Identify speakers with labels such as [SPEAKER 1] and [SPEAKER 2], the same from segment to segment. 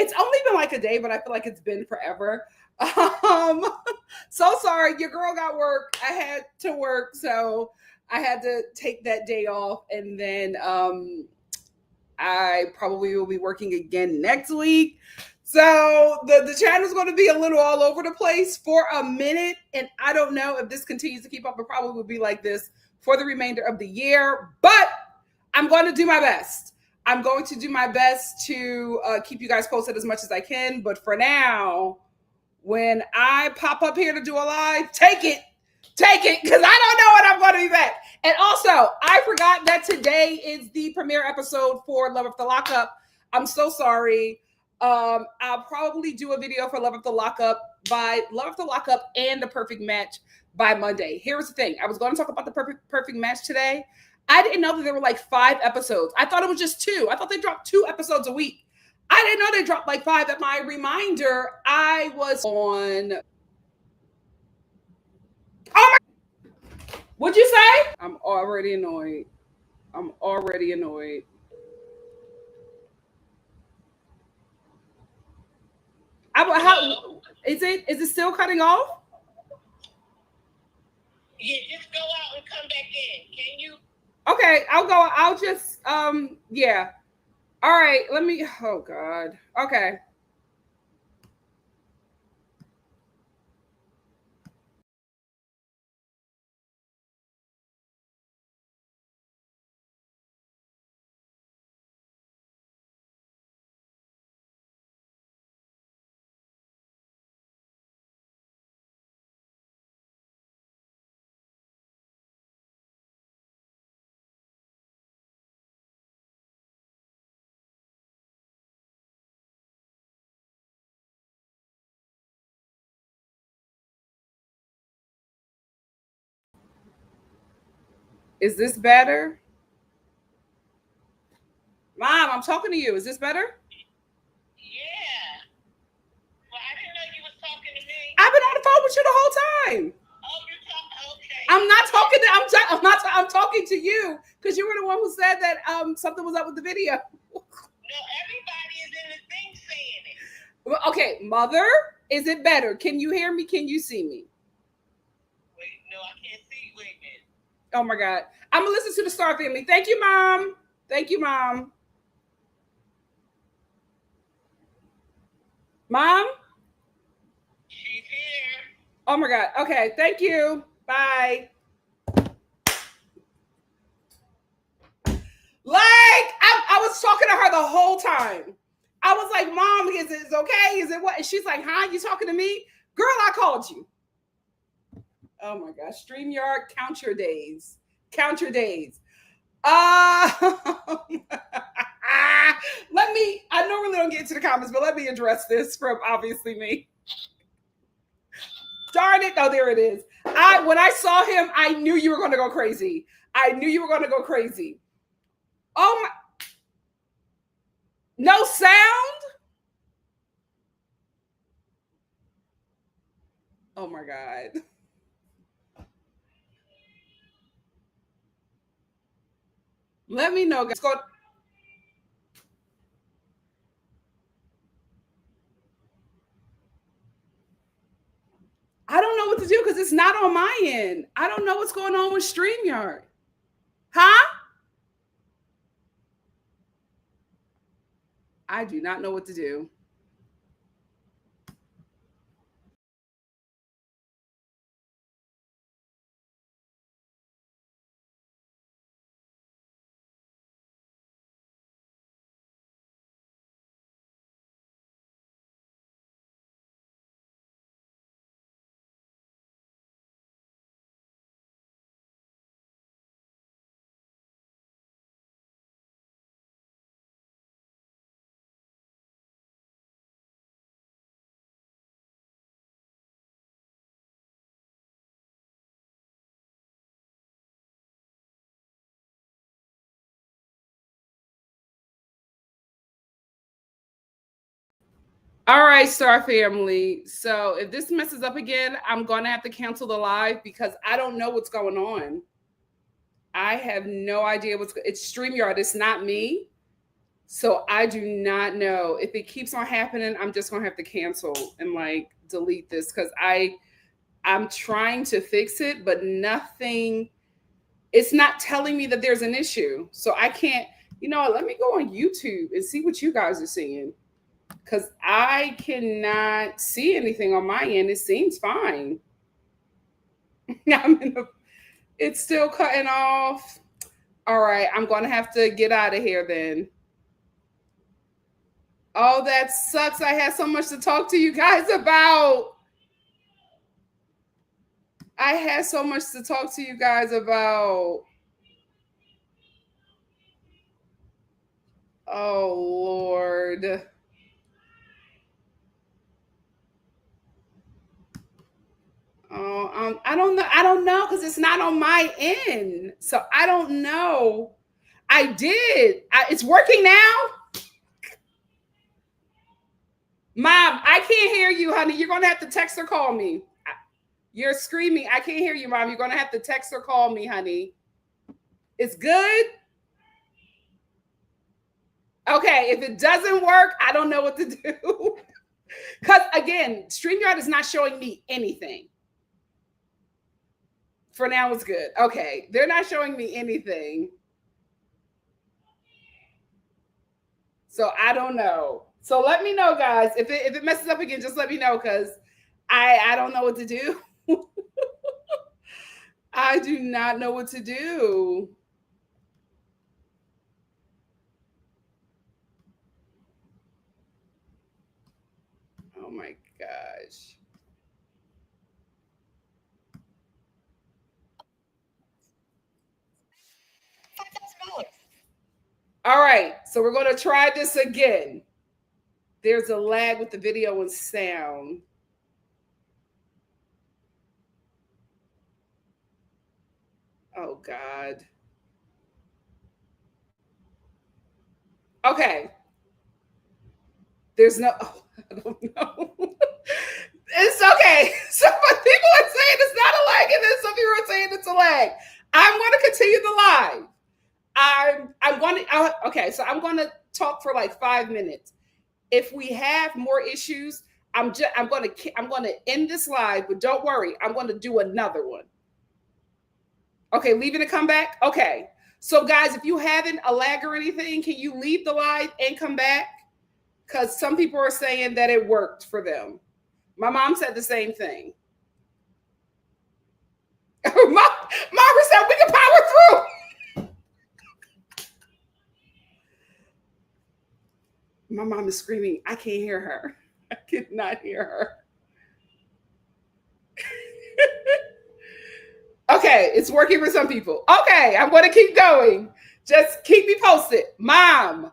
[SPEAKER 1] It's only been like a day, but I feel like it's been forever. So sorry, your girl got work. I had to work, so I had to take that day off, and then I probably will be working again next week. So the channel's going to be a little all over the place for a minute, and I don't know if this continues to keep up. It probably will be like this for the remainder of the year, but I'm going to do my best. I'm going to do my best to keep you guys posted as much as I can. But for now, when I pop up here to do a live, take it, because I don't know when I'm going to be back. And also, I forgot that today is the premiere episode for Love After Lockup. I'm so sorry. I'll probably do a video for Love After Lockup and The Perfect Match by Monday. Here's the thing. I was going to talk about The Perfect Match today. I didn't know that there were like 5 episodes. I thought it was just 2. I thought they dropped 2 episodes a week. I didn't know they dropped like 5. At my reminder, I was on. Oh my! What'd you say? I'm already annoyed. How is it? Is it still cutting off?
[SPEAKER 2] Yeah, just go out and come back in. Can you?
[SPEAKER 1] Okay, I'll go. I'll just yeah. All right, let me. Oh God. Okay. Is this better? Mom, I'm talking to you. Is this better?
[SPEAKER 2] Yeah. Well, I didn't know you was talking to me.
[SPEAKER 1] I've been on the phone with you the whole time.
[SPEAKER 2] Oh, you're talking. Okay.
[SPEAKER 1] I'm not talking to. I'm talking to you because you were the one who said that something was up with the video.
[SPEAKER 2] No, everybody is in the thing saying it.
[SPEAKER 1] Well, okay, Mother, is it better? Can you hear me? Can you see me?
[SPEAKER 2] Wait, no, I can't see. Wait a minute.
[SPEAKER 1] Oh my God. I'm gonna listen to the Star Family. Thank you, Mom. Thank you, Mom. Mom?
[SPEAKER 2] She's here.
[SPEAKER 1] Oh my God. Okay, thank you. Bye. Like, I was talking to her the whole time. I was like, Mom, is it okay? Is it what? And she's like, huh? You talking to me? Girl, I called you. Oh my gosh. StreamYard, count your days. Count your days. Let me, I normally don't get into the comments, but let me address this from obviously me. Darn it. Oh, there it is. When I saw him, I knew you were going to go crazy. I knew you were going to go crazy. Oh my. No sound? Oh my God. Let me know, guys. I don't know what to do because it's not on my end. I don't know what's going on with StreamYard. Huh? I do not know what to do. All right, Star Family. So if this messes up again, I'm going to have to cancel the live because I don't know what's going on. I have no idea it's StreamYard. It's not me. So I do not know. If it keeps on happening, I'm just going to have to cancel and like delete this because I'm trying to fix it, but nothing, it's not telling me that there's an issue. So I can't, let me go on YouTube and see what you guys are seeing. Because I cannot see anything on my end. It seems fine. It's still cutting off. All right, I'm going to have to get out of here then. Oh, that sucks. I had so much to talk to you guys about. I had so much to talk to you guys about. Oh, Lord. Oh, I don't know. I don't know because it's not on my end. So I don't know. I did. It's working now. Mom, I can't hear you, honey. You're going to have to text or call me. You're screaming. I can't hear you, Mom. You're going to have to text or call me, honey. It's good? Okay, if it doesn't work, I don't know what to do. Because, again, StreamYard is not showing me anything. For now, it's good. Okay, they're not showing me anything. So I don't know. So let me know, guys. If it messes up again, just let me know because I don't know what to do. I do not know what to do. Oh my gosh. All right, so we're going to try this again. There's a lag with the video and sound. Oh, God. Okay. There's no, I don't know. It's okay. Some people are saying it's not a lag, and then some people are saying it's a lag. I'm going to continue the live. I'm going to, okay, so I'm going to talk for like 5 minutes. If we have more issues, I'm going to end this live, but don't worry, I'm going to do another one. Okay, leaving to come back. Okay, so guys, if you haven't a lag or anything, can you leave the live and come back? Because some people are saying that it worked for them. My mom said the same thing. Mama said we can power through. My mom is screaming. I can't hear her. I cannot hear her. Okay, it's working for some people. Okay, I'm going to keep going. Just keep me posted. Mom.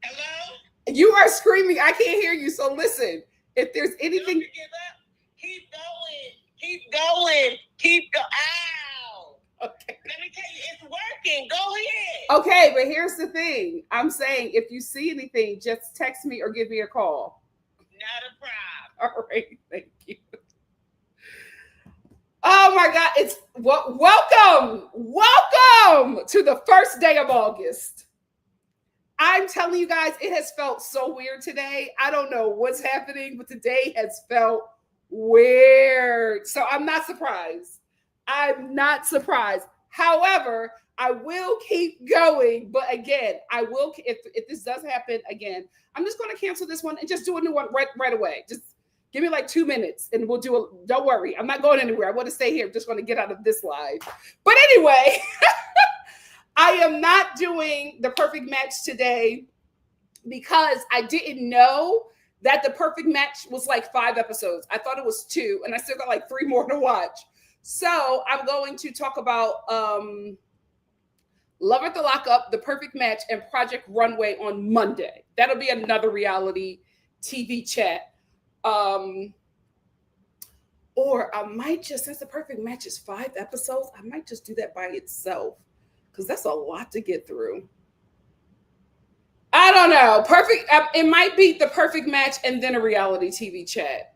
[SPEAKER 2] Hello?
[SPEAKER 1] You are screaming. I can't hear you. So listen, if there's anything.
[SPEAKER 2] Don't give up. Keep going. Keep going. Keep going. Ow.
[SPEAKER 1] Okay.
[SPEAKER 2] Let me tell you, it's working. Go ahead.
[SPEAKER 1] Okay, but here's the thing. I'm saying if you see anything, just text me or give me a call.
[SPEAKER 2] Not a problem.
[SPEAKER 1] All right. Thank you. Oh my God. It's welcome. Welcome to the first day of August. I'm telling you guys, it has felt so weird today. I don't know what's happening, but today has felt weird. So I'm not surprised. I'm not surprised. However, I will keep going. But again, I will, if this does happen again, I'm just going to cancel this one and just do a new one right away. Just give me like 2 minutes and we'll do it. Don't worry. I'm not going anywhere. I want to stay here. I'm just going to get out of this live. But anyway, I am not doing the perfect match today because I didn't know that the perfect match was like 5 episodes. I thought it was 2, and I still got like 3 more to watch. So I'm going to talk about Love at the Lockup, The Perfect Match, and Project Runway on Monday. That'll be another reality TV chat. Or I might just, since The Perfect Match is 5 episodes, I might just do that by itself because that's a lot to get through. I don't know. It might be The Perfect Match and then a reality TV chat.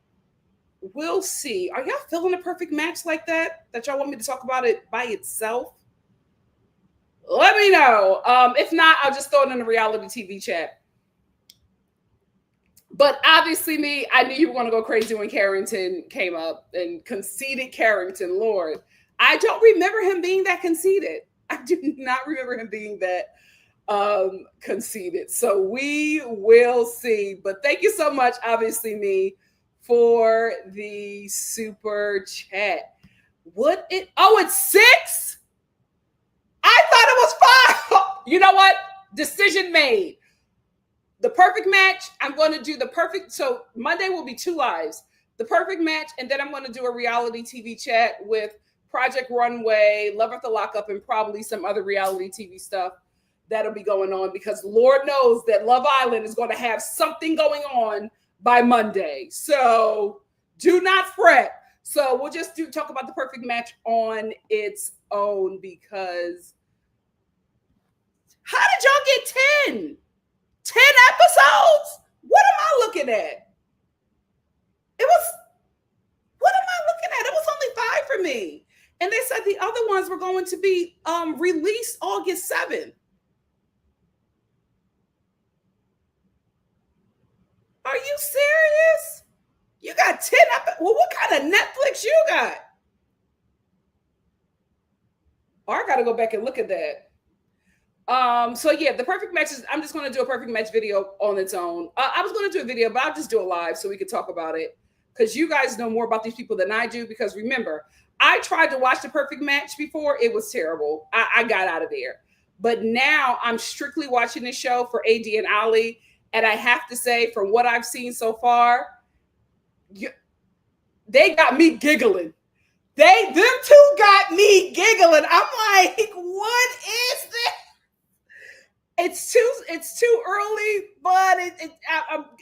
[SPEAKER 1] We'll see. Are y'all feeling a perfect match like that? That y'all want me to talk about it by itself? Let me know. If not, I'll just throw it in the reality TV chat. But obviously, I knew you were going to go crazy when Carrington came up and conceited Carrington. Lord, I don't remember him being that conceited. I do not remember him being that conceited. So we will see. But thank you so much, obviously, me, for the super chat. It's 6? I thought it was 5. You know what? Decision made. The perfect match, I'm going to do the perfect. So Monday will be 2 lives. The perfect match, and then I'm going to do a reality TV chat with Project Runway, Love at the Lockup, and probably some other reality TV stuff that'll be going on because Lord knows that Love Island is going to have something going on by Monday. So do not fret. So we'll just talk about the perfect match on its own because how did y'all get 10? 10 episodes? What am I looking at? What am I looking at? It was only 5 for me. And they said the other ones were going to be released August 7th. Are you serious? You got 10 episodes? Well, what kind of Netflix you got? Or I got to go back and look at that. So yeah, the perfect match is, I'm just going to do a perfect match video on its own. I was going to do a video, but I'll just do it live so we can talk about it because you guys know more about these people than I do. Because remember, I tried to watch the perfect match before. It was terrible. I got out of there. But now I'm strictly watching this show for AD and Ali. And I have to say, from what I've seen so far, they got me giggling. Them 2 got me giggling. I'm like, what is this? It's too early, but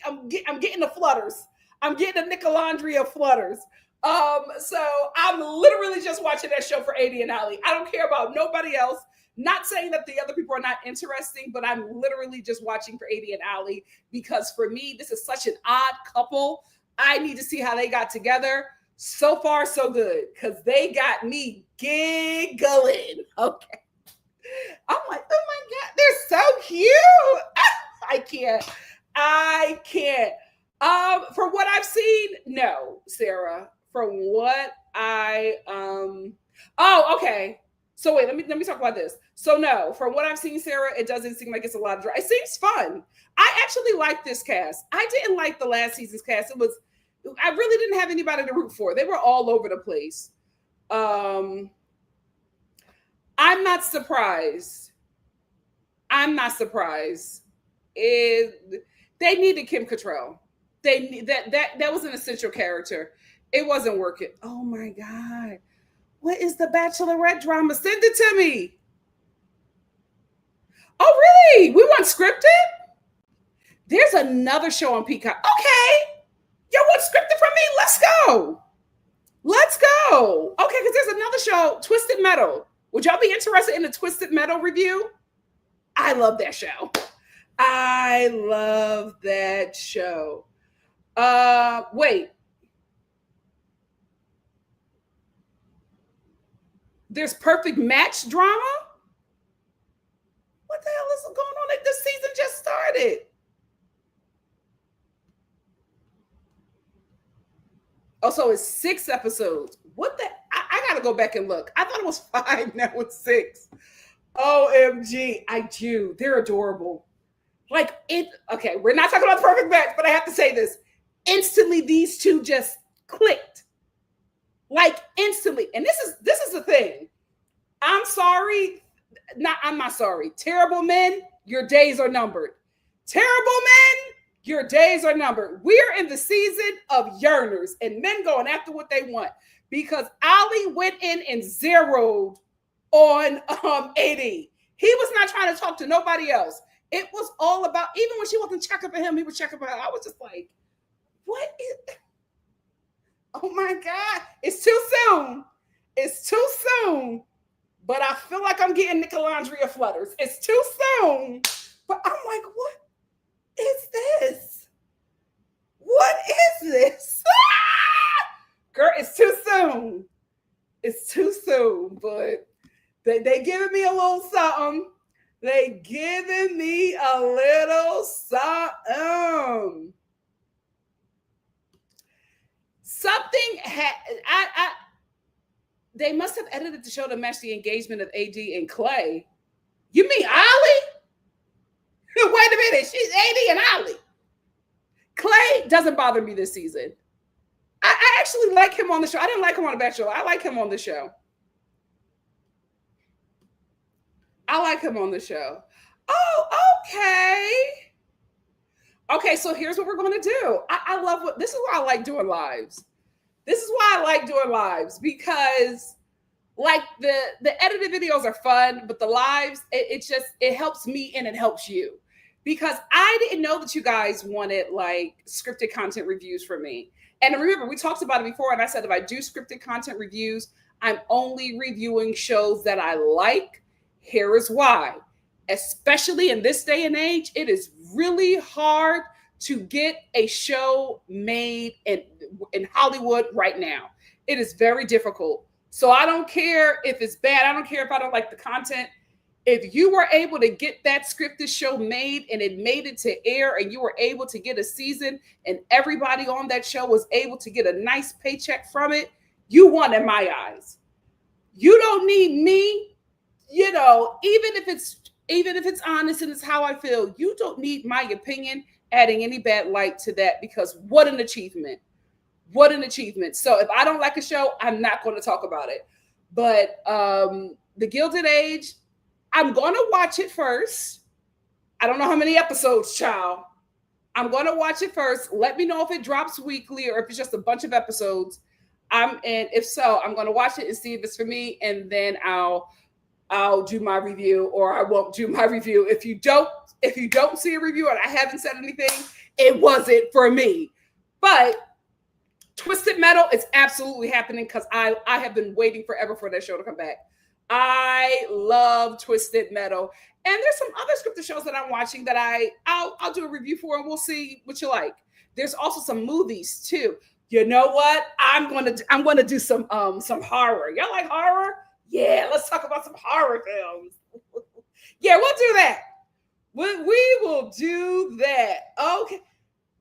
[SPEAKER 1] I'm getting the flutters. I'm getting the Nicolandria flutters. So I'm literally just watching that show for AD and Ali. I don't care about nobody else. Not saying that the other people are not interesting, but I'm literally just watching for AD and Ali because for me, this is such an odd couple. I need to see how they got together. So far, so good because they got me giggling. Okay. I'm like, oh my God, they're so cute. I can't. From what I've seen, no, Sarah. From what okay. So wait, let me talk about this. So no, from what I've seen, Sarah, it doesn't seem like it's a lot of drama. It seems fun. I actually like this cast. I didn't like the last season's cast. I really didn't have anybody to root for. They were all over the place. I'm not surprised. They They needed Kim Cattrall. That was an essential character. It wasn't working. Oh my God. What is the Bachelorette drama? Send it to me. Oh, really? We want scripted? There's another show on Peacock. Okay. You want scripted from me? Let's go. Let's go. Okay, because there's another show, Twisted Metal. Would y'all be interested in a Twisted Metal review? I love that show. I love that show. Wait. There's Perfect Match drama? What the hell is going on? This season just started. Also, it's 6 episodes. What the? I gotta go back and look. I thought it was 5. Now it's 6. OMG. I do. They're adorable. Like it. Okay, we're not talking about the Perfect Match, but I have to say this. Instantly, these two just clicked. Like instantly. And this is the thing. I'm sorry. I'm not sorry. Terrible men, your days are numbered. Terrible men, your days are numbered. We're in the season of yearners and men going after what they want, because Ali went in and zeroed on AD. He was not trying to talk to nobody else. It was all about, even when she wasn't checking for him, he was checking for her. I was just like, what is, oh my God, it's too soon. It's too soon. But I feel like I'm getting Nicolandria flutters. It's too soon. But I'm like, what is this? What is this? Girl, it's too soon. It's too soon. But they giving me a little something. They giving me a little something. Something they must have edited the show to match the engagement of AD and Clay. You mean Ali? Wait a minute. She's AD and Ali. Clay doesn't bother me this season. I actually like him on the show. I didn't like him on The Bachelor. I like him on the show. Oh, okay. Okay, so here's what we're going to do. I love this is why I like doing lives. Because like the edited videos are fun, but the lives, it helps me and it helps you, because I didn't know that you guys wanted like scripted content reviews from me. And remember, we talked about it before, and I said if I do scripted content reviews, I'm only reviewing shows that I like. Here is why. Especially in this day and age, it is really hard to get a show made in Hollywood right now. It is very difficult. So I don't care if it's bad. I don't care if I don't like the content. If you were able to get that scripted show made and it made it to air and you were able to get a season and everybody on that show was able to get a nice paycheck from it, you won in my eyes. You don't need me, even if it's honest and it's how I feel, you don't need my opinion adding any bad light to that, because what an achievement. So if I don't like a show, I'm not going to talk about it. But The Gilded Age, I'm going to watch it first. I don't know how many episodes, child. I'm going to watch it first. Let me know if it drops weekly or if it's just a bunch of episodes. And if so, I'm going to watch it and see if it's for me, and then I'll do my review, or I won't do my review. If you don't see a review and I haven't said anything, it wasn't for me. But Twisted Metal is absolutely happening, because I have been waiting forever for that show to come back. I love Twisted Metal. And there's some other scripted shows that I'm watching that I'll do a review for, and we'll see what you like. There's also some movies too. You know what? I'm gonna do some horror. Y'all like horror? Yeah, let's talk about some horror films. Yeah, we'll do that. We will do that. Okay.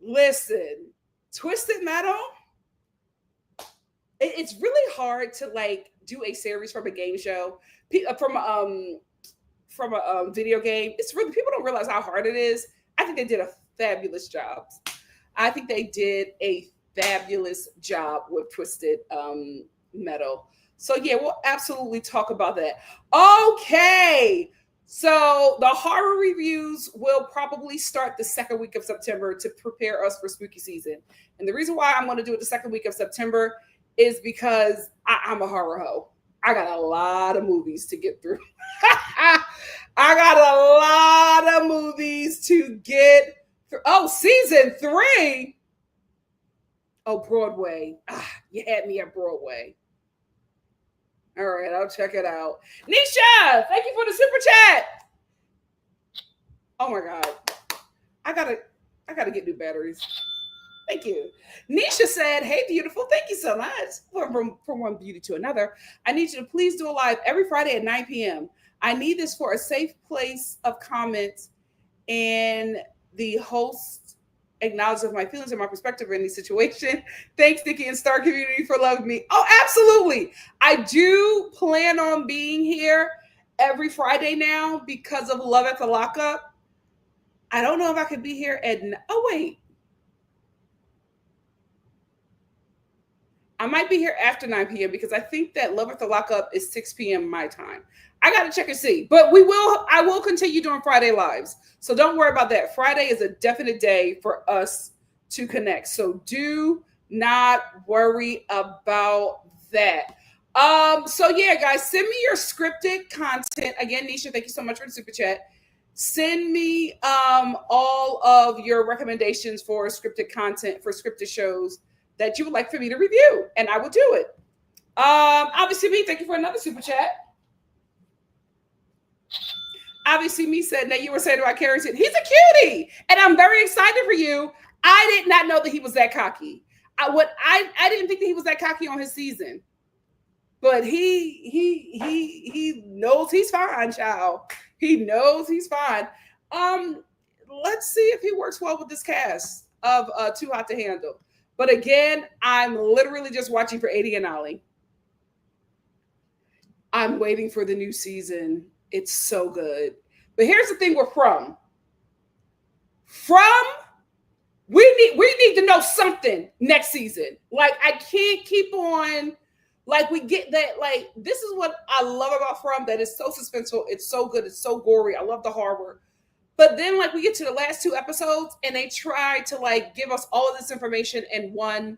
[SPEAKER 1] Listen, Twisted Metal. It's really hard to like do a series from a game show, from a video game. It's really, people don't realize how hard it is. I think they did a fabulous job. With Twisted Metal. So yeah, we'll absolutely talk about that. Okay, So the horror reviews will probably start the second week of September to prepare us for spooky season. And the reason why I'm going to do it the second week of September is because I'm a horror hoe. I got a lot of movies to get through. I got a lot of movies to get through. Oh, season 3. Oh, Broadway. You had me at Broadway. All right, I'll check it out. Nisha, thank you for the super chat. Oh my God. I gotta get new batteries. Thank you. Nisha said, hey, beautiful. Thank you so much. From one beauty to another. I need you to please do a live every Friday at 9 p.m. I need this for a safe place of comments and the host acknowledge of my feelings and my perspective in any situation. Thanks, Nikki and Star community, for loving me. Oh, absolutely. I do plan on being here every Friday now because of Love at the Lockup. I don't know if I could be here at, oh, wait. I might be here after 9 p.m. because I think that Love at the Lockup is 6 p.m. my time. I got to check and see. But I will continue doing Friday lives. So don't worry about that. Friday is a definite day for us to connect. So do not worry about that. So yeah, guys, send me your scripted content. Again, Nisha, thank you so much for the super chat. Send me all of your recommendations for scripted content, for scripted shows that you would like for me to review, and I will do it. Obviously, me, thank you for another super chat. Obviously, me said that you were saying about Carrington, he's a cutie, and I'm very excited for you. I did not know that he was that cocky. I didn't think that he was that cocky on his season, but he knows he's fine, child. He knows he's fine. Let's see if he works well with this cast of Too Hot to Handle. But again, I'm literally just watching for Adie and Ollie. I'm waiting for the new season. It's so good. But here's the thing with Rhom. We need to know something next season. Like, I can't keep on, like, we get that, like, this is what I love about Rhom, that it's so suspenseful. It's so good. It's so gory. I love the horror. But then, like, we get to the last 2 episodes and they try to, like, give us all of this information in one,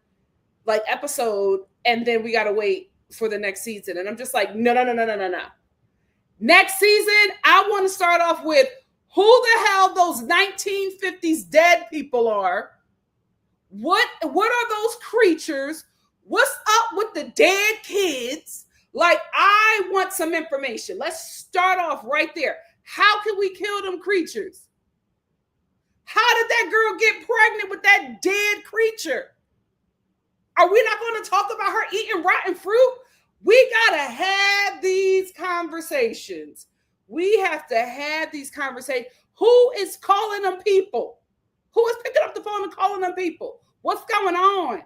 [SPEAKER 1] like, episode. And then we got to wait for the next season. And I'm just like, no. Next season, I want to start off with who the hell those 1950s dead people are. What are those creatures? What's up with the dead kids? Like, I want some information. Let's start off right there. How can we kill them creatures? How did that girl get pregnant with that dead creature? Are we not going to talk about her eating rotten fruit? We got to have these conversations. We have to have these conversations. Who is calling them people? Who is picking up the phone and calling them people? What's going on?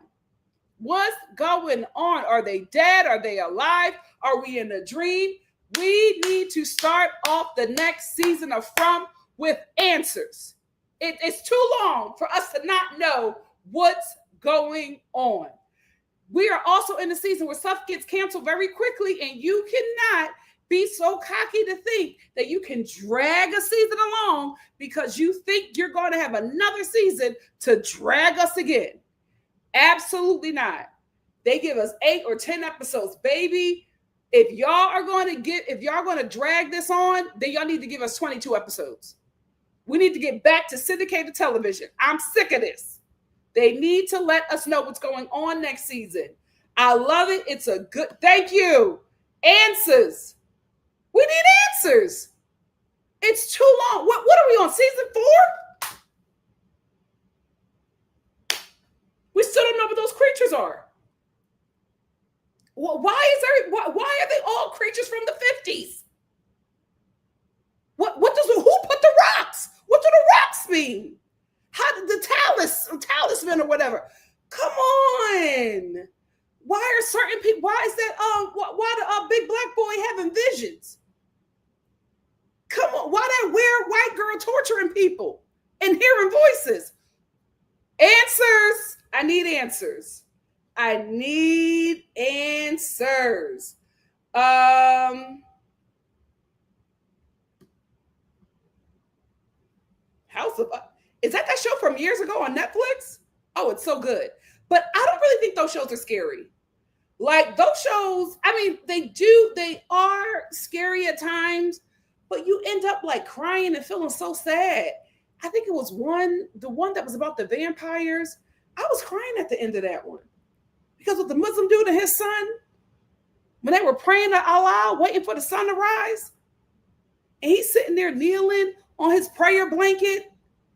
[SPEAKER 1] What's going on? Are they dead? Are they alive? Are we in a dream? We need to start off the next season of Rhom with answers. It's too long for us to not know what's going on. We are also in a season where stuff gets canceled very quickly, and you cannot be so cocky to think that you can drag a season along because you think you're going to have another season to drag us again. Absolutely not. They give us 8 or 10 episodes, baby. If y'all are going to drag this on, then y'all need to give us 22 episodes. We need to get back to syndicated television. I'm sick of this. They need to let us know what's going on next season. I love it. It's a good, thank you. Answers. We need answers. It's too long. What are we on, season 4? We still don't know what those creatures are. Why are they all creatures from the 50s? Who put the rocks? What do the rocks mean? How did the talisman or whatever? Come on. Why are certain people, why is that, why the big black boy having visions? Come on, why that weird white girl torturing people and hearing voices? Answers. I need answers. I need answers. House of is that show from years ago on Netflix? Oh, it's so good. But I don't really think those shows are scary. Like those shows, I mean, they are scary at times, but you end up like crying and feeling so sad. I think it was the one that was about the vampires. I was crying at the end of that one because with the Muslim dude and his son, when they were praying to Allah, waiting for the sun to rise, and he's sitting there kneeling on his prayer blanket,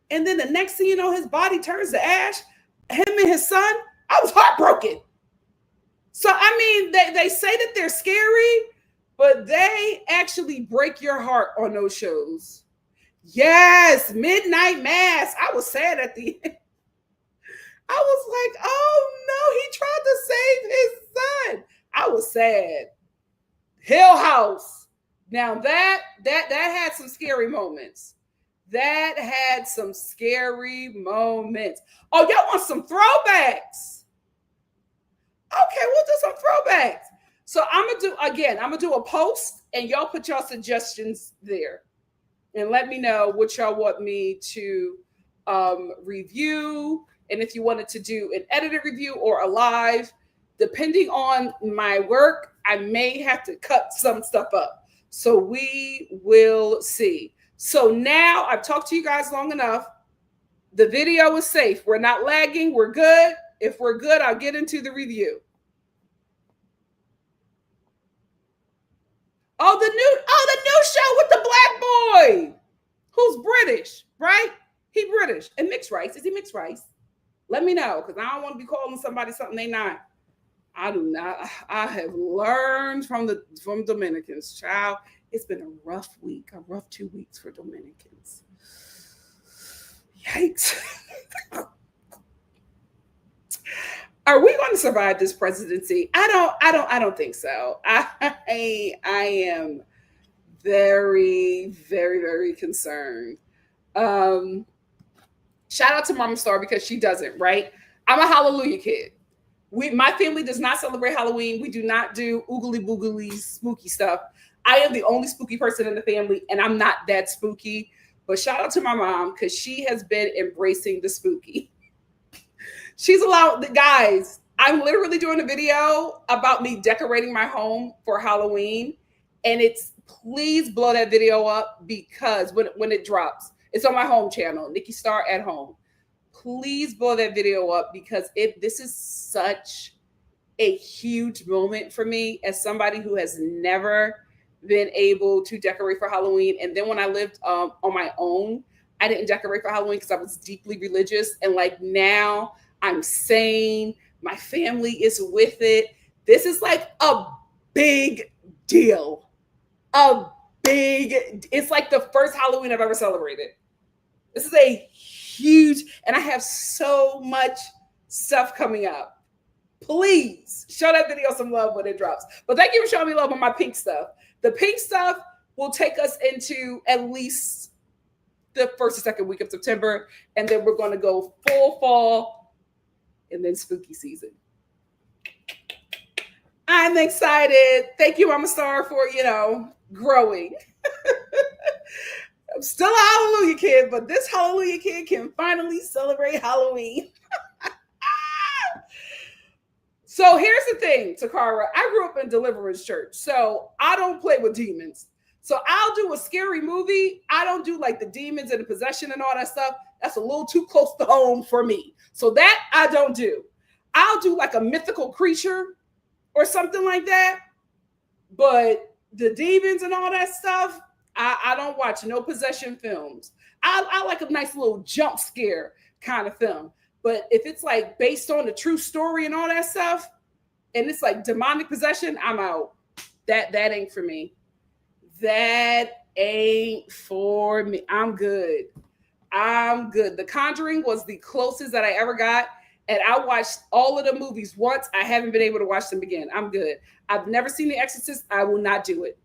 [SPEAKER 1] and then the next thing you know, his body turns to ash. Him and his son, I was heartbroken. So, I mean, they say that they're scary, but they actually break your heart on those shows. Yes, Midnight Mass. I was sad at the end. I was like, oh no, he tried to save his son. I was sad. Hill House. Now that had some scary moments. That had some scary moments. Oh, y'all want some throwbacks? Okay, we'll do some throwbacks. So I'm gonna do a post and y'all put y'all suggestions there. And let me know what y'all want me to review. And if you wanted to do an edited review or a live, depending on my work, I may have to cut some stuff up. So we will see. So now I've talked to you guys long enough. The video is safe. We're not lagging. We're good. If we're good, I'll get into the review. Oh, the new show with the black boy who's British, right? He British and mixed rice. Is he mixed rice? Let me know, because I don't want to be calling somebody something they not. I do not. I have learned from Dominicans, child. It's been a rough week, a rough 2 weeks for Dominicans. Yikes. Are we going to survive this presidency? I don't think so. I am very, very, very concerned. Shout out to MOMMA.Star because she doesn't, right? I'm a Hallelujah kid. My family does not celebrate Halloween. We do not do oogly boogly spooky stuff. I am the only spooky person in the family, and I'm not that spooky. But shout out to my mom because she has been embracing the spooky. She's allowed, guys, I'm literally doing a video about me decorating my home for Halloween. And please blow that video up because when it drops, it's on my home channel, NikkiStar at home. Please blow that video up because this is such a huge moment for me as somebody who has never been able to decorate for Halloween. And then when I lived on my own, I didn't decorate for Halloween because I was deeply religious. And like now I'm sane. My family is with it. This is like a big deal. It's like the first Halloween I've ever celebrated. This is a huge, and I have so much stuff coming up. Please show that video some love when it drops. But thank you for showing me love on my pink stuff. The pink stuff will take us into at least the first or second week of September, and then we're going to go full fall and then spooky season. I'm excited. Thank you, MOMMA.Star, for, growing. I'm still a Hallelujah kid, but this Hallelujah kid can finally celebrate Halloween. So here's the thing, Takara. I grew up in Deliverance Church, so I don't play with demons. So I'll do a scary movie. I don't do like the demons and the possession and all that stuff. That's a little too close to home for me. So that I don't do. I'll do like a mythical creature or something like that. But the demons and all that stuff, I don't watch no possession films. I like a nice little jump scare kind of film. But if it's like based on the true story and all that stuff, and it's like demonic possession, I'm out. That ain't for me. That ain't for me. I'm good. The Conjuring was the closest that I ever got. And I watched all of the movies once. I haven't been able to watch them again. I'm good. I've never seen The Exorcist. I will not do it.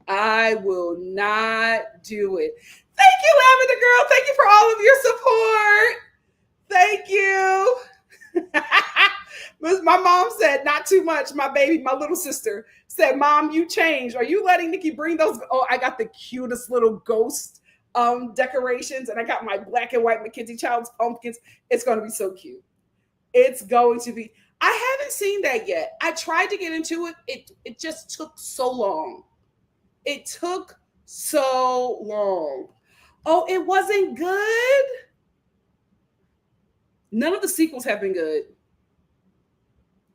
[SPEAKER 1] I will not do it. Thank you, Lavender Girl. Thank you for all of your support. Thank you. My mom said, not too much. My little sister said, Mom, you changed. Are you letting Nikki bring those? Oh, I got the cutest little ghost decorations, and I got my black and white Mackenzie Childs pumpkins. It's going to be so cute. It's going to be. I haven't seen that yet. I tried to get into it. It just took so long. It took so long. Oh, it wasn't good. None of the sequels have been good.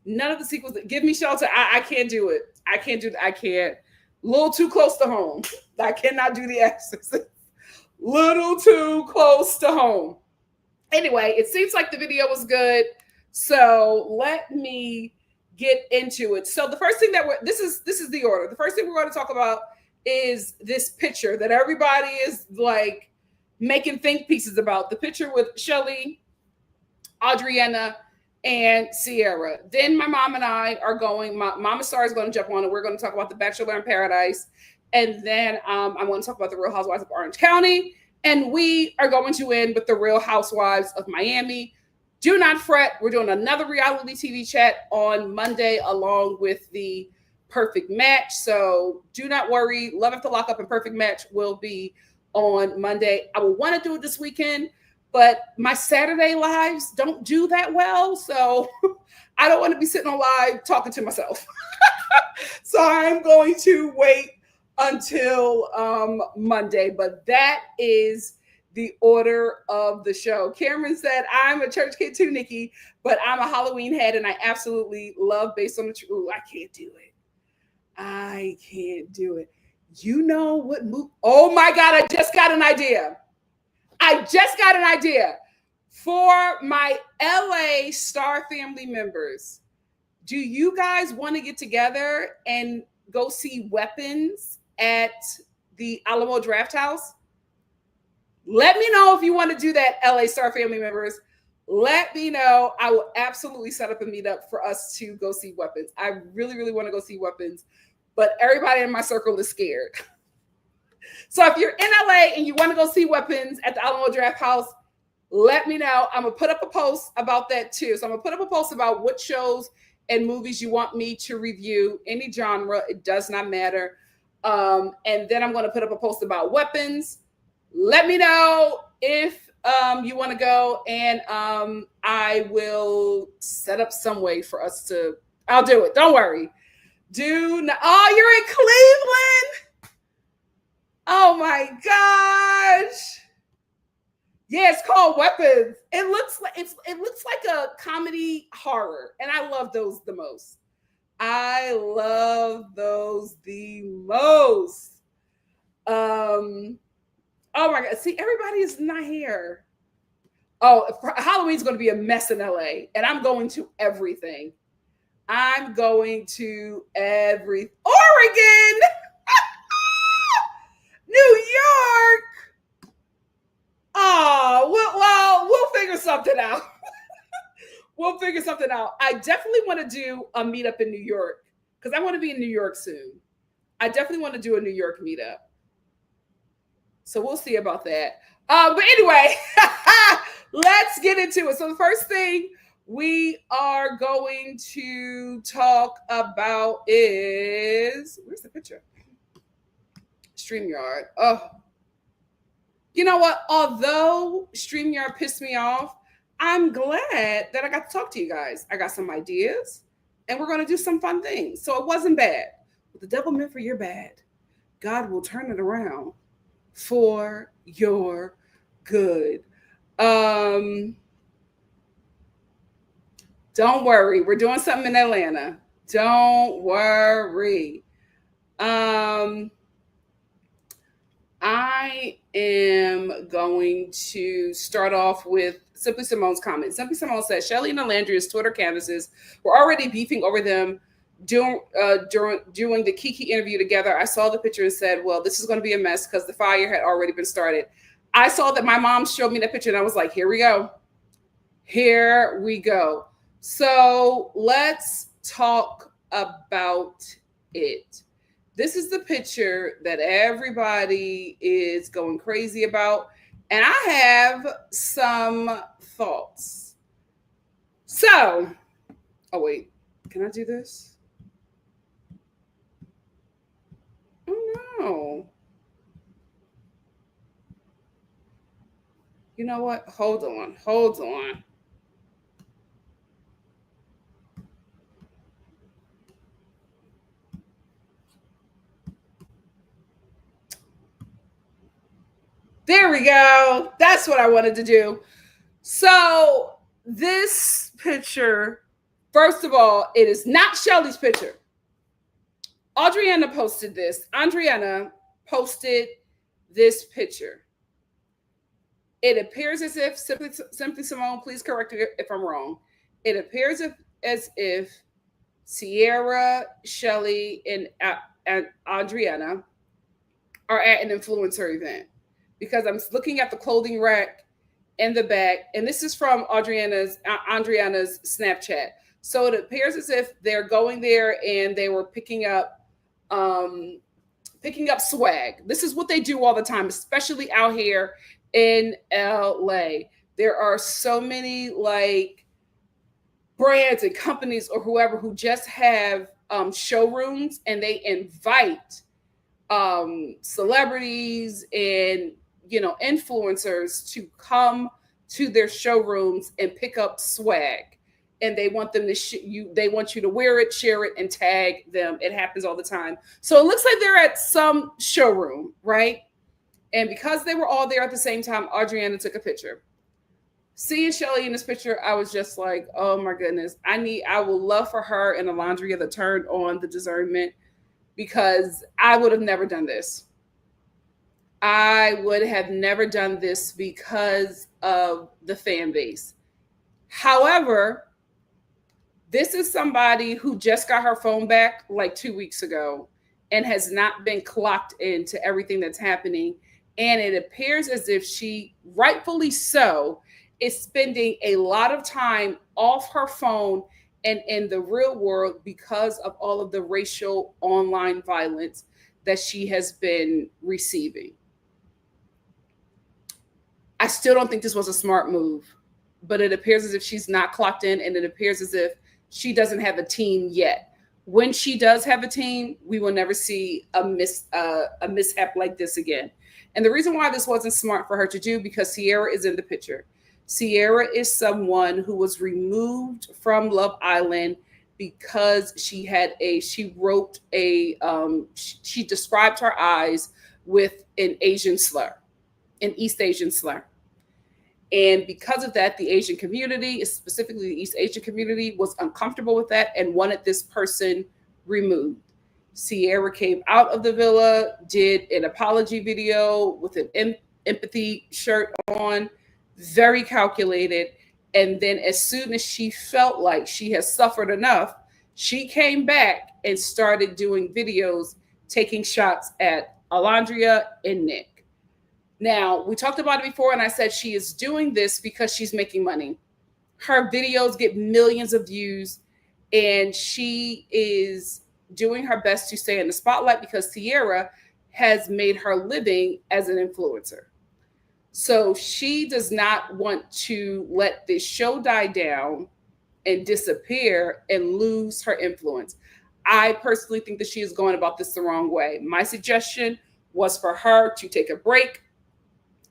[SPEAKER 1] None of the sequels. Give Me Shelter. I can't do it. I can't do that. I can't. A little too close to home. I cannot do The Exorcist. Little too close to home. Anyway, it seems like the video was good. So let me get into it. So the first thing that this is the order. The first thing we're going to talk about is this picture that everybody is like making think pieces about. The picture with Chelley, Adriana, and CIERA. Then my mom and I are going, MomMA.Star is going to jump on, and we're going to talk about the Bachelor in Paradise. And then I'm going to talk about the Real Housewives of Orange County. And we are going to end with the Real Housewives of Miami. Do not fret. We're doing another reality TV chat on Monday along with the Perfect Match. So do not worry. Love After Lockup and Perfect Match will be on Monday. I will want to do it this weekend, but my Saturday lives don't do that well. So I don't want to be sitting on live talking to myself. So I'm going to wait until Monday, but that is the order of the show. Cameron said, I'm a church kid too, Nikki, but I'm a Halloween head and I absolutely love Based on the Truth. Ooh, I can't do it. I can't do it. You know what movie? Oh my God, I just got an idea. For my LA Star family members. Do you guys want to get together and go see Weapons at the Alamo Draft House? Let me know if you want to do that, LA Star family members. Let me know. I will absolutely set up a meetup for us to go see Weapons. I really, really want to go see Weapons, but everybody in my circle is scared. So if you're in LA and you want to go see Weapons at the Alamo Draft House, let me know. I'm going to put up a post about that too. So I'm going to put up a post about what shows and movies you want me to review, any genre. It does not matter. And then I'm going to put up a post about Weapons. Let me know if you want to go, and I will set up some way for us to. I'll do it. Don't worry. Oh, you're in Cleveland. Oh my gosh. Yeah, it's called Weapons. It looks like a comedy horror, and I love those the most. Oh my God. See, everybody is not here. Oh, Halloween's going to be a mess in LA, and I'm going to everything. Oregon. New York. Oh, we'll figure something out. I definitely want to do a meetup in New York because I want to be in New York soon. I definitely want to do a New York meetup. So we'll see about that. But anyway, let's get into it. So the first thing we are going to talk about is, where's the picture? StreamYard. Oh, you know what? Although StreamYard pissed me off, I'm glad that I got to talk to you guys. I got some ideas, and we're going to do some fun things. So it wasn't bad. What the devil meant for your bad, God will turn it around for your good. Don't worry. We're doing something in Atlanta. Don't worry. I am going to start off with Simply Simone's comment. Simply Simone says, Chelley and Alandria's Twitter canvases were already beefing over them doing the Kiki interview together. I saw the picture and said, well, this is going to be a mess because the fire had already been started. I saw that my mom showed me that picture and I was like, here we go. So let's talk about it. This is the picture that everybody is going crazy about. And I have some thoughts. So, oh wait, can I do this? Oh no. You know what? Hold on. There we go. That's what I wanted to do. So this picture, first of all, it is not Chelley's picture. Adriana posted this. Adriana posted this picture. It appears as if simply Simone, please correct me if I'm wrong. It appears as if CIERA, Chelley, and Adriana are at an influencer event, because I'm looking at the clothing rack in the back, and this is from Adriana's Snapchat. So it appears as if they're going there and they were picking up swag. This is what they do all the time, especially out here in LA. There are so many like brands and companies or whoever who just have showrooms, and they invite celebrities and influencers to come to their showrooms and pick up swag, and they want them to they want you to wear it, share it, and tag them. It happens all the time. So it looks like they're at some showroom, right? And because they were all there at the same time, Adriana took a picture. Seeing Chelley in this picture, I was just like, oh my goodness, I would love for her and Alondria to turn on the discernment, because I would have never done this. I would have never done this because of the fan base. However, this is somebody who just got her phone back like 2 weeks ago and has not been clocked into everything that's happening. And it appears as if she, rightfully so, is spending a lot of time off her phone and in the real world because of all of the racial online violence that she has been receiving. I still don't think this was a smart move, but it appears as if she's not clocked in, and it appears as if she doesn't have a team yet. When she does have a team, we will never see a mishap like this again. And the reason why this wasn't smart for her to do, because CIERA is in the picture. CIERA is someone who was removed from Love Island because she described her eyes with an Asian slur, an East Asian slur. And because of that, the Asian community, specifically the East Asian community, was uncomfortable with that and wanted this person removed. CIERA came out of the villa, did an apology video with an empathy shirt on, very calculated. And then as soon as she felt like she has suffered enough, she came back and started doing videos, taking shots at Alondria and Nick. Now, we talked about it before, and I said she is doing this because she's making money. Her videos get millions of views, and she is doing her best to stay in the spotlight because CIERA has made her living as an influencer. So she does not want to let this show die down and disappear and lose her influence. I personally think that she is going about this the wrong way. My suggestion was for her to take a break,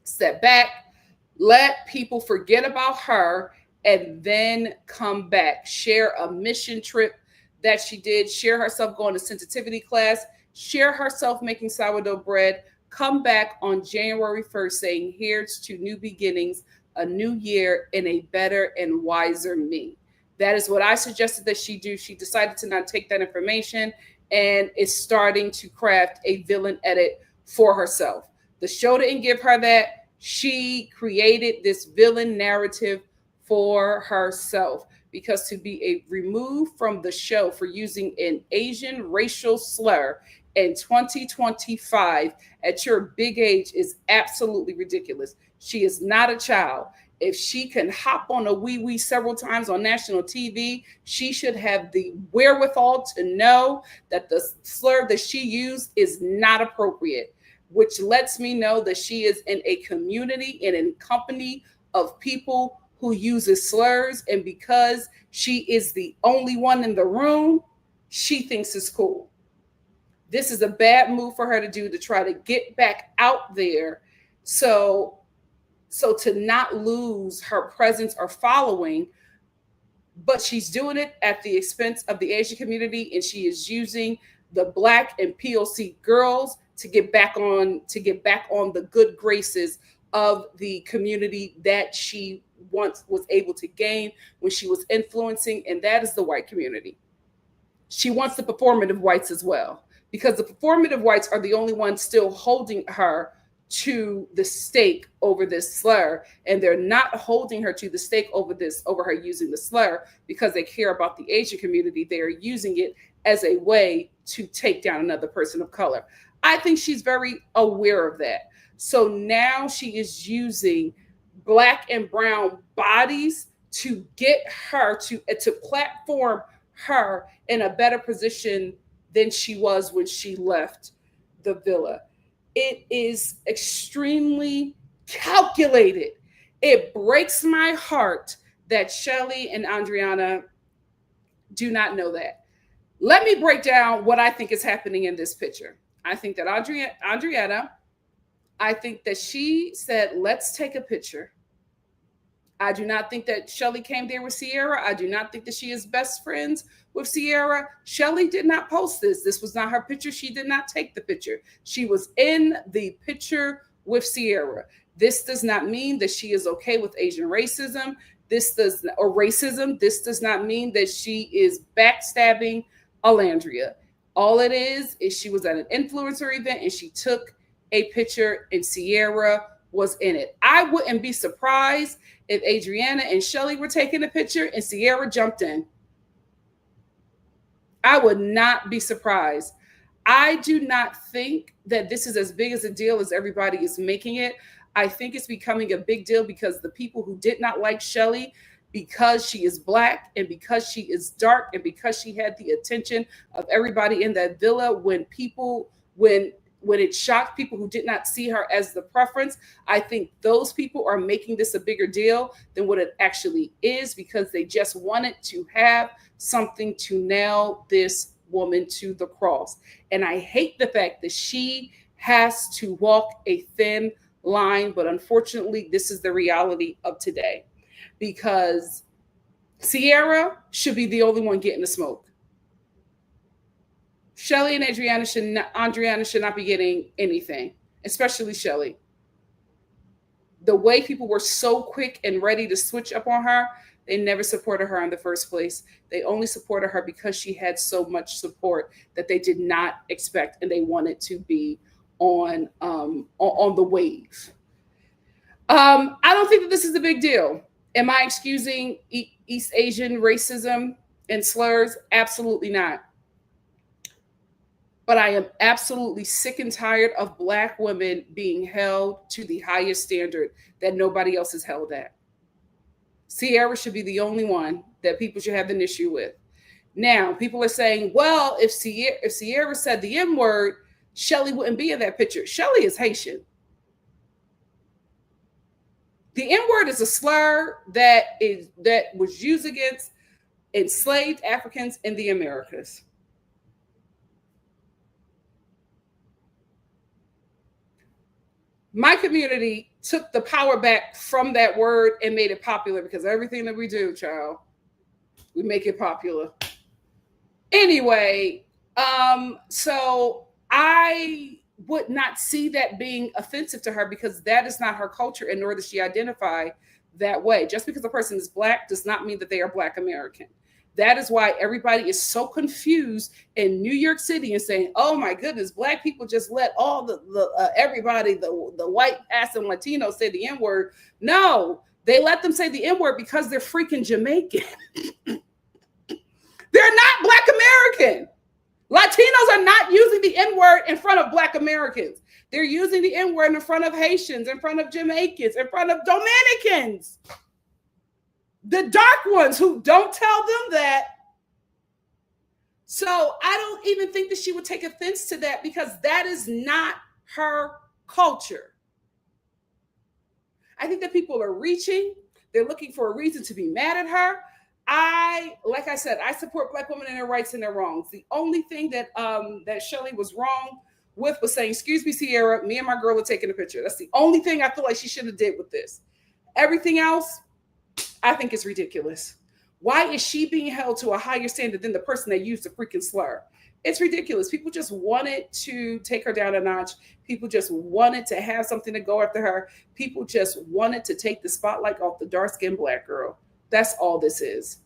[SPEAKER 1] step back, let people forget about her, and then come back. Share a mission trip that she did, share herself going to sensitivity class, share herself making sourdough bread, come back on January 1st saying, here's to new beginnings, a new year, and a better and wiser me. That is what I suggested that she do. She decided to not take that information and is starting to craft a villain edit for herself. The show didn't give her that. She created this villain narrative for herself, because to be removed from the show for using an Asian racial slur in 2025 at your big age is absolutely ridiculous. She is not a child. If she can hop on a wee several times on national TV, she should have the wherewithal to know that the slur that she used is not appropriate, which lets me know that she is in a community and in company of people who uses slurs. And because she is the only one in the room, she thinks it's cool. This is a bad move for her to do, to try to get back out there. So So to not lose her presence or following, but she's doing it at the expense of the Asian community, and she is using the Black and POC girls to get back on the good graces of the community that she once was able to gain when she was influencing, and that is the white community. She wants the performative whites as well, because the performative whites are the only ones still holding her to the stake over this slur, and they're not holding her to the stake over her using the slur because they care about the Asian community. They are using it as a way to take down another person of color. I think she's very aware of that. So now she is using Black and brown bodies to get her to platform her in a better position than she was when she left the villa. It is extremely calculated. It breaks my heart that Chelley and Adriana do not know that. Let me break down what I think is happening in this picture. I think that Adriana, I think that she said, let's take a picture. I do not think that Chelley came there with CIERA. I do not think that she is best friends with CIERA. Chelley did not post this. This was not her picture. She did not take the picture. She was in the picture with CIERA. This does not mean that she is okay with Asian racism. Or racism. This does not mean that she is backstabbing Alandria. All it is she was at an influencer event and she took a picture and CIERA was in it. I wouldn't be surprised if Adriana and Chelley were taking a picture and CIERA jumped in. I would not be surprised. I do not think that this is as big as a deal as everybody is making it. I think it's becoming a big deal because the people who did not like Chelley, because she is Black and because she is dark and because she had the attention of everybody in that villa, when it shocked people who did not see her as the preference, I think those people are making this a bigger deal than what it actually is, because they just wanted to have something to nail this woman to the cross. And I hate the fact that she has to walk a thin line, but unfortunately, this is the reality of today, because CIERA should be the only one getting the smoke. Chelley and Adriana should not be getting anything, especially Chelley. The way people were so quick and ready to switch up on her, they never supported her in the first place. They only supported her because she had so much support that they did not expect, and they wanted to be on the wave. I don't think that this is a big deal. Am I excusing East Asian racism and slurs? Absolutely not. But I am absolutely sick and tired of Black women being held to the highest standard that nobody else is held at. CIERA should be the only one that people should have an issue with. Now, people are saying, well, if CIERA said the N-word, Chelley wouldn't be in that picture. Chelley is Haitian. The N-word is a slur that was used against enslaved Africans in the Americas. My community took the power back from that word and made it popular, because everything that we do, child, we make it popular. Anyway, so I would not see that being offensive to her, because that is not her culture, and nor does she identify that way. Just because a person is Black does not mean that they are Black American. That is why everybody is so confused in New York City and saying, oh my goodness, Black people just let all everybody, the white ass and Latinos say the N-word. No, they let them say the N-word because they're freaking Jamaican. They're not Black American. Latinos are not using the N-word in front of Black Americans. They're using the N-word in front of Haitians, in front of Jamaicans, in front of Dominicans. The dark ones who don't tell them that. So I don't even think that she would take offense to that, because that is not her culture. I think that people are reaching. They're looking for a reason to be mad at her. Like I said, I support Black women and their rights and their wrongs. The only thing that Chelley was wrong with was saying, excuse me, CIERA, me and my girl are taking a picture. That's the only thing I feel like she should have did with this. Everything else, I think is ridiculous. Why is she being held to a higher standard than the person that used the freaking slur? It's ridiculous. People just wanted to take her down a notch. People just wanted to have something to go after her. People just wanted to take the spotlight off the dark-skinned Black girl. That's all this is.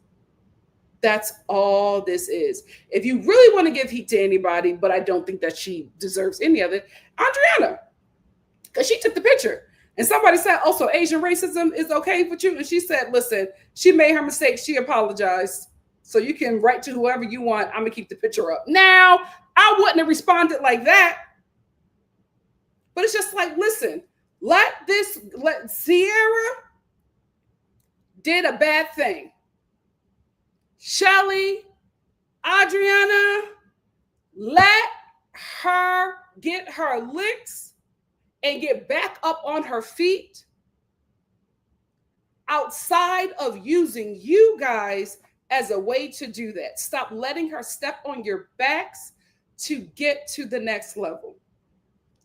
[SPEAKER 1] That's all this is. If you really want to give heat to anybody, but I don't think that she deserves any of it, Adriana, because she took the picture. And somebody said, also, Asian racism is okay with you. And she said, listen, she made her mistake. She apologized. So you can write to whoever you want. I'm going to keep the picture up. Now, I wouldn't have responded like that. But it's just like, listen, let CIERA did a bad thing. Chelley, Adriana, let her get her licks and get back up on her feet outside of using you guys as a way to do that. Stop letting her step on your backs to get to the next level.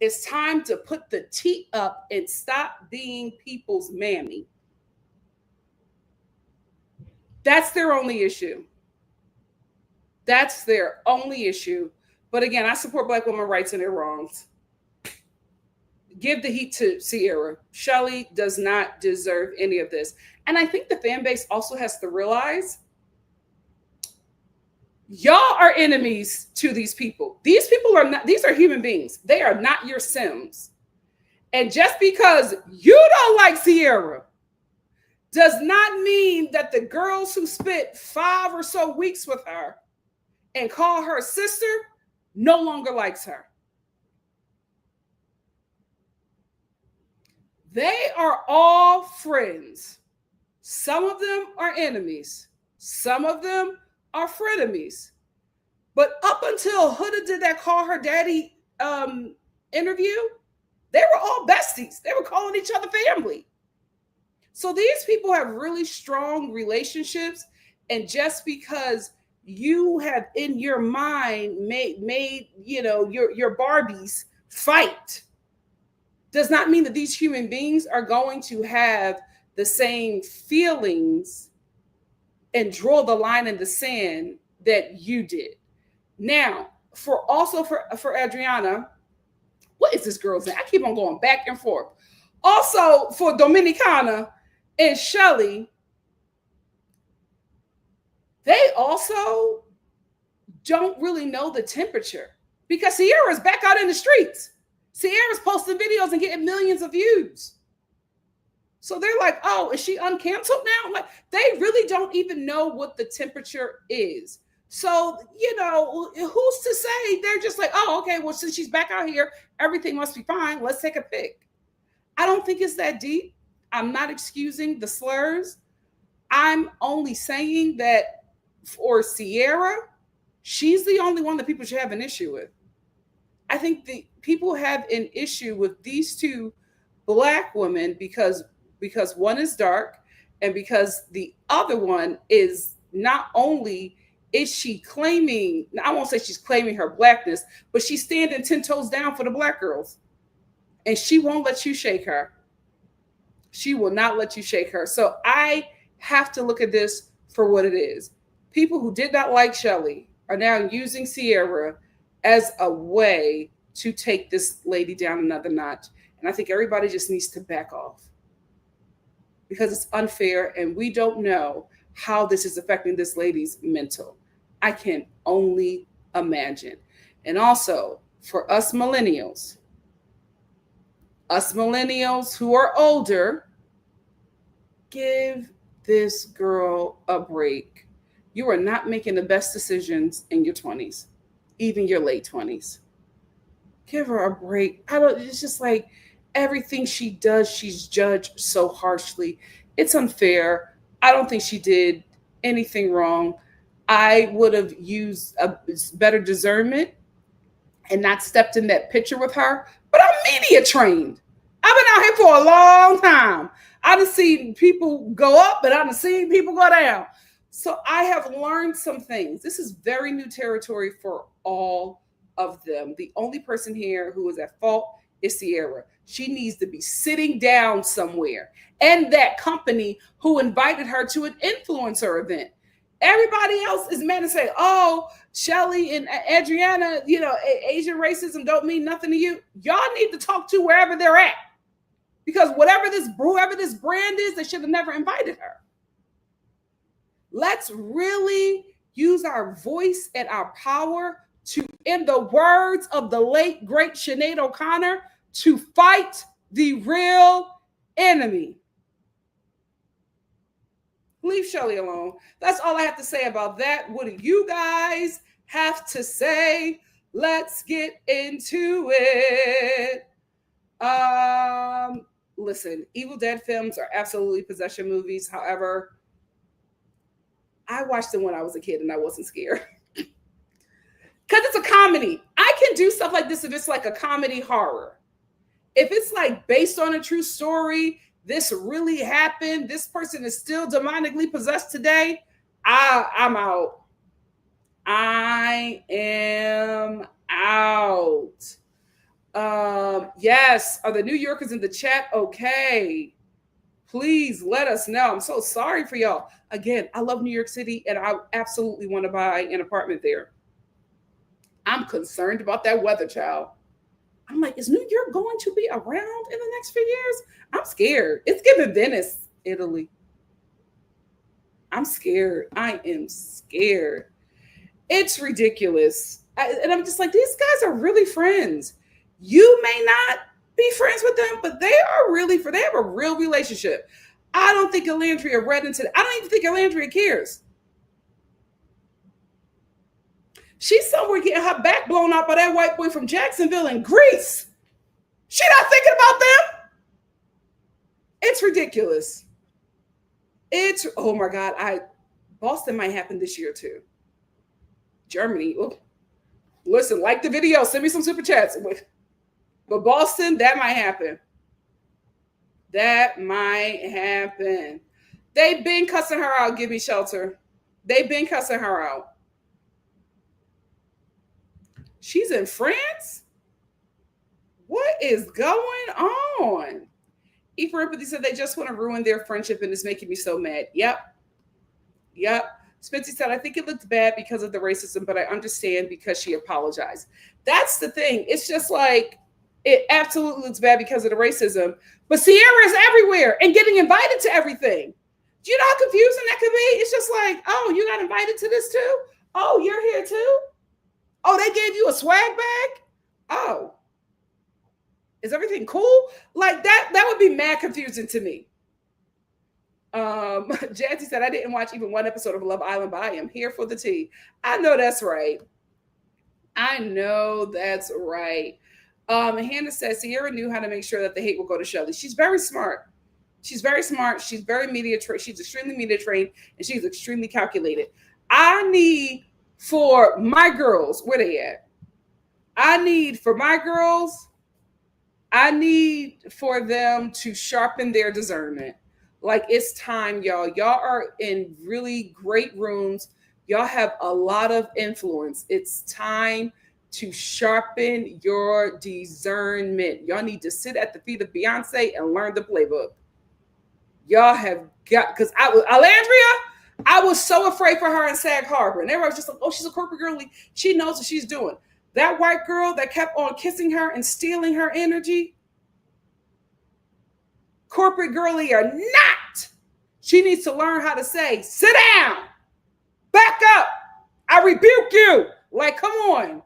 [SPEAKER 1] It's time to put the T up and stop being people's mammy. That's their only issue. That's their only issue. But again, I support Black women rights and their wrongs. Give the heat to CIERA. Chelley does not deserve any of this. And I think the fan base also has to realize y'all are enemies to these people. These people are not, these are human beings. They are not your Sims. And just because you don't like CIERA does not mean that the girls who spent 5 or so weeks with her and call her sister no longer likes her. They are all friends. Some of them are enemies. Some of them are frenemies. But up until Huda did that call her daddy interview, they were all besties. They were calling each other family. So these people have really strong relationships. And just because you have in your mind made your Barbies fight does not mean that these human beings are going to have the same feelings and draw the line in the sand that you did. Now, for Adriana, what is this girl's name? I keep on going back and forth. Also, for Dominicana and Chelley, they also don't really know the temperature because CIERA's back out in the streets. CIERA's posting videos and getting millions of views. So they're like, oh, is she uncanceled now? Like, they really don't even know what the temperature is. So, who's to say? They're just like, oh, okay, well, since she's back out here, everything must be fine. Let's take a pic. I don't think it's that deep. I'm not excusing the slurs. I'm only saying that for CIERA, she's the only one that people should have an issue with. I think the people have an issue with these two Black women because one is dark and because the other one is not only is she claiming, I won't say she's claiming her Blackness, but she's standing 10 toes down for the Black girls. And she won't let you shake her. She will not let you shake her. So I have to look at this for what it is. People who did not like Chelley are now using CIERA as a way to take this lady down another notch. And I think everybody just needs to back off because it's unfair and we don't know how this is affecting this lady's mental. I can only imagine. And also for us millennials who are older, give this girl a break. You are not making the best decisions in your 20s, even your late 20s. Give her a break. It's just like everything she does, she's judged so harshly. It's unfair. I don't think she did anything wrong. I would have used a better discernment and not stepped in that picture with her. But I'm media trained. I've been out here for a long time. I done seen people go up, but I done seen people go down. So I have learned some things. This is very new territory for all of them. The only person here who is at fault is CIERA. She needs to be sitting down somewhere. And that company who invited her to an influencer event. Everybody else is mad and say, oh, Chelley and Adriana, Asian racism don't mean nothing to you. Y'all need to talk to wherever they're at. Because whoever this brand is, they should have never invited her. Let's really use our voice and our power to, in the words of the late, great Sinead O'Connor, to fight the real enemy. Leave Chelley alone. That's all I have to say about that. What do you guys have to say? Let's get into it. Listen, Evil Dead films are absolutely possession movies. However, I watched them when I was a kid and I wasn't scared. Because it's a comedy. I can do stuff like this if it's like a comedy horror. If it's like based on a true story, this really happened, this person is still demonically possessed today, I'm out. I am out. Yes, are the New Yorkers in the chat okay? Please let us know. I'm so sorry for y'all. Again, I love New York City and I absolutely want to buy an apartment there. I'm concerned about that weather, child. I'm like, is New York going to be around in the next few years? I'm scared. It's giving Venice, Italy. I'm scared. I am scared. It's ridiculous. And I'm just like, these guys are really friends. You may not be friends with them, but they are really they have a real relationship. I don't think Elandria read into that. I don't even think Elandria cares. She's somewhere getting her back blown out by that white boy from Jacksonville in Greece. She not thinking about them. It's ridiculous. Oh my God. Boston might happen this year too. Germany. Oh. Listen, like the video, send me some super chats. But Boston, that might happen. That might happen. They've been cussing her out, give me shelter. They've been cussing her out. She's in France? What is going on? E for Empathy said they just want to ruin their friendship and it's making me so mad. Yep. Spency said, I think it looked bad because of the racism, but I understand because she apologized. That's the thing. It's just like, it absolutely looks bad because of the racism, but CIERA is everywhere and getting invited to everything. Do you know how confusing that could be? It's just like, oh, you got invited to this too? Oh, you're here too? Oh, they gave you a swag bag? Oh. Is everything cool? Like that would be mad confusing to me. Jazzy said, I didn't watch even one episode of Love Island, but I am here for the tea. I know that's right. Hannah says, CIERA knew how to make sure that the hate will go to Chelley. She's very smart. She's very media trained. She's extremely media trained and she's extremely calculated. I need for my girls, where they at? I need for them to sharpen their discernment. Like, it's time, y'all. Y'all are in really great rooms. Y'all have a lot of influence. It's time to sharpen your discernment. Y'all need to sit at the feet of Beyonce and learn the playbook. Y'all have got, because Alandria, I was so afraid for her in Sag Harbor. And everybody was just like, oh, she's a corporate girlie. She knows what she's doing. That white girl that kept on kissing her and stealing her energy, corporate girlie or not, she needs to learn how to say, sit down, back up, I rebuke you. Like, come on.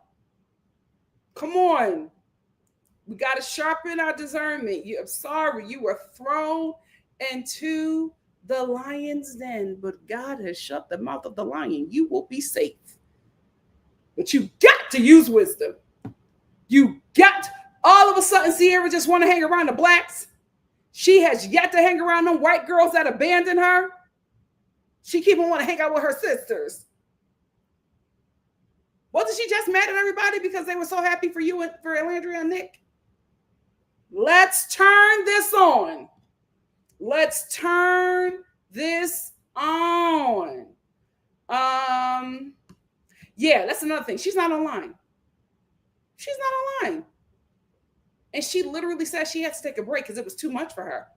[SPEAKER 1] We got to sharpen our discernment. I'm sorry, you were thrown into the lion's den, but God has shut the mouth of the lion. You will be safe. But you got to use wisdom. All of a sudden, CIERA just want to hang around the blacks. She has yet to hang around them white girls that abandoned her. She keep on want to hang out with her sisters. Wasn't she just mad at everybody because they were so happy for you and for Elandria and Nick? Let's turn this on. Yeah, that's another thing. She's not online. She's not online. And she literally said she had to take a break because it was too much for her.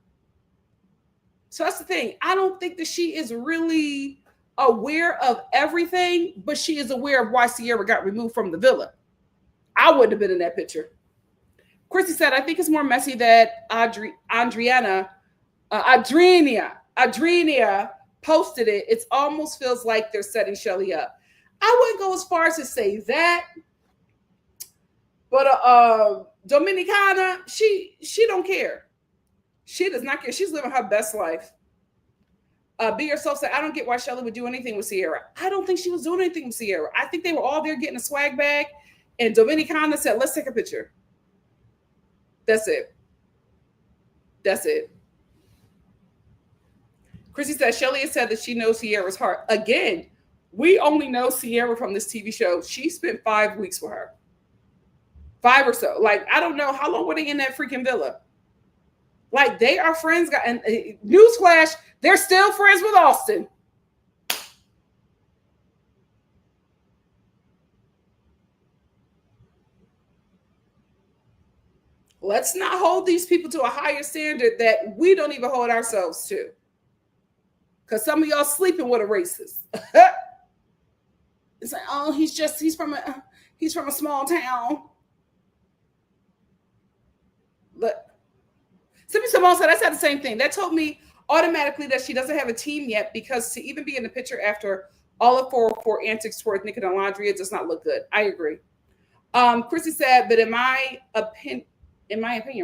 [SPEAKER 1] So that's the thing. I don't think that she is really aware of everything, but she is aware of why CIERA got removed from the villa. I wouldn't have been in that picture. Chrissy said, I think it's more messy that Adriana posted it. It almost feels like they're setting Chelley up. I wouldn't go as far as to say that. But Dominicana, she don't care. She does not care. She's living her best life. Be Yourself said, I don't get why Chelley would do anything with CIERA. I don't think she was doing anything with CIERA. I think they were all there getting a swag bag. And Dominicana said, let's take a picture. That's it. That's it. Chrissy said, Chelley has said that she knows CIERA's heart. Again, we only know CIERA from this TV show. She spent 5 weeks with her. 5 or so. Like, I don't know. How long were they in that freaking villa? Like, they are friends. And newsflash, they're still friends with Austin. Let's not hold these people to a higher standard that we don't even hold ourselves to. Because some of y'all sleeping with a racist. It's like, oh, he's from a small town. But Sippy Simone said, I said the same thing. That told me automatically that she doesn't have a team yet, because to even be in the picture after all of 404 antics towards Nick and Alondria does not look good. I agree. Chrissy said, but in my opinion,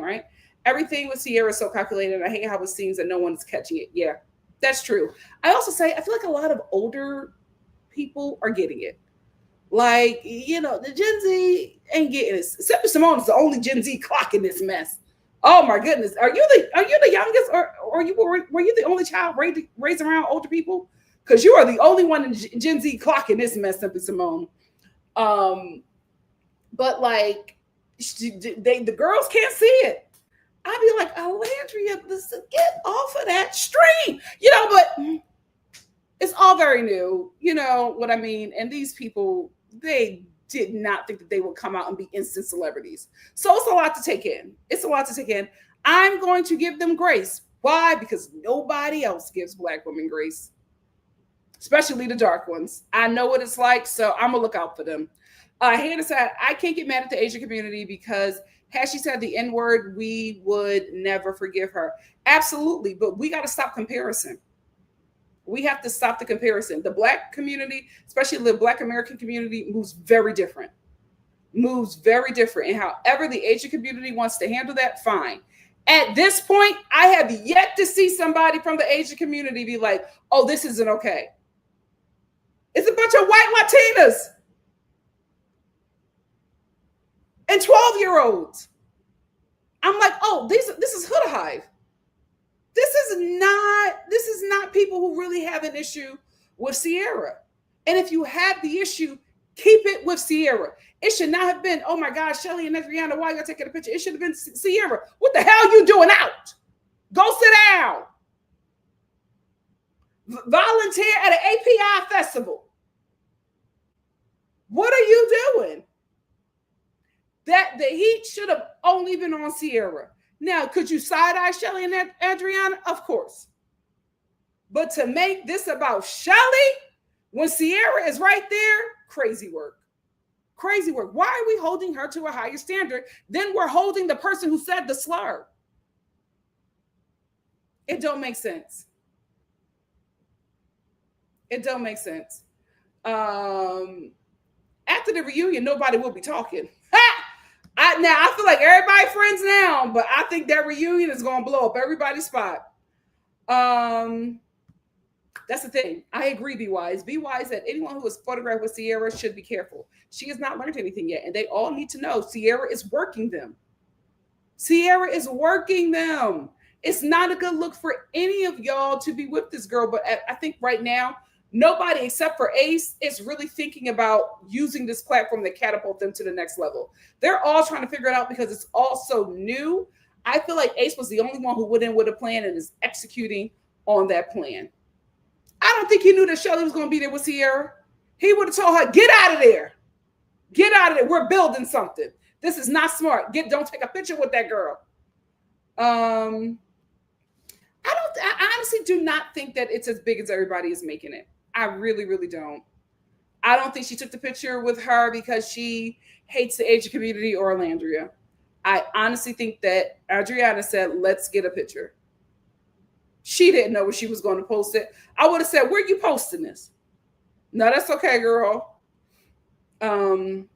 [SPEAKER 1] right? Everything with CIERA is so calculated, and I hate how it seems that no one's catching it. Yeah, that's true. I also say, I feel like a lot of older people are getting it. Like, you know, the Gen Z ain't getting it. Sippy Simone is the only Gen Z clocking this mess. Oh my goodness. Are you the youngest, or were you the only child raised around older people? Because you are the only one in Gen Z clocking this mess, Sippy Simone. But like, the girls can't see it. I'd be like, Alondria, listen, get off of that stream, you know. But it's all very new, you know what I mean. And these people, they did not think that they would come out and be instant celebrities. So it's a lot to take in. It's a lot to take in. I'm going to give them grace. Why? Because nobody else gives Black women grace, especially the dark ones. I know what it's like, so I'm gonna look out for them. Hannah said, I can't get mad at the Asian community because had she said the N-word, we would never forgive her. Absolutely, but we got to stop comparison. We have to stop the comparison. The Black community, especially the Black American community, moves very different. And however the Asian community wants to handle that, fine. At this point, I have yet to see somebody from the Asian community be like, oh, this isn't okay. It's a bunch of white Latinas and 12-year-olds. I'm like, oh, this is Hood Hive. This is not people who really have an issue with CIERA. And if you have the issue, keep it with CIERA. It should not have been, oh my gosh, Chelley and Adriana, why are you taking a picture? It should have been CIERA. What the hell are you doing out? Go sit down. Volunteer at an API festival. What are you doing? That the heat should have only been on CIERA. Now, could you side-eye Chelley and Adriana? Of course. But to make this about Chelley when CIERA is right there, crazy work. Crazy work. Why are we holding her to a higher standard than we're holding the person who said the slur? It don't make sense. It don't make sense. After the reunion, nobody will be talking. Now, I feel like everybody friends now, but I think that reunion is going to blow up everybody's spot. That's the thing. I agree, Be Wise. Be Wise that anyone who is photographed with CIERA should be careful. She has not learned anything yet, and they all need to know CIERA is working them. CIERA is working them. It's not a good look for any of y'all to be with this girl, but I think right now, nobody except for Ace is really thinking about using this platform to catapult them to the next level. They're all trying to figure it out because it's all so new. I feel like Ace was the only one who went in with a plan and is executing on that plan. I don't think he knew that Chelley was going to be there with CIERA. He would have told her, get out of there. Get out of there. We're building something. This is not smart. Don't take a picture with that girl. I honestly do not think that it's as big as everybody is making it. I really, really don't. I don't think she took the picture with her because she hates the Asian community or Landria. I honestly think that Adriana said, let's get a picture. She didn't know where she was going to post it. I would have said, where are you posting this? No, that's okay, girl. Give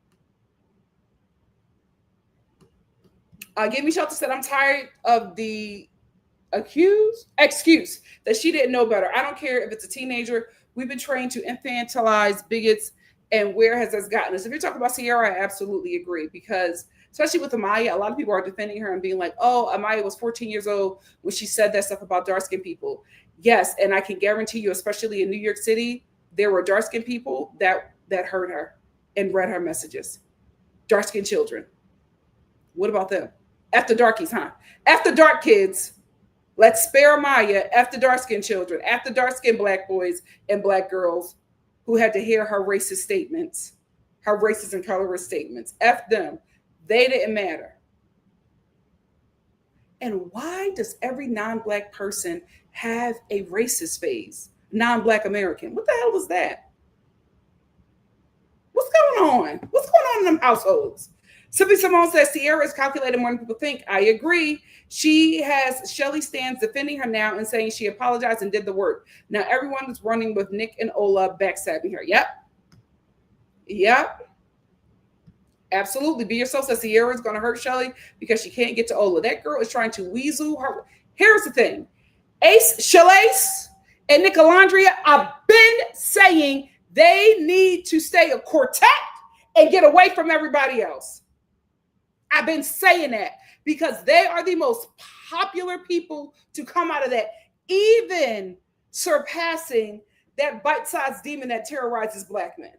[SPEAKER 1] Me Shelter said, I'm tired of the excuse that she didn't know better. I don't care if it's a teenager. We've been trained to infantilize bigots, and where has this gotten us? If you're talking about CIERA, I absolutely agree, because especially with Amaya, a lot of people are defending her and being like, oh, Amaya was 14 years old when she said that stuff about dark-skinned people. Yes, and I can guarantee you, especially in New York City, there were dark-skinned people that heard her and read her messages. Dark-skinned children. What about them? After darkies, huh? After dark kids. Let's spare Maya after dark-skinned children, after dark-skinned Black boys and Black girls who had to hear her racist statements, her racist and colorist statements. F them. They didn't matter. And why does every non-Black person have a racist phase? Non-Black American. What the hell is that? What's going on? What's going on in them households? Sippy Simone says CIERA is calculated more than people think. I agree. She has Chelley stands defending her now and saying she apologized and did the work. Now everyone is running with Nick and Ola backstabbing her. Yep. Absolutely. Be yourself says CIERA is going to hurt Chelley because she can't get to Ola. That girl is trying to weasel her. Here's the thing. Ace, Chelley, and NikkiNicoleStar, I've been saying they need to stay a quartet and get away from everybody else. I've been saying that because they are the most popular people to come out of that, even surpassing that bite-sized demon that terrorizes Black men.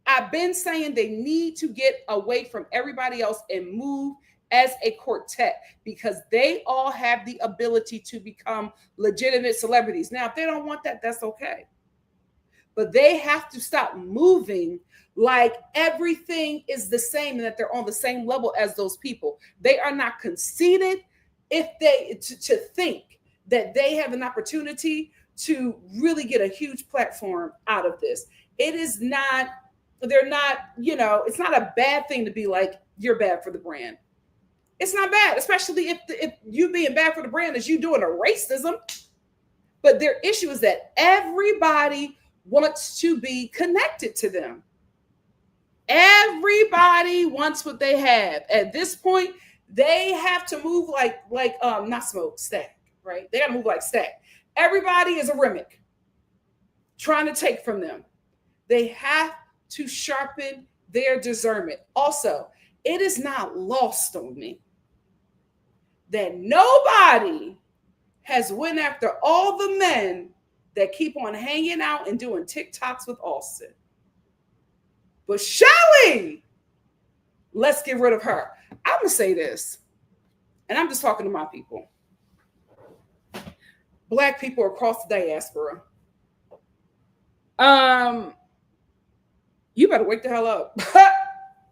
[SPEAKER 1] I've been saying they need to get away from everybody else and move as a quartet because they all have the ability to become legitimate celebrities. Now, if they don't want that, that's okay. But they have to stop moving like everything is the same and that they're on the same level as those people. They are not conceited if they to think that they have an opportunity to really get a huge platform out of this. It is not, they're not, it's not a bad thing to be like, you're bad for the brand. It's not bad, especially if you being bad for the brand is you doing a racism. But their issue is that everybody wants to be connected to them. Everybody wants what they have. At this point, they have to move like not Smoke, Stack, right? They got to move like Stack. Everybody is a Remick trying to take from them. They have to sharpen their discernment. Also, it is not lost on me that nobody has went after all the men that keep on hanging out and doing TikToks with Austin. But Chelley, let's get rid of her. I'm going to say this, and I'm just talking to my people. Black people across the diaspora. You better wake the hell up.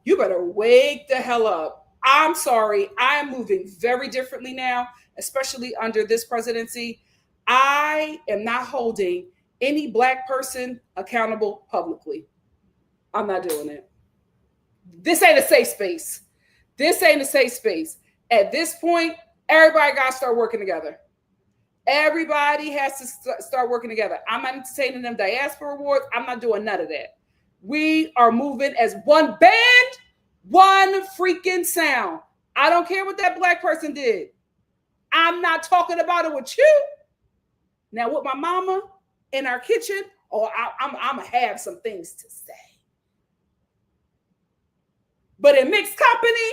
[SPEAKER 1] You better wake the hell up. I'm sorry. I am moving very differently now, especially under this presidency. I am not holding any Black person accountable publicly. I'm not doing it. This ain't a safe space. This ain't a safe space. At this point, everybody got to start working together. Everybody has to start working together. I'm not entertaining them diaspora awards. I'm not doing none of that. We are moving as one band, one freaking sound. I don't care what that Black person did. I'm not talking about it with you. Now, with my mama in our kitchen, I'm going to have some things to say. But in mixed company,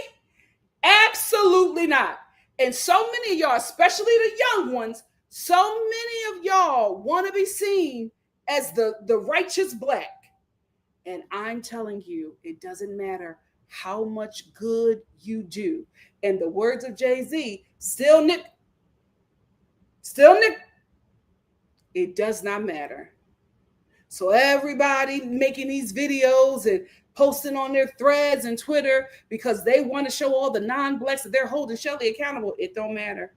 [SPEAKER 1] absolutely not. And so many of y'all, especially the young ones, so many of y'all want to be seen as the righteous Black. And I'm telling you, it doesn't matter how much good you do. In the words of Jay-Z, still Nick. It does not matter. So everybody making these videos and posting on their threads and Twitter because they want to show all the non-blacks that they're holding Chelley accountable. It don't matter.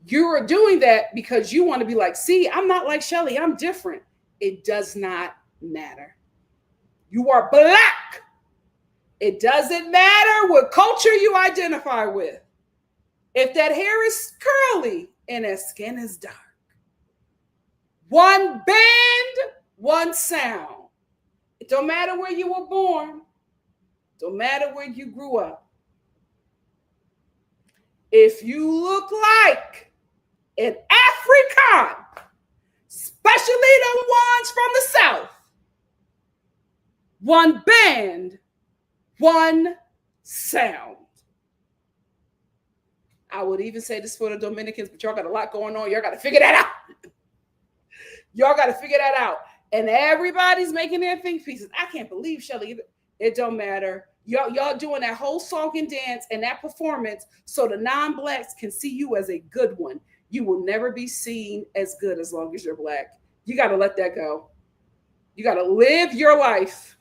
[SPEAKER 1] You're doing that because you want to be like, see, I'm not like Chelley, I'm different. It does not matter. You are black. It doesn't matter what culture you identify with. If that hair is curly and that skin is dark, one band, one sound. It don't matter where you were born. Don't matter where you grew up. If you look like an African, especially the ones from the South, one band, one sound. I would even say this for the Dominicans, but y'all got a lot going on. Y'all got to figure that out. Y'all got to figure that out. And everybody's making their think pieces. I can't believe Chelley. It don't matter. Y'all doing that whole song and dance and that performance so the non-blacks can see you as a good one. You will never be seen as good as long as you're black. You got to let that go. You got to live your life.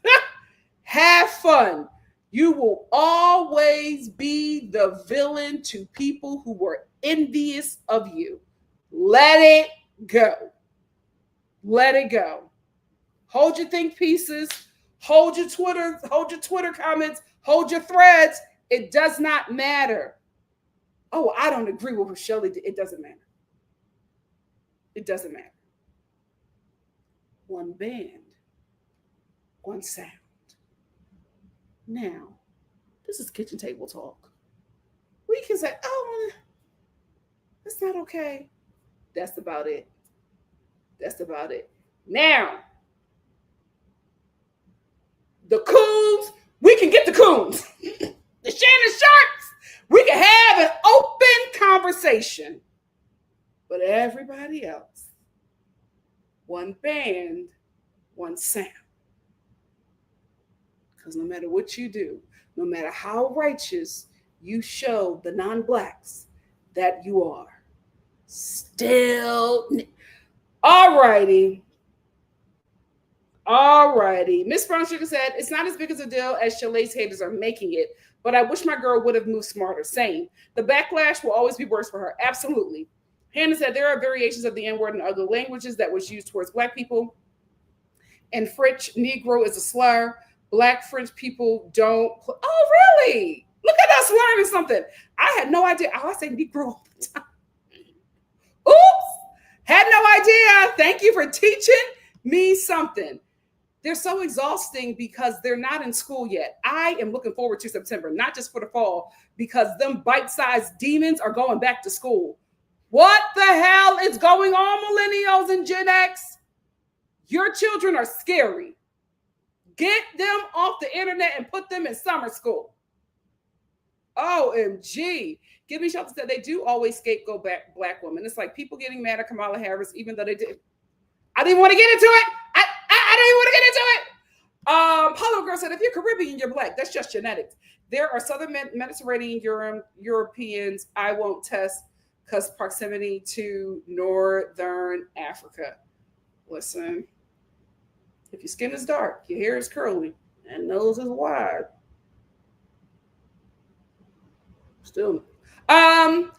[SPEAKER 1] Have fun. You will always be the villain to people who were envious of you. Let it go. Let it go. Hold your think pieces. Hold your Twitter comments. Hold your threads. It does not matter. Oh, I don't agree with what Chelley did. It doesn't matter. It doesn't matter. One band, one sound. Now, this is kitchen table talk. We can say, oh, that's not okay. That's about it. That's about it. Now, the coons, we can get the coons. The Shannon Sharps, we can have an open conversation. But everybody else, one band, one sound. Because no matter what you do, no matter how righteous you show the non-blacks that you are, still. Alrighty. Miss Brown Sugar said, it's not as big as a deal as Chelley's haters are making it, but I wish my girl would have moved smarter. Same. The backlash will always be worse for her. Absolutely. Hannah said, there are variations of the N-word in other languages that was used towards black people. In French, Negro is a slur. Black French people don't. Oh, really? Look at us learning something. I had no idea. I say Negro all the time. Oops. Had no idea. Thank you for teaching me something. They're so exhausting because they're not in school yet. I am looking forward to September, not just for the fall, because them bite-sized demons are going back to school. What the hell is going on, millennials and Gen X? Your children are scary. Get them off the internet and put them in summer school. OMG. Give Me Shelter said they do always scapegoat black women. It's like people getting mad at Kamala Harris, even though they did. I didn't want to get into it. I didn't want to get into it. Paulo Girl said, if you're Caribbean, you're black. That's just genetics. There are Southern Mediterranean Europeans I won't test because proximity to Northern Africa. Listen, if your skin is dark, your hair is curly, and nose is wide. Still. Hannah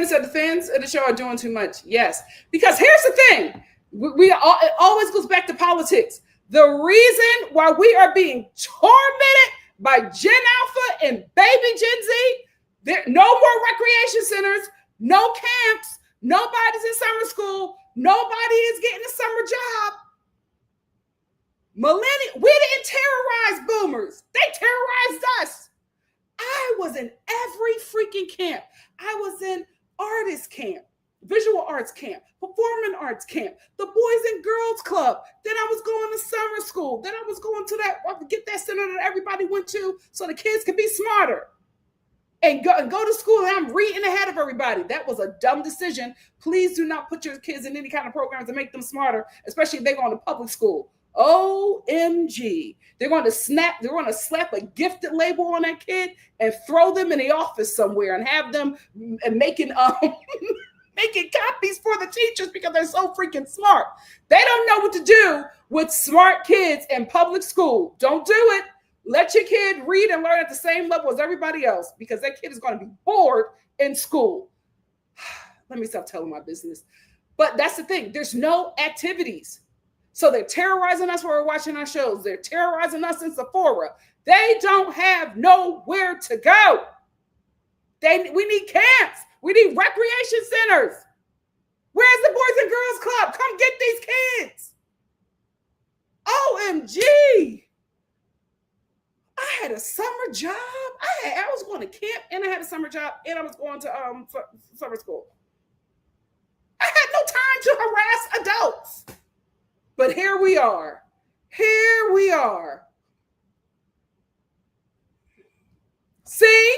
[SPEAKER 1] said the fans of the show are doing too much. Yes, because here's the thing. It always goes back to politics. The reason why we are being tormented by Gen Alpha and baby Gen Z, there no more recreation centers, no camps, nobody's in summer school, nobody is getting a summer job. We didn't terrorize boomers. They terrorized us. I was in every freaking camp. I was in artist camp, visual arts camp, performing arts camp, the Boys and Girls Club. Then I was going to summer school. Then I was going to that center that everybody went to so the kids could be smarter and go to school. And I'm reading ahead of everybody. That was a dumb decision. Please do not put your kids in any kind of programs to make them smarter, especially if they're going to public school. OMG. They're going to slap a gifted label on that kid and throw them in the office somewhere and have them making making copies for the teachers because they're so freaking smart. They don't know what to do with smart kids in public school. Don't do it. Let your kid read and learn at the same level as everybody else because that kid is going to be bored in school. Let me stop telling my business. But that's the thing. There's no activities. So they're terrorizing us while we're watching our shows. They're terrorizing us in Sephora. They don't have nowhere to go. We need camps. We need recreation centers. Where's the Boys and Girls Club? Come get these kids. OMG. I had a summer job. I was going to camp and I had a summer job and I was going to summer school. I had no time to harass adults. But here we are. Here we are. See?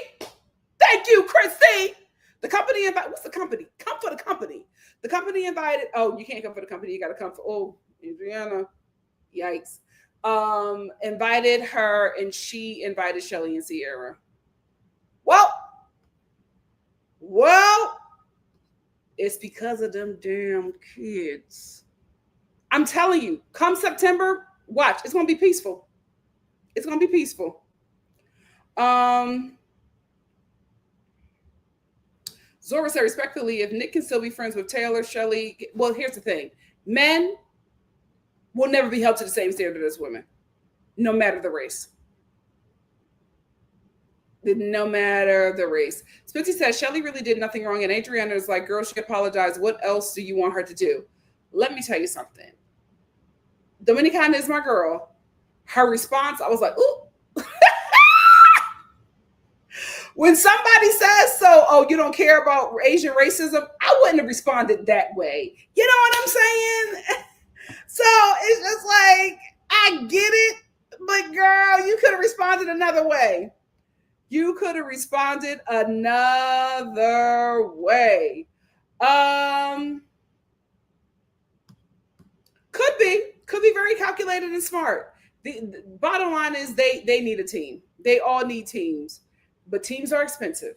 [SPEAKER 1] Thank you, Christy. The company invited, what's the company? Come for the company. The company invited, oh, you can't come for the company. You got to come for, oh, Adriana. Yikes. Invited her and she invited Chelley and CIERA. Well, it's because of them damn kids. I'm telling you, come September, watch. It's going to be peaceful. It's going to be peaceful. Zora said, respectfully, if Nick can still be friends with Taylor, Chelley, well, here's the thing. Men will never be held to the same standard as women, no matter the race. No matter the race. Spitzy says, Chelley really did nothing wrong. And Adriana is like, girl, she apologized. What else do you want her to do? Let me tell you something. Dominicana is my girl. Her response, I was like, ooh. When somebody says so, oh, you don't care about Asian racism, I wouldn't have responded that way. You know what I'm saying? So it's just like, I get it, but girl, you could have responded another way. You could have responded another way. Could be very calculated and smart. The bottom line is they need a team. They all need teams. But teams are expensive.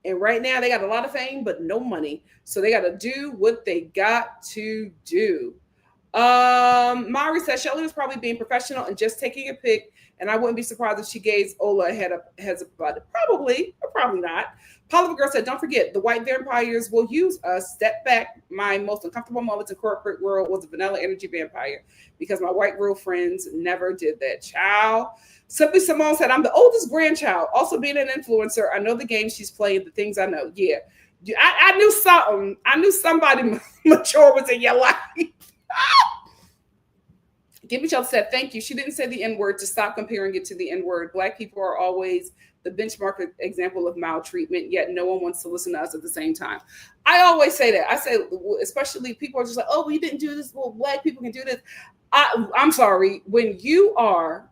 [SPEAKER 1] And right now they got a lot of fame, but no money. So they got to do what they got to do. Mari says Chelley was probably being professional and just taking a pic. And I wouldn't be surprised if she gave Ola a heads up about it. Probably, or probably not. Poliva Girl said, don't forget, the white vampires will use us. Step back. My most uncomfortable moments in corporate world was a vanilla energy vampire because my white real friends never did that. Child. Simply Simone said, I'm the oldest grandchild. Also being an influencer, I know the game she's playing, the things I know. Yeah. I knew something. I knew somebody mature was in your life. Gibby Chelsea said, thank you. She didn't say the N-word to stop comparing it to the N-word. Black people are always the benchmark example of maltreatment, yet no one wants to listen to us at the same time. I always say that. I say, especially people are just like, oh, well, you didn't do this. Well, Black people can do this. I'm sorry. When you are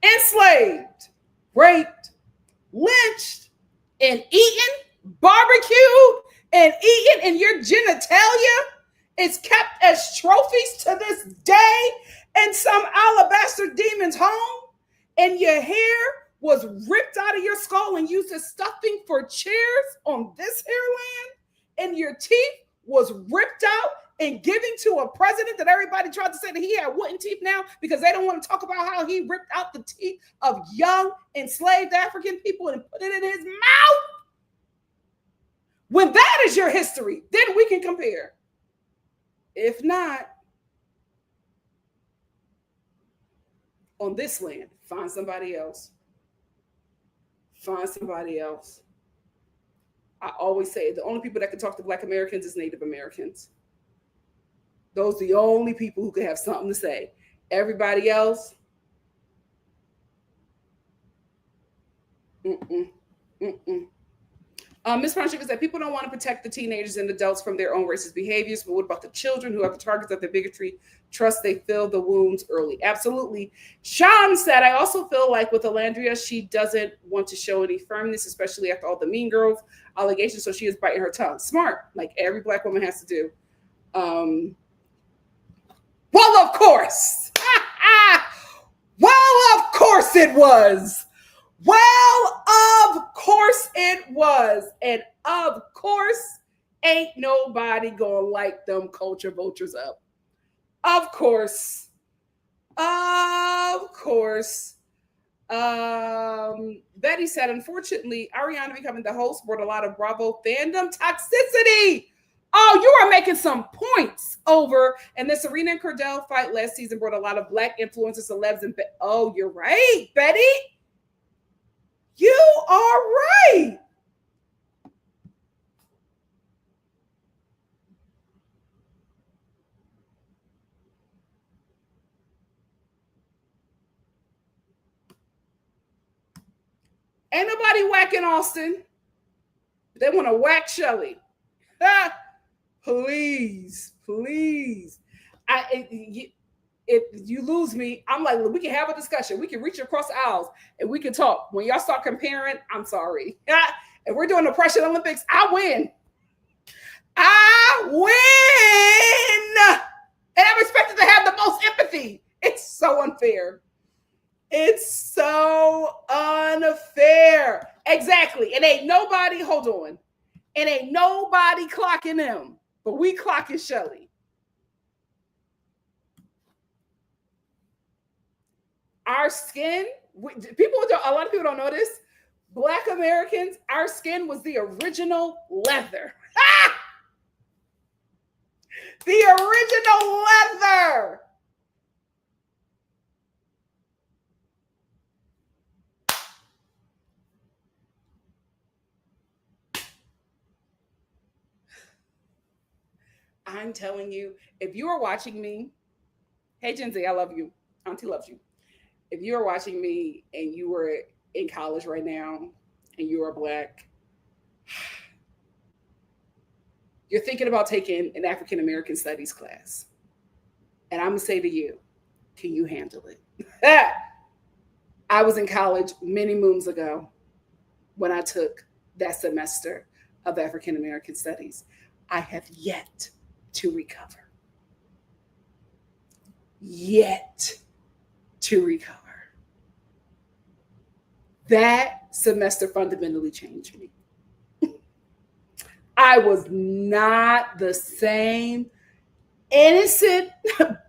[SPEAKER 1] enslaved, raped, lynched, and eaten, barbecued, and eaten, and your genitalia is kept as trophies to this day in some alabaster demon's home, and your hair was ripped out of your skull and used as stuffing for chairs on this hairland, and your teeth was ripped out and given to a president that everybody tried to say that he had wooden teeth now because they don't want to talk about how he ripped out the teeth of young enslaved African people and put it in his mouth. When that is your history, then we can compare. If not, on this land, find somebody else. Find somebody else. I always say the only people that can talk to Black Americans is Native Americans. Those are the only people who can have something to say. Everybody else, Ms. Franchika said, people don't want to protect the teenagers and adults from their own racist behaviors, but what about the children who are the targets of their bigotry? Trust they fill the wounds early. Absolutely. Sean said, I also feel like with Alandria, she doesn't want to show any firmness, especially after all the Mean Girls allegations, so she is biting her tongue. Smart, like every Black woman has to do. Well, of course. Well, of course it was. Well, of course it was. And of course Ain't nobody gonna light them culture vultures up. Of course. Of course. Betty said, unfortunately, Ariana becoming the host brought a lot of Bravo fandom toxicity. Oh, you are making some points over. And the Serena and Cordell fight last season brought a lot of Black influencers, celebs, and oh, you're right, Betty. You are right. Ain't nobody whacking Austin. They want to whack Chelley. Please, please. If you lose me, I'm like, we can have a discussion. We can reach across the aisles and we can talk. When y'all start comparing, I'm sorry. If we're doing the Prussian Olympics, I win. I win. And I'm expected to have the most empathy. It's so unfair. It's so unfair. Exactly. It ain't nobody, hold on. It ain't nobody clocking them, but we clocking Chelley. Our skin, a lot of people don't know this. Black Americans, our skin was the original leather. The original leather. I'm telling you, if you are watching me, hey, Gen Z, I love you. Auntie loves you. If you are watching me and you were in college right now and you are Black, you're thinking about taking an African American studies class. And I'm going to say to you, can you handle it? I was in college many moons ago when I took that semester of African American studies. I have yet to recover. Yet to recover. That semester fundamentally changed me. I was not the same innocent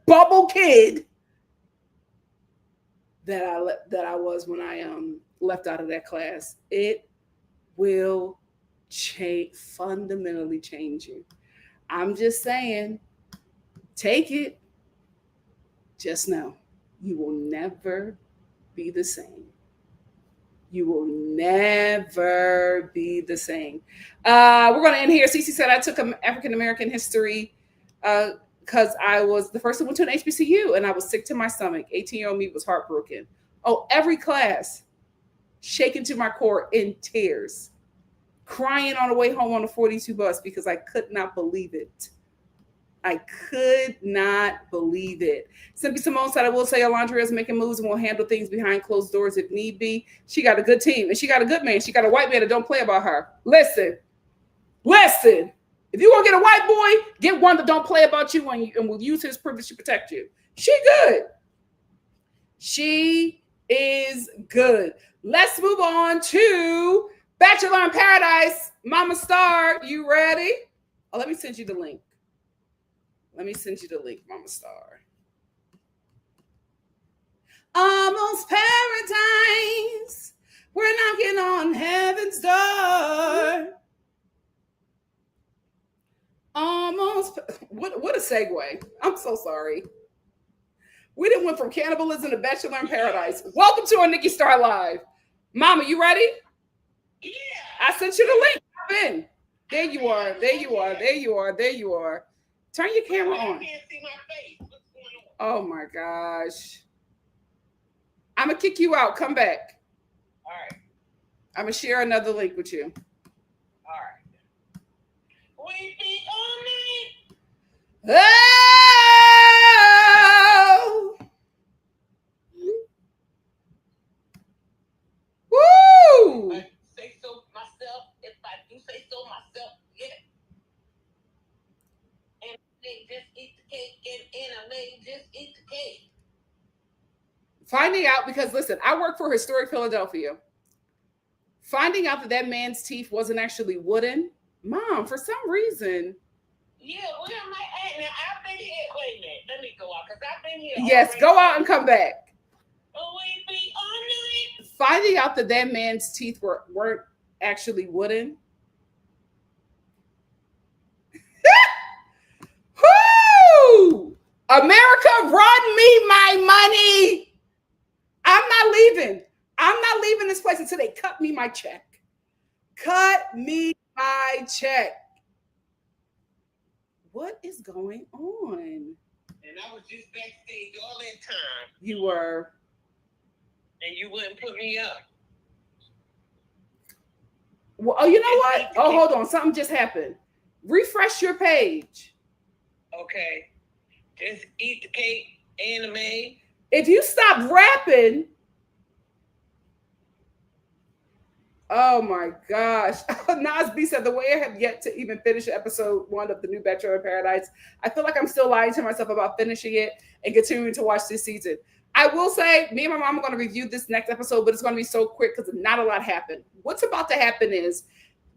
[SPEAKER 1] bubble kid that I was when I left out of that class. It will fundamentally change you. I'm just saying, take it. Just know you will never be the same. You will never be the same. We're going to end here. Cece said, I took African American history because I was the first one went to an HBCU and I was sick to my stomach. 18-year-old me was heartbroken. Oh, every class, shaken to my core in tears, crying on the way home on the 42 bus because I could not believe it. I could not believe it. Simply Simone said, I will say Alondra is making moves and will handle things behind closed doors if need be. She got a good team and she got a good man. She got a white man that don't play about her. Listen. If you want to get a white boy, get one that don't play about you and will use his privilege to protect you. She good. She is good. Let's move on to Bachelor in Paradise. MomMA.Star, you ready? Oh, let me send you the link. MomMA.Star. Almost paradise. We're knocking on heaven's door. Almost. What a segue. I'm so sorry. We done went from cannibalism to Bachelor in Paradise. Welcome to our NikkiStar Live. Mama, you ready?
[SPEAKER 2] Yeah.
[SPEAKER 1] I sent you the link. Hop in. There you are. Turn your camera on.
[SPEAKER 2] I can't see my face. What's going on?
[SPEAKER 1] Oh my gosh. I'm going to kick you out. Come back.
[SPEAKER 2] All right.
[SPEAKER 1] I'm going to share another link with you.
[SPEAKER 2] All right. We be on me.
[SPEAKER 1] Oh! Woo!
[SPEAKER 2] I say so myself. If I do say so myself, yeah. And they just eat the cake and I may just eat the cake.
[SPEAKER 1] Finding out, because listen, I work for Historic Philadelphia. Finding out that man's teeth wasn't actually wooden Mom, for some reason.
[SPEAKER 2] Yeah, where am I at now? I've been here. Wait a minute. Let me go out because I've been here.
[SPEAKER 1] Yes, go out and come back.
[SPEAKER 2] Oh, we be on it.
[SPEAKER 1] Finding out that man's teeth weren't actually wooden. Whoo! America, run me my money. I'm not leaving. I'm not leaving this place until they cut me my check. Cut me my check. What is going on?
[SPEAKER 2] And I was just backstage all that time.
[SPEAKER 1] You were.
[SPEAKER 2] And you wouldn't put me up.
[SPEAKER 1] Well, oh, you know what? Oh, hold on. Something just happened. Refresh your page.
[SPEAKER 2] Okay. Just eat the cake, anime.
[SPEAKER 1] If you stop rapping. Oh my gosh. Nas B said, the way I have yet to even finish episode 1 of the new Bachelor in Paradise, I feel like I'm still lying to myself about finishing it and continuing to watch this season. I will say, me and my mom are going to review this next episode, but it's going to be so quick because not a lot happened. What's about to happen is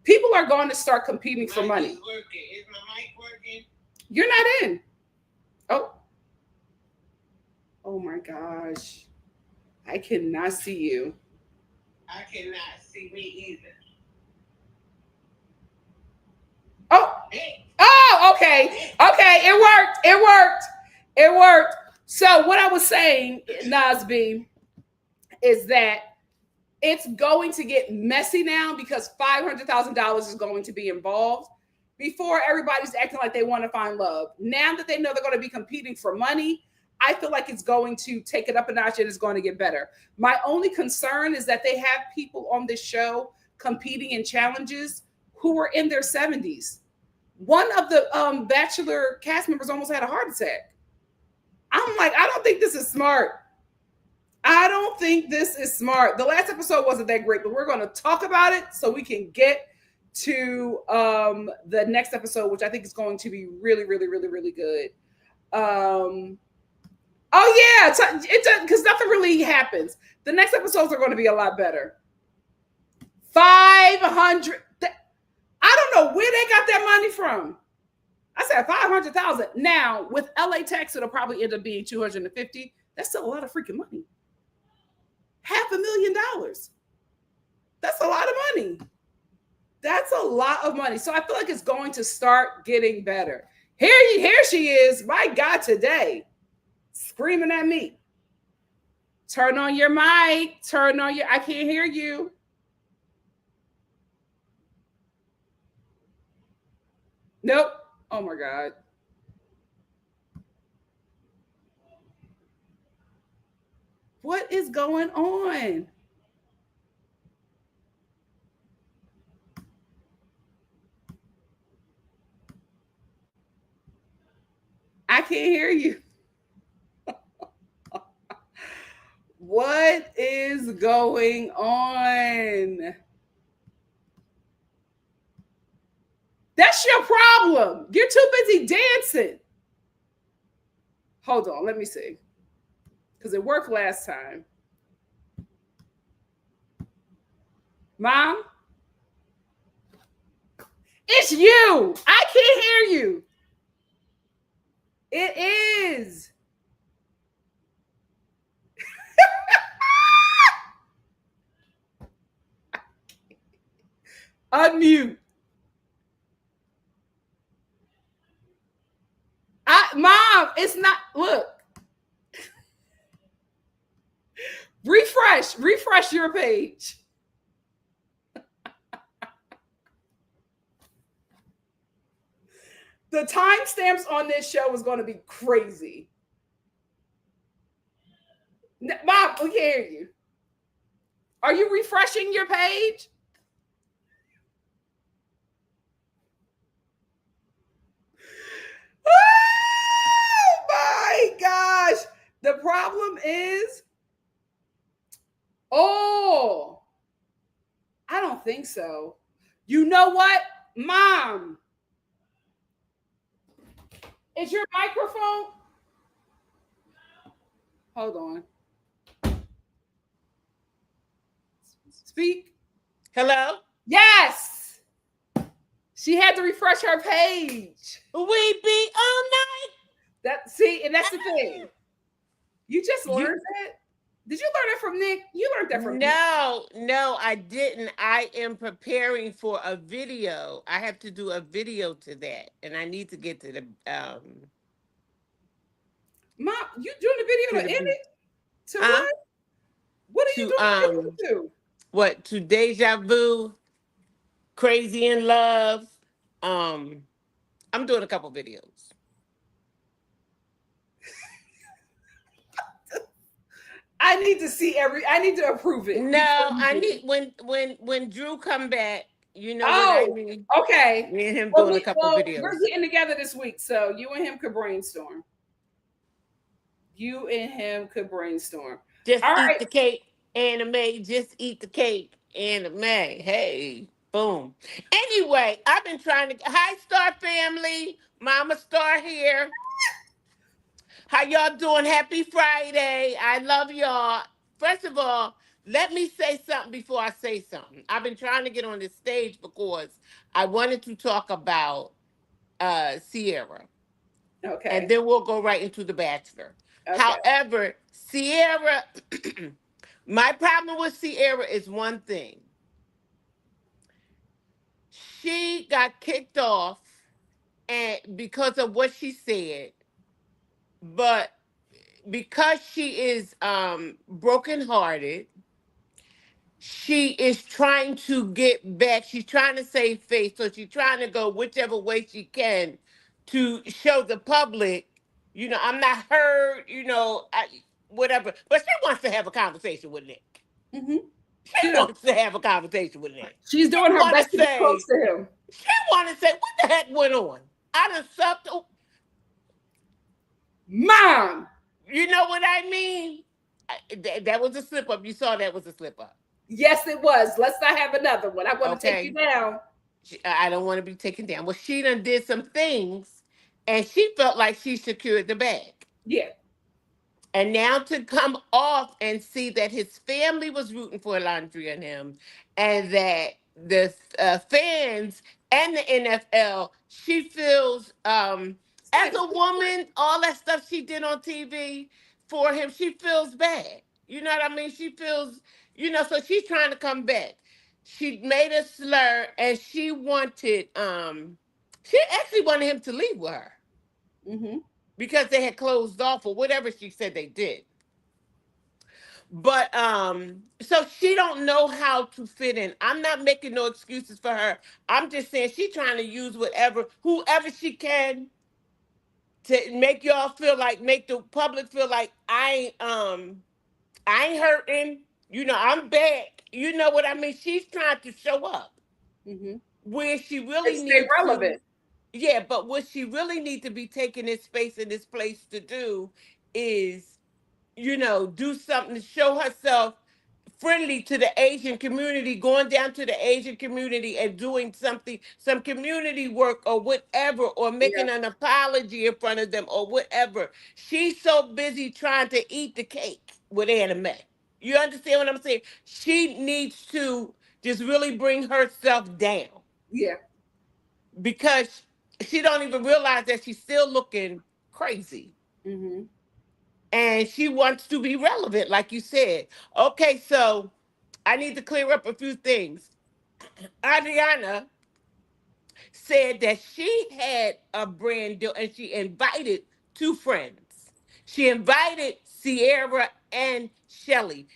[SPEAKER 1] people are going to start competing for money.
[SPEAKER 2] Is my mic working?
[SPEAKER 1] You're not in. Oh my gosh. I cannot see you.
[SPEAKER 2] I cannot see me either.
[SPEAKER 1] Oh, okay. Okay, it worked. So what I was saying, Nas B, is that it's going to get messy now because $500,000 is going to be involved. Before, everybody's acting like they want to find love. Now that they know they're going to be competing for money, I feel like it's going to take it up a notch and it's going to get better. My only concern is that they have people on this show competing in challenges who are in their 70s. One of the Bachelor cast members almost had a heart attack. I'm like, I don't think this is smart. The last episode wasn't that great, but we're going to talk about it so we can get to the next episode, which I think is going to be really, really, really, really good. Oh yeah, because nothing really happens. The next episodes are going to be a lot better. 500. I don't know where they got that money from. I said 500,000. Now with LA tax, it'll probably end up being 250. That's still a lot of freaking money. $500,000. That's a lot of money. That's a lot of money. So I feel like it's going to start getting better. Here she is. My God, today. Screaming at me. Turn on your mic. I can't hear you. Nope. Oh my God. What is going on? I can't hear you. What is going on? That's your problem. You're too busy dancing. Hold on, let me see. Because it worked last time. Mom? It's you. I can't hear you. It is. Unmute. Mom, it's not. Look. Refresh your page. The timestamps on this show is going to be crazy. Mom, we can't hear you. Are you refreshing your page? Oh my gosh. The problem is, I don't think so. You know what, Mom? Is your microphone? Hold on. Speak.
[SPEAKER 2] Hello?
[SPEAKER 1] Yes. She had to refresh her page.
[SPEAKER 3] We be all night.
[SPEAKER 1] And that's the thing. You just
[SPEAKER 3] You
[SPEAKER 1] learned that. Did you learn it from Nick? You learned that from Nick.
[SPEAKER 3] no, I didn't. I am preparing for a video. I have to do a video to that, and I need to get
[SPEAKER 1] Mom, you doing the video to
[SPEAKER 3] the
[SPEAKER 1] edit? To
[SPEAKER 3] huh
[SPEAKER 1] what? What are you
[SPEAKER 3] to
[SPEAKER 1] doing the video to?
[SPEAKER 3] what to Deja Vu, Crazy in Love. Um, I'm doing a couple videos.
[SPEAKER 1] I need to see I need to approve it
[SPEAKER 3] No,
[SPEAKER 1] before you
[SPEAKER 3] I
[SPEAKER 1] do
[SPEAKER 3] need
[SPEAKER 1] it.
[SPEAKER 3] when Drew come back. You know what I
[SPEAKER 1] Oh,
[SPEAKER 3] mean.
[SPEAKER 1] okay.
[SPEAKER 3] Me and him doing a couple
[SPEAKER 1] We're
[SPEAKER 3] videos.
[SPEAKER 1] getting together this week, so you and him could brainstorm. You and him could brainstorm.
[SPEAKER 3] Just
[SPEAKER 1] All
[SPEAKER 3] eat
[SPEAKER 1] right.
[SPEAKER 3] the cake, anime. Just eat the cake, anime. Hey, boom. Anyway, I've been trying to. Hi, Star family. Mama Star here. How y'all doing? Happy Friday. I love y'all. First of all, let me say something before I say something. I've been trying to get on this stage because I wanted to talk about CIERA. And
[SPEAKER 1] Okay.
[SPEAKER 3] then we'll go right into the Bachelor.
[SPEAKER 1] Okay.
[SPEAKER 3] However, CIERA, my problem with CIERA is one thing. She got kicked off and because of what she said, but because she is brokenhearted, she is trying to get back. She's trying to save face, so she's trying to go whichever way she can to show the public, I'm not hurt, whatever. But she wants to have a conversation with Nick.
[SPEAKER 1] Mm-hmm.
[SPEAKER 3] She
[SPEAKER 1] She does.
[SPEAKER 3] wants to have a conversation with Nick.
[SPEAKER 1] She's
[SPEAKER 3] She
[SPEAKER 1] doing her
[SPEAKER 3] want
[SPEAKER 1] best
[SPEAKER 3] to
[SPEAKER 1] to get close
[SPEAKER 3] say,
[SPEAKER 1] to him.
[SPEAKER 3] she want to say, what the heck went on? I done sucked.
[SPEAKER 1] Mom.
[SPEAKER 3] You know what I mean? That was a slip up. You saw that was a slip up.
[SPEAKER 1] Yes, it was. Let's not have another one. I want to take you
[SPEAKER 3] Okay.
[SPEAKER 1] down.
[SPEAKER 3] I don't want to be taken down. Well, she done did some things, and she felt like she secured the bag.
[SPEAKER 1] Yeah.
[SPEAKER 3] And now to come off and see that his family was rooting for Landry and him, and that the fans and the NFL, she feels, as a woman, all that stuff she did on TV for him, she feels bad. You know what I mean? She feels, so she's trying to come back. She made a slur, and she actually wanted him to leave with her
[SPEAKER 1] Mm-hmm.
[SPEAKER 3] because they had closed off or whatever she said they did. But so she don't know how to fit in. I'm not making no excuses for her. I'm just saying she's trying to use whoever she can to make the public feel like I ain't hurting. I'm back. You know what I mean? She's trying to show up
[SPEAKER 1] Mm-hmm.
[SPEAKER 3] where she
[SPEAKER 1] And
[SPEAKER 3] really
[SPEAKER 1] stay
[SPEAKER 3] needs to.
[SPEAKER 1] relevant.
[SPEAKER 3] Yeah, but what she really needs to be taking this space in this place to do is, do something to show herself friendly to the Asian community, going down to the Asian community and doing something, some community work or whatever, or
[SPEAKER 1] Yeah.
[SPEAKER 3] making an apology in front of them or whatever. She's so busy trying to eat the cake with anime. You understand what I'm saying? She needs to just really bring herself down
[SPEAKER 1] Yeah.
[SPEAKER 3] because she don't even realize that she's still looking crazy.
[SPEAKER 1] Mm-hmm.
[SPEAKER 3] And she wants to be relevant, like you said. Okay, so I need to clear up a few things. Adriana said that she had a brand deal and she invited two friends. She invited Sierra and Chelley.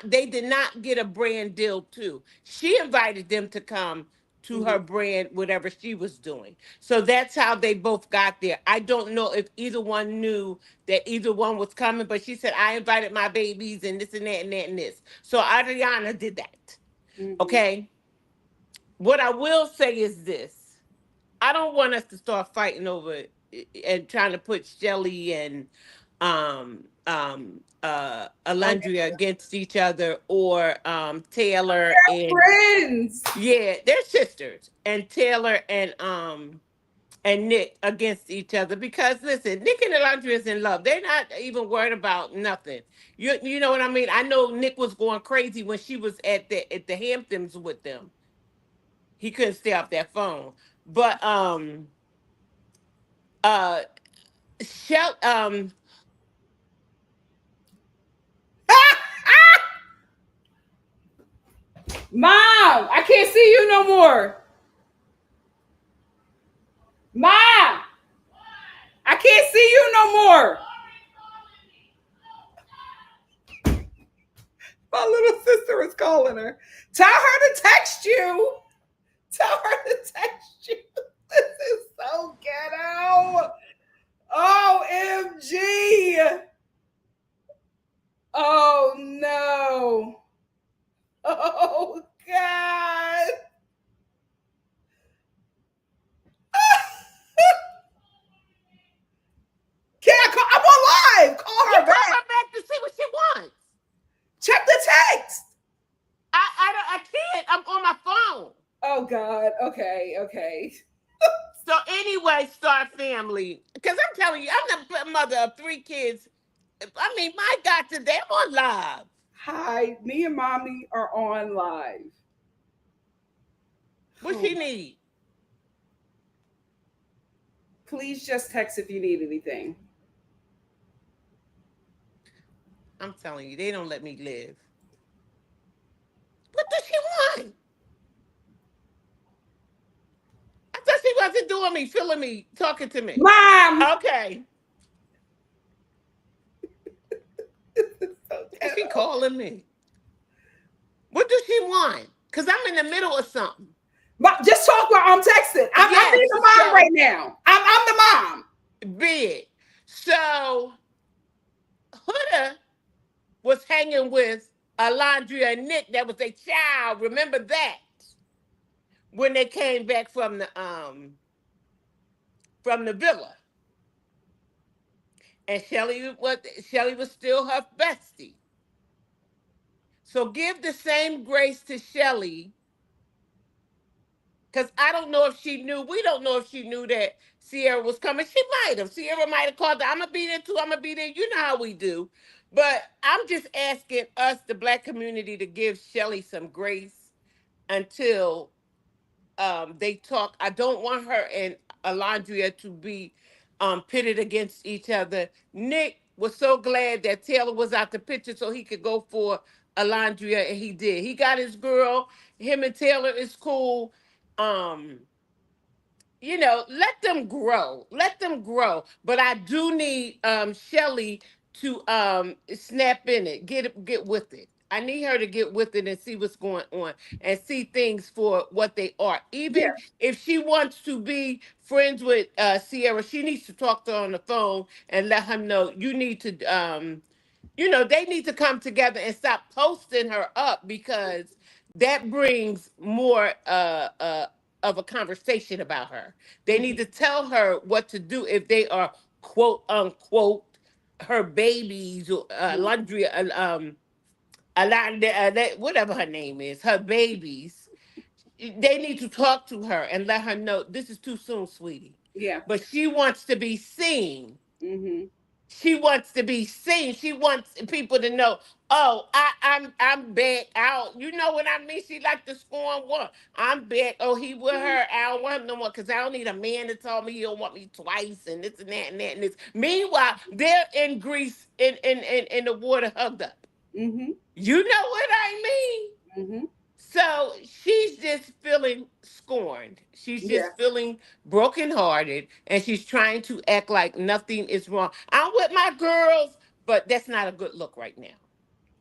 [SPEAKER 3] They did not get a brand deal too. She invited them to come to
[SPEAKER 1] Mm-hmm.
[SPEAKER 3] her brand, whatever she was doing. So that's how they both got there. I don't know if either one knew that either one was coming, but she said, I invited my babies and this and that and that and this. So Adriana did that.
[SPEAKER 1] Mm-hmm.
[SPEAKER 3] Okay. What I will say is this. I don't want us to start fighting over and trying to put Shelly and Alundria against each other, or Taylor and
[SPEAKER 1] Friends.
[SPEAKER 3] yeah, they're sisters, and Taylor and Nick against each other, because listen, Nick and Alundria is in love. They're not even worried about nothing. You know what I mean? I know Nick was going crazy when she was at the Hamptons with them. He couldn't stay off that phone. But uh Shell
[SPEAKER 1] Mom, I can't see you no more. Mom, I can't see you no more. My little sister is calling her. Tell her to text you. Tell her to text you. This is so ghetto. OMG. Oh no. Oh God. Can I call? I'm on live. Call
[SPEAKER 3] you
[SPEAKER 1] her
[SPEAKER 3] call
[SPEAKER 1] back.
[SPEAKER 3] her back to see what she wants.
[SPEAKER 1] Check the text.
[SPEAKER 3] I can't. I'm on my phone.
[SPEAKER 1] Oh God. Okay. Okay.
[SPEAKER 3] So anyway, Star Family, because I'm telling you, I'm the mother of 3 kids. I mean, my God, today I'm on live.
[SPEAKER 1] Hi. Me and mommy are on live.
[SPEAKER 3] What
[SPEAKER 1] Oh,
[SPEAKER 3] she need?
[SPEAKER 1] please just text if you need anything.
[SPEAKER 3] I'm telling you, they don't let me live. What does she want? I thought she wasn't doing me, feeling me, talking to me.
[SPEAKER 1] Mom.
[SPEAKER 3] Okay. And she
[SPEAKER 1] Okay.
[SPEAKER 3] calling me. What does she want? Because I'm in the middle of something.
[SPEAKER 1] Just talk while I'm texting. I'm being
[SPEAKER 3] Yes.
[SPEAKER 1] the mom
[SPEAKER 3] So
[SPEAKER 1] right now. I'm the mom.
[SPEAKER 3] big. So Huda was hanging with Alondria and Nick. That was a child. Remember that when they came back from the villa, and Chelley was still her bestie. So give the same grace to Chelley, because I don't know if she knew. We don't know if she knew that CIERA was coming. She might have. CIERA might have called her. I'm gonna be there too. I'm gonna be there. You know how we do. But I'm just asking us, the Black community, to give Chelley some grace until they talk. I don't want her and Alondria to be pitted against each other. Nick was so glad that Taylor was out the picture so he could go for Alondria, and he did. He got his girl. Him and Taylor is cool. Um, let them grow. Let them grow. But I do need Chelley to snap in it. Get with it. I need her to get with it and see what's going on and see things for what they are.
[SPEAKER 1] Yeah.
[SPEAKER 3] Even if she wants to be friends with CIERA, she needs to talk to her on the phone and let her know you need to they need to come together and stop posting her up, because that brings more of a conversation about her. They need to tell her what to do if they are quote unquote her babies, or laundry whatever her name is, her babies. They need to talk to her and let her know this is too soon, sweetie.
[SPEAKER 1] Yeah.
[SPEAKER 3] But she wants to be seen.
[SPEAKER 1] Mm-hmm.
[SPEAKER 3] She wants to be seen. She wants people to know, oh, I'm back out. You know what I mean? She like to scorn one. I'm back. Oh, he with her. I don't want him no more because I don't need a man to tell me he don't want me twice and this and that and that and this. Meanwhile, they're in Greece in the water hugged up.
[SPEAKER 1] Mm-hmm.
[SPEAKER 3] You know what I mean?
[SPEAKER 1] Mm-hmm.
[SPEAKER 3] So she's just feeling scorned. She's
[SPEAKER 1] Yeah.
[SPEAKER 3] just feeling brokenhearted, and she's trying to act like nothing is wrong. I'm with my girls, but that's not a good look right now.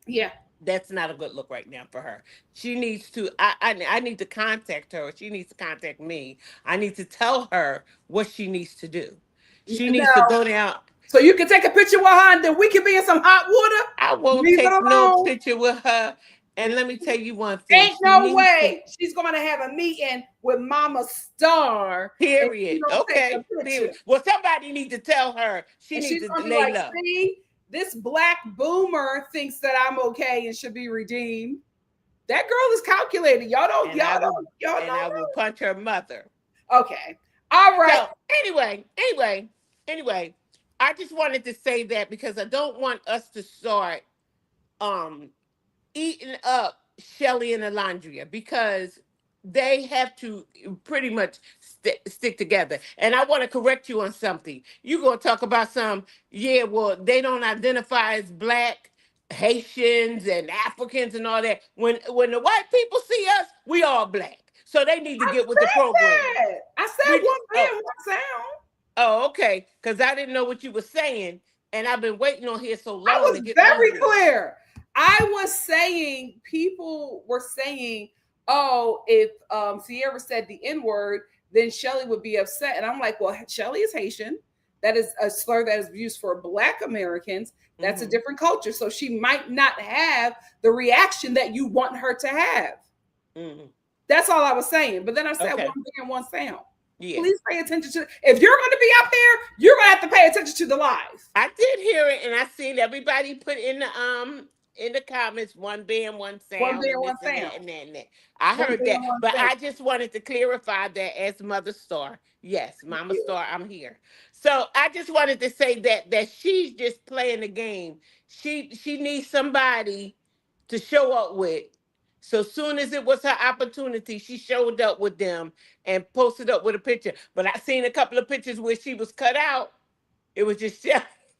[SPEAKER 1] Yeah.
[SPEAKER 3] That's not a good look right now for her. She needs to. I need to contact her. She needs to contact me. I need to tell her what she needs to do. She needs to
[SPEAKER 1] Now,
[SPEAKER 3] go down.
[SPEAKER 1] so you can take a picture with her and then we can be in some hot water.
[SPEAKER 3] I won't
[SPEAKER 1] Leave it
[SPEAKER 3] take no
[SPEAKER 1] alone.
[SPEAKER 3] picture with her. And let me tell you one thing.
[SPEAKER 1] Ain't
[SPEAKER 3] She
[SPEAKER 1] no
[SPEAKER 3] needs to.
[SPEAKER 1] way she's gonna have a meeting with Mama Star and she
[SPEAKER 3] Period.
[SPEAKER 1] don't take a
[SPEAKER 3] Okay.
[SPEAKER 1] picture.
[SPEAKER 3] Period. Well, somebody needs to tell her she
[SPEAKER 1] And
[SPEAKER 3] needs
[SPEAKER 1] she's
[SPEAKER 3] to
[SPEAKER 1] gonna be
[SPEAKER 3] lay
[SPEAKER 1] like,
[SPEAKER 3] low.
[SPEAKER 1] see, this black boomer thinks that I'm okay and should be redeemed. That girl is calculated.
[SPEAKER 3] And I will
[SPEAKER 1] Y'all
[SPEAKER 3] and I
[SPEAKER 1] don't
[SPEAKER 3] will punch her mother.
[SPEAKER 1] know. Okay. All right.
[SPEAKER 3] So anyway, I just wanted to say that because I don't want us to start um eating up Shelly and Alondria, because they have to pretty much stick together. And I want to correct you on something. You're going to talk about yeah, well, they don't identify as black, Haitians and Africans and all that. When the white people see us, we all black. So they need to
[SPEAKER 1] I
[SPEAKER 3] get with the program.
[SPEAKER 1] said that. I said
[SPEAKER 3] We,
[SPEAKER 1] one
[SPEAKER 3] oh,
[SPEAKER 1] band, one sound.
[SPEAKER 3] oh, okay. Because I didn't know what you were saying. And I've been waiting on here so
[SPEAKER 1] I
[SPEAKER 3] long
[SPEAKER 1] was
[SPEAKER 3] to get
[SPEAKER 1] very
[SPEAKER 3] over it.
[SPEAKER 1] clear. I was saying people were saying, "Oh, if CIERA said the N word, then Chelley would be upset." And I'm like, "Well, Chelley is Haitian. That is a slur that is used for Black Americans. That's a different culture. So she might not have the reaction that you want her to have." That's all I was saying. But then I said one band, one sound. Yeah. Please pay attention to. If you're going to be up here, you're going to have to pay attention to the live.
[SPEAKER 3] I did hear it, and I seen everybody put in the comments, one band, one sound,
[SPEAKER 1] one band, one
[SPEAKER 3] and
[SPEAKER 1] sound.
[SPEAKER 3] that. I heard that, but I just wanted to clarify that as Mother Star. Yes, Mama Star, I'm here. So I just wanted to say that she's just playing the game. She needs somebody to show up with. So soon as it was her opportunity, she showed up with them and posted up with a picture. But I seen a couple of pictures where she was cut out. It was just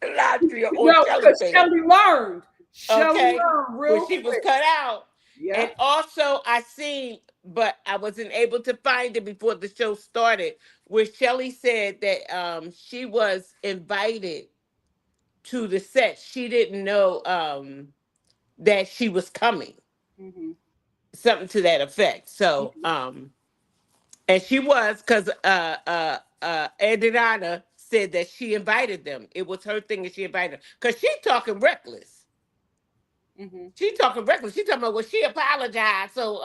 [SPEAKER 3] Landria or Chelley
[SPEAKER 1] because Chelley learned. Chelley learned real
[SPEAKER 3] when she was cut out. Yeah. And also I seen, but I wasn't able to find it before the show started, where Chelley said that she was invited to the set. She didn't know that she was coming. Something to that effect. So and she was, because Adriana said that she invited them. It was her thing, and she invited them. Because she's talking reckless. She's talking reckless. She's talking about, well, she apologized. So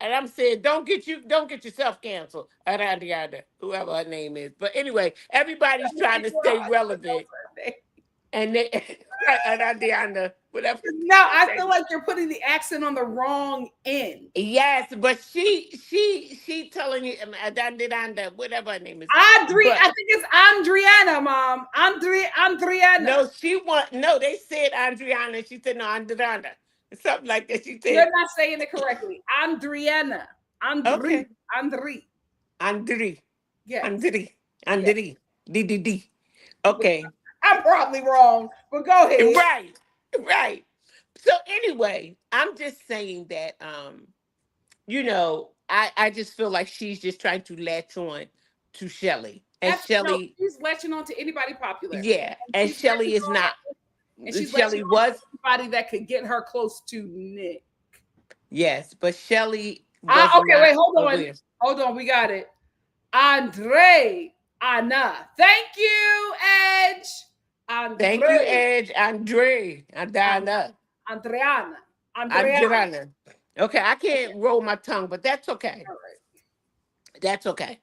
[SPEAKER 3] and I'm saying, don't get yourself canceled. Adriana, whoever her name is. But anyway, everybody's trying to stay relevant. And they Adriana, whatever.
[SPEAKER 1] No, I feel like you're putting the accent on the wrong end.
[SPEAKER 3] Yes, but she telling you, whatever her name is.
[SPEAKER 1] I think it's Andriana, Mom. Andriana.
[SPEAKER 3] No, they said Andriana. She said no, Andriana. Something like that. She said.
[SPEAKER 1] You're not saying it correctly. Andriana.
[SPEAKER 3] Okay.
[SPEAKER 1] Andri.
[SPEAKER 3] Yeah. Andri. D. Okay.
[SPEAKER 1] I'm probably wrong, but go ahead.
[SPEAKER 3] Right. So anyway, I'm just saying that I just feel like she's just trying to latch on to Chelley. And Chelley,
[SPEAKER 1] she's latching on to anybody popular.
[SPEAKER 3] Yeah. And Chelley is not.
[SPEAKER 1] And she's Chelley was somebody that could get her close to Nick.
[SPEAKER 3] Yes, but Chelley.
[SPEAKER 1] Okay, wait, hold on. We got it. Anna. Thank you, Edge.
[SPEAKER 3] Thank you, Edge. Adriana. Okay, I can't roll my tongue, but that's okay. All right. That's okay.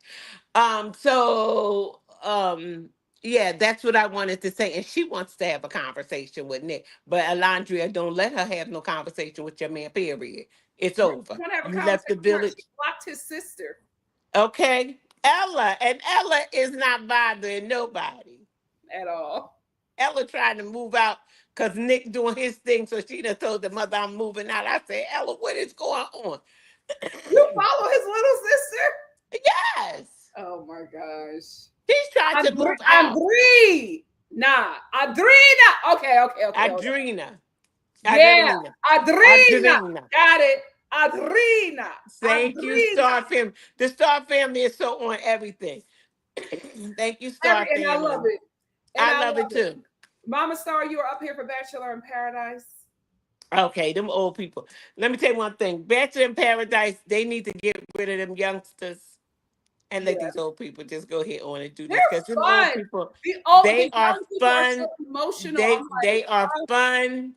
[SPEAKER 3] Yeah, that's what I wanted to say. And she wants to have a conversation with Nick. But Alondria, don't let her have no conversation with your man, period. It's over. You left the village.
[SPEAKER 1] She blocked his sister.
[SPEAKER 3] Okay. Ella is not bothering nobody.
[SPEAKER 1] At all.
[SPEAKER 3] Ella trying to move out because Nick doing his thing. So she done told the mother, I'm moving out. I said, Ella, what is going on?
[SPEAKER 1] You follow his little sister?
[SPEAKER 3] Yes.
[SPEAKER 1] Oh my gosh.
[SPEAKER 3] He's trying to move out.
[SPEAKER 1] Adrina. Okay.
[SPEAKER 3] Adrina.
[SPEAKER 1] Yeah. Adrina. Got it. Adrina.
[SPEAKER 3] Thank you, Star Family. The Star Family is so on everything. Thank you, Star Family.
[SPEAKER 1] And I love it.
[SPEAKER 3] I love it too.
[SPEAKER 1] Mama Star, you were up here for Bachelor in Paradise.
[SPEAKER 3] Okay, them old people. Let me tell you one thing. Bachelor in Paradise, they need to get rid of them youngsters and let these old people just go ahead on and do this. Because them old people, they are fun.
[SPEAKER 1] So emotional.
[SPEAKER 3] They are fun.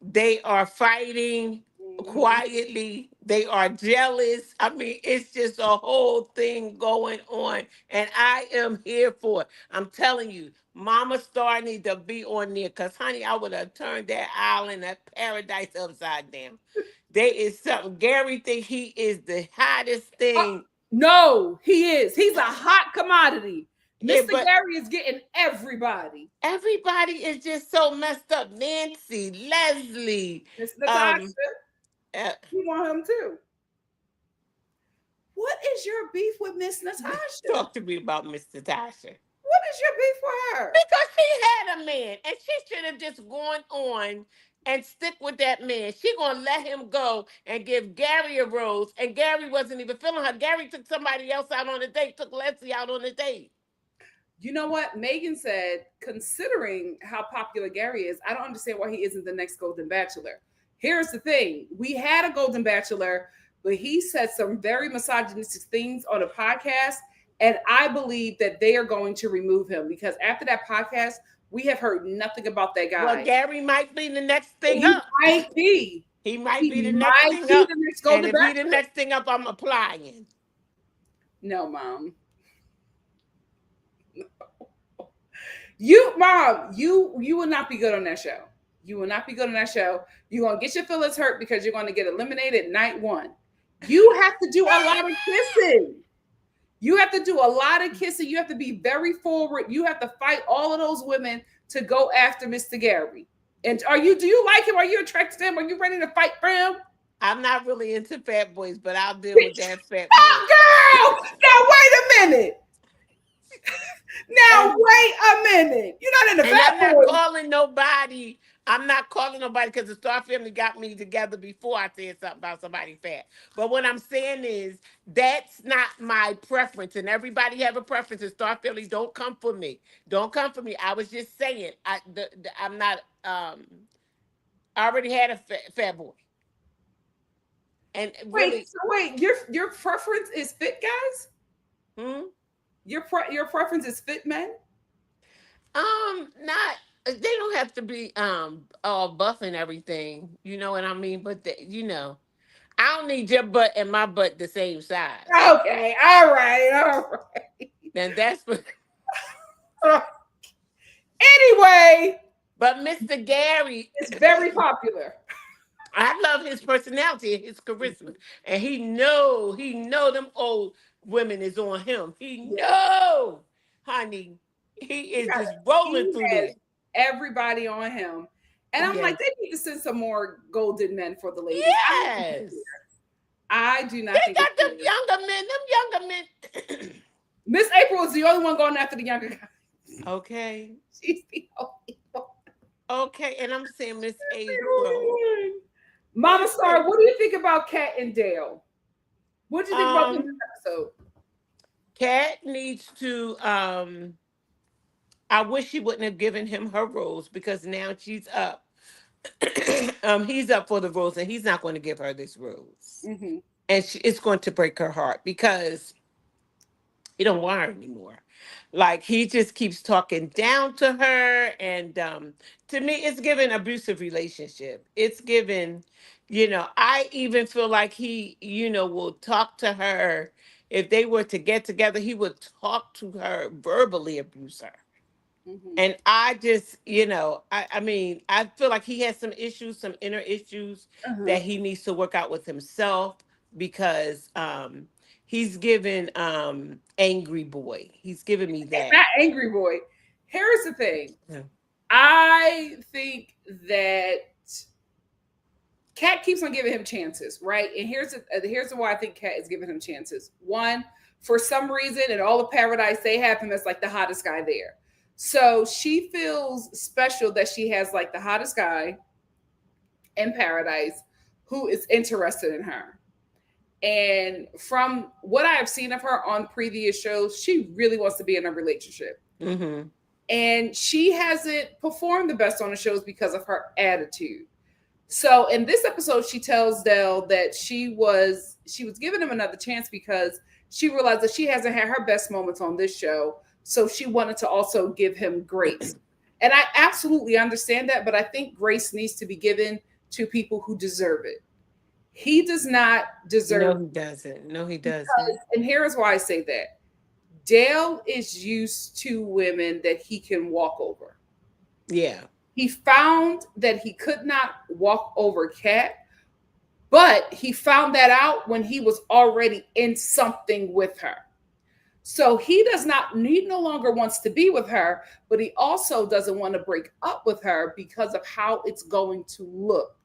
[SPEAKER 3] They are fighting quietly. They are jealous. I mean, it's just a whole thing going on. And I am here for it. I'm telling you, Mama Star needs to be on there. Because, honey, I would have turned that island of paradise upside down. There is something. Gary thinks he is the hottest thing.
[SPEAKER 1] No, he is. He's a hot commodity. Mr. Gary is getting everybody.
[SPEAKER 3] Everybody is just so messed up. Nancy, Leslie.
[SPEAKER 1] It's Natasha. You want him too. What is your beef with Miss Natasha?
[SPEAKER 3] Talk to me about Miss Natasha.
[SPEAKER 1] What is your beef with her?
[SPEAKER 3] Because she had a man, and she should have just gone on and stick with that man. She gonna let him go and give Gary a rose, and Gary wasn't even feeling her. Gary took somebody else out on a date, took Leslie out on a date.
[SPEAKER 1] You know what? Megan said, considering how popular Gary is, I don't understand why he isn't the next Golden Bachelor. Here's the thing. We had a Golden Bachelor, but he said some very misogynistic things on a podcast. And I believe that they are going to remove him because after that podcast, we have heard nothing about that guy.
[SPEAKER 3] Well, Gary might be the next thing
[SPEAKER 1] he
[SPEAKER 3] up.
[SPEAKER 1] might be.
[SPEAKER 3] He might
[SPEAKER 1] He
[SPEAKER 3] be the
[SPEAKER 1] might
[SPEAKER 3] next thing
[SPEAKER 1] be
[SPEAKER 3] up.
[SPEAKER 1] the next
[SPEAKER 3] And
[SPEAKER 1] Golden
[SPEAKER 3] if he
[SPEAKER 1] Bachelor.
[SPEAKER 3] the next thing up, I'm applying.
[SPEAKER 1] No, Mom. You will not be good on that show. You will not be good on that show. You're gonna get your feelings hurt because you're gonna get eliminated night one. You have to do a lot of kissing. You have to do a lot of kissing. You have to be very forward. You have to fight all of those women to go after Mr. Gary. And do you like him? Are you attracted to him? Are you ready to fight for him?
[SPEAKER 3] I'm not really into fat boys, but I'll deal with that fat boy.
[SPEAKER 1] Oh, girl! Now wait a minute. Now wait a minute. You're not in the fat
[SPEAKER 3] I'm not
[SPEAKER 1] boy.
[SPEAKER 3] calling nobody. I'm not calling nobody because the Star family got me together before I said something about somebody fat. But what I'm saying is that's not my preference, and everybody have a preference. The Star family, don't come for me. Don't come for me. I was just saying I'm not. I already had a fat boy, and really,
[SPEAKER 1] wait. Your preference is fit guys? Your preference is fit men?
[SPEAKER 3] Not. They don't have to be all buff and everything. You know what I mean? But I don't need your butt and my butt the same size.
[SPEAKER 1] Okay, all right.
[SPEAKER 3] Then that's what.
[SPEAKER 1] Anyway,
[SPEAKER 3] But Mr. Gary
[SPEAKER 1] is very popular.
[SPEAKER 3] I love his personality and his charisma, and he know them old women is on him. He know, honey, he is just rolling through there.
[SPEAKER 1] Everybody on him, and I'm like, they need to send some more golden men for the ladies.
[SPEAKER 3] Yes,
[SPEAKER 1] I do not.
[SPEAKER 3] They got them younger men. Them younger men.
[SPEAKER 1] Miss April is the only one going after the younger guy.
[SPEAKER 3] Okay,
[SPEAKER 1] she's the only one.
[SPEAKER 3] Okay, and I'm saying Miss April.
[SPEAKER 1] MomMa.Star, what do you think about Cat and Dale? What do you think about this episode?
[SPEAKER 3] Cat needs to I wish she wouldn't have given him her rose because now she's up. He's up for the rose and he's not going to give her this rose.
[SPEAKER 1] Mm-hmm.
[SPEAKER 3] And it's going to break her heart because he don't want her anymore. Like he just keeps talking down to her, and to me, it's given abusive relationship. It's given, I even feel like he, will talk to her if they were to get together. He would talk to her, verbally abuse her. Mm-hmm. And I just, I feel like he has some issues, some inner issues that he needs to work out with himself because he's given angry boy. He's given me that.
[SPEAKER 1] Not angry boy. Here's the thing. Yeah. I think that Cat keeps on giving him chances, right? And here's why I think Cat is giving him chances. One, for some reason, in all of Paradise, they have him as like the hottest guy there. So she feels special that she has like the hottest guy in Paradise who is interested in her. And from what I have seen of her on previous shows, she really wants to be in a relationship. Mm-hmm. And she hasn't performed the best on the shows because of her attitude. So in this episode, she tells Dale that she was giving him another chance because she realized that she hasn't had her best moments on this show. So she wanted to also give him grace. And I absolutely understand that, but I think grace needs to be given to people who deserve it. He does not deserve.
[SPEAKER 3] No, he doesn't. No, he doesn't.
[SPEAKER 1] And here's why I say that. Dale is used to women that he can walk over.
[SPEAKER 3] Yeah.
[SPEAKER 1] He found that he could not walk over Cat, but he found that out when he was already in something with her. So he no longer wants to be with her, but he also doesn't want to break up with her because of how it's going to look